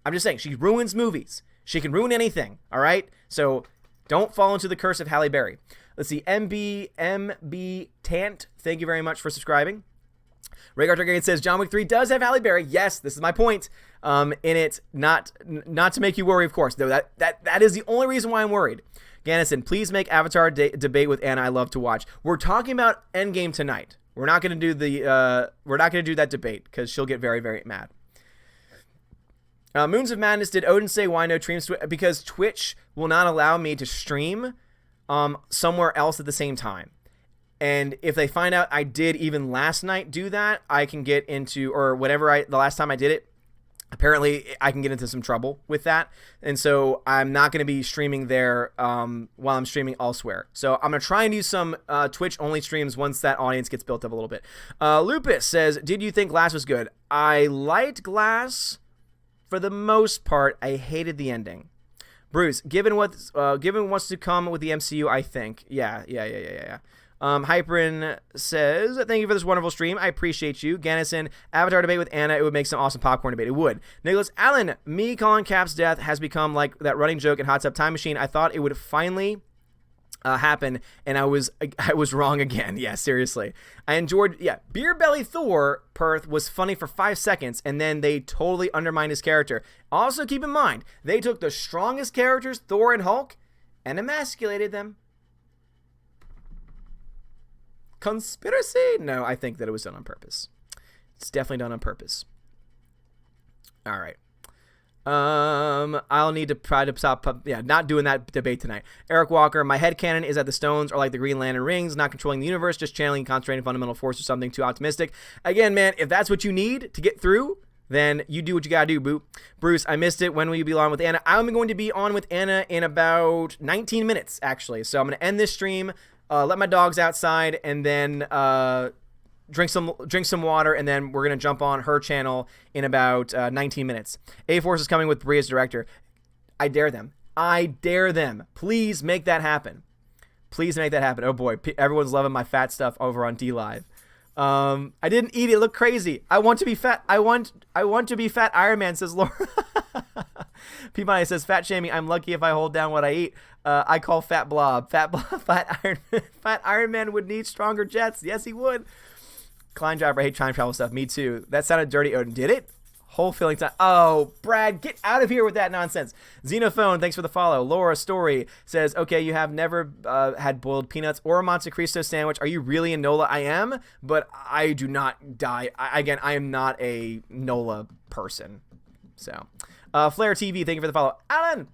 I'm just saying, she ruins movies. She can ruin anything, all right? So don't fall into the curse of Halle Berry. Let's see, MB Tant, thank you very much for subscribing. Rhaegar Targaryen says, John Wick 3 does have Halle Berry. Yes, this is my point. In it, not to make you worry, of course. Though that is the only reason why I'm worried. Gannison, please make Avatar debate with Anna. I love to watch. We're talking about Endgame tonight. We're not going to do that debate because she'll get very, very mad. Moons of Madness, did Odin say why no streams? Because Twitch will not allow me to stream somewhere else at the same time. And if they find out I did even last night do that, I can get into, or whatever the last time I did it, apparently I can get into some trouble with that. And so I'm not going to be streaming there while I'm streaming elsewhere. So I'm going to try and do some Twitch-only streams once that audience gets built up a little bit. Lupus says, did you think Glass was good? I liked Glass for the most part. I hated the ending. Bruce, given what's to come with the MCU, I think. Yeah. Hyperin says, thank you for this wonderful stream. I appreciate you. Gannison, Avatar debate with Anna. It would make some awesome popcorn debate. It would. Nicholas Allen, me calling Cap's death has become like that running joke in Hot Tub Time Machine. I thought it would finally happen, and I was wrong again. Yeah, seriously. I enjoyed, Beer Belly Thor, Perth, was funny for 5 seconds, and then they totally undermined his character. Also, keep in mind, they took the strongest characters, Thor and Hulk, and emasculated them. Conspiracy? No, I think that it was done on purpose. It's definitely done on purpose. All right. I'll need to try to stop. Not doing that debate tonight. Eric Walker, my headcanon is that the stones are like the Green Lantern rings, not controlling the universe, just channeling, concentrating fundamental force or something too optimistic. Again, man, if that's what you need to get through, then you do what you gotta do, boo. Bruce, I missed it. When will you be on with Anna? I'm going to be on with Anna in about 19 minutes, actually. So I'm going to end this stream, let my dogs outside, and then drink some water, and then we're going to jump on her channel in about 19 minutes. A-Force is coming with Brie as director. I dare them. Please make that happen. Oh boy, everyone's loving my fat stuff over on DLive. I didn't eat it. It looked crazy. I want to be fat. I want to be fat Iron Man, says Laura. Peabody says, fat shaming. I'm lucky if I hold down what I eat. I call fat blob. Fat Iron Man would need stronger jets. Yes, he would. Klein driver, I hate time travel stuff. Me too. That sounded dirty, Odin. Did it? Whole feeling time. Oh, Brad, get out of here with that nonsense. Xenophone, thanks for the follow. Laura Story says, okay, you have never had boiled peanuts or a Monte Cristo sandwich. Are you really a NOLA? I am, but I do not die. I am not a NOLA person. So, Flare TV, thank you for the follow. Alan,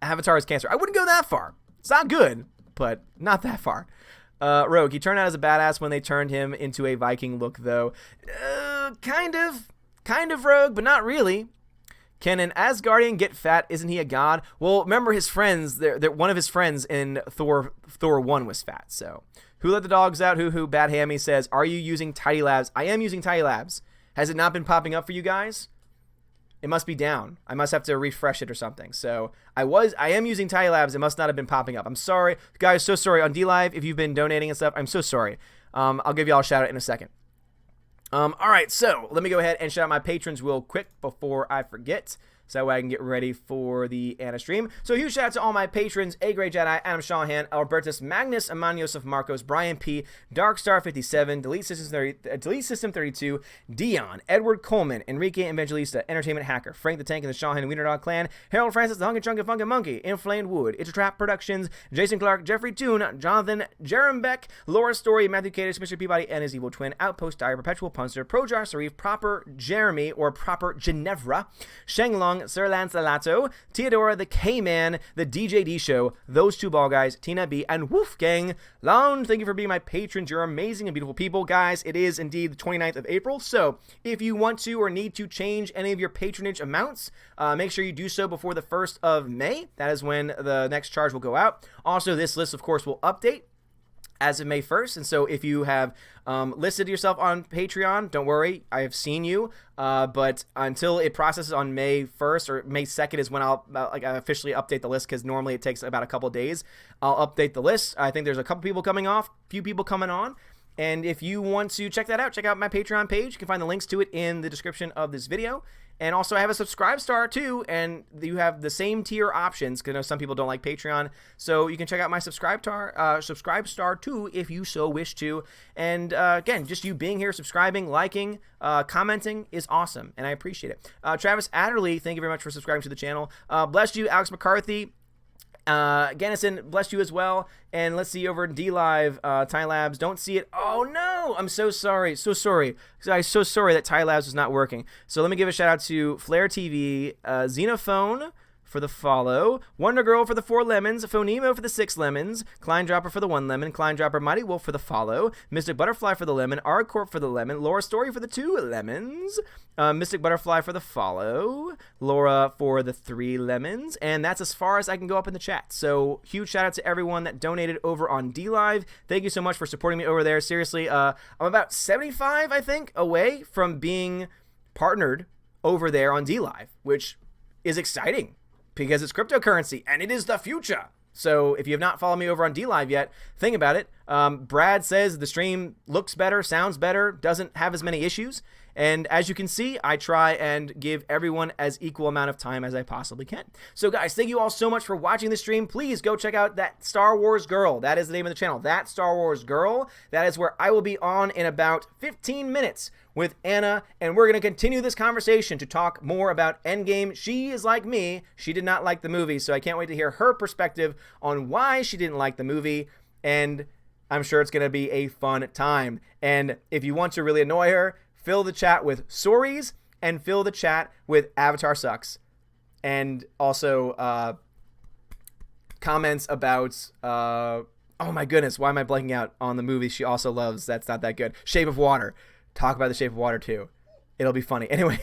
Avatar is cancer. I wouldn't go that far. It's not good, but not that far. Rogue, he turned out as a badass when they turned him into a Viking look, though. Kind of Rogue, but not really. Can an Asgardian get fat? Isn't he a god? Well, remember his friends. One of his friends in Thor 1 was fat. So, who let the dogs out? Who? Bad Hammy says, are you using Tidy Labs? I am using Tidy Labs. Has it not been popping up for you guys? It must be down. I must have to refresh it or something. So I am using Tidy Labs. It must not have been popping up. I'm sorry. Guys, so sorry. On DLive, if you've been donating and stuff, I'm so sorry. I'll give y'all a shout out in a second. All right, so let me go ahead and shout out my patrons real quick before I forget, so that way I can get ready for the Anna stream. So huge shout out to all my patrons: A Grey Jedi, Adam Shawhan, Albertus, Magnus, Amanios Marcos, Brian P, Darkstar57, Delete System 32, Dion, Edward Coleman, Enrique Evangelista, Entertainment Hacker, Frank the Tank and the Shawhan Wiener Dog Clan, Harold Francis, the Hunky Chunky Funky Monkey, Inflamed Wood, It's a Trap Productions, Jason Clark, Jeffrey Toon, Jonathan, Jerem Beck, Laura Story, Matthew Cadish, Mr. Peabody and his evil twin, Outpost Dire, Perpetual Punster, Projar Sarif, Proper Jeremy or Proper Ginevra, Shenglong, Sir Lancelato, Theodora, the K-Man, the DJD Show, those two ball guys, Tina B, and Wolfgang Lounge. Thank you for being my patrons. You're amazing and beautiful people. Guys, it is indeed the 29th of April, so if you want to or need to change any of your patronage amounts, make sure you do so before the 1st of May. That is when the next charge will go out. Also, this list, of course, will update as of May 1st, and so if you have listed yourself on Patreon, don't worry, I have seen you, but until it processes on May 1st or May 2nd is when I'll officially update the list, because normally it takes about a couple days. I'll update the list. I think there's a couple people coming off, few people coming on, and if you want to check that out, check out my Patreon page. You can find the links to it in the description of this video. And also, I have a subscribe star too, and you have the same tier options, because I know some people don't like Patreon, so you can check out my subscribe star too if you so wish to. And again, just you being here, subscribing, liking, commenting is awesome, and I appreciate it. Travis Adderley, thank you very much for subscribing to the channel. Bless you, Alex McCarthy. Gannison, bless you as well. And let's see over in D-Live, Ty Labs, don't see it. Oh no, I'm so sorry, I'm so sorry that Ty Labs was not working. So let me give a shout out to Flare TV, Xenophone for the follow, Wonder Girl for the 4 lemons, Phonemo for the 6 lemons, Klein Dropper for the 1 lemon, Klein Dropper Mighty Wolf for the follow, Mystic Butterfly for the lemon, Arcorp for the lemon, Laura Story for the 2 lemons, Mystic Butterfly for the follow, Laura for the 3 lemons, and that's as far as I can go up in the chat. So huge shout out to everyone that donated over on D-Live. Thank you so much for supporting me over there. Seriously, I'm about 75, I think, away from being partnered over there on D-Live, which is exciting, because it's cryptocurrency, and it is the future. So if you have not followed me over on D-Live yet, think about it. Brad says the stream looks better, sounds better, doesn't have as many issues. And as you can see, I try and give everyone as equal amount of time as I possibly can. So guys, thank you all so much for watching the stream. Please go check out That Star Wars Girl. That is the name of the channel, That Star Wars Girl. That is where I will be on in about 15 minutes with Anna, and we're going to continue this conversation to talk more about Endgame. She is like me. She did not like the movie, so I can't wait to hear her perspective on why she didn't like the movie, and I'm sure it's going to be a fun time. And if you want to really annoy her, fill the chat with sorries and fill the chat with Avatar sucks. And also comments about, oh my goodness, why am I blanking out on the movie she also loves that's not that good? Shape of Water. Talk about The Shape of Water too. It'll be funny. Anyway,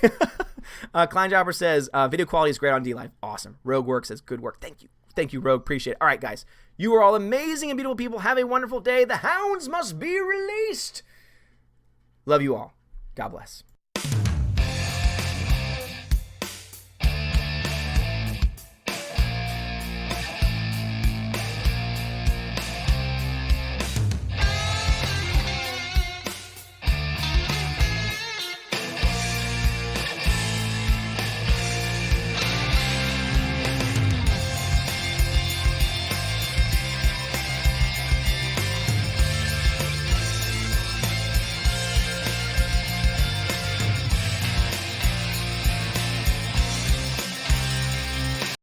Kleinjobber says, video quality is great on D-Live. Awesome. Rogue Work says, good work. Thank you. Thank you, Rogue. Appreciate it. All right, guys. You are all amazing and beautiful people. Have a wonderful day. The hounds must be released. Love you all. God bless.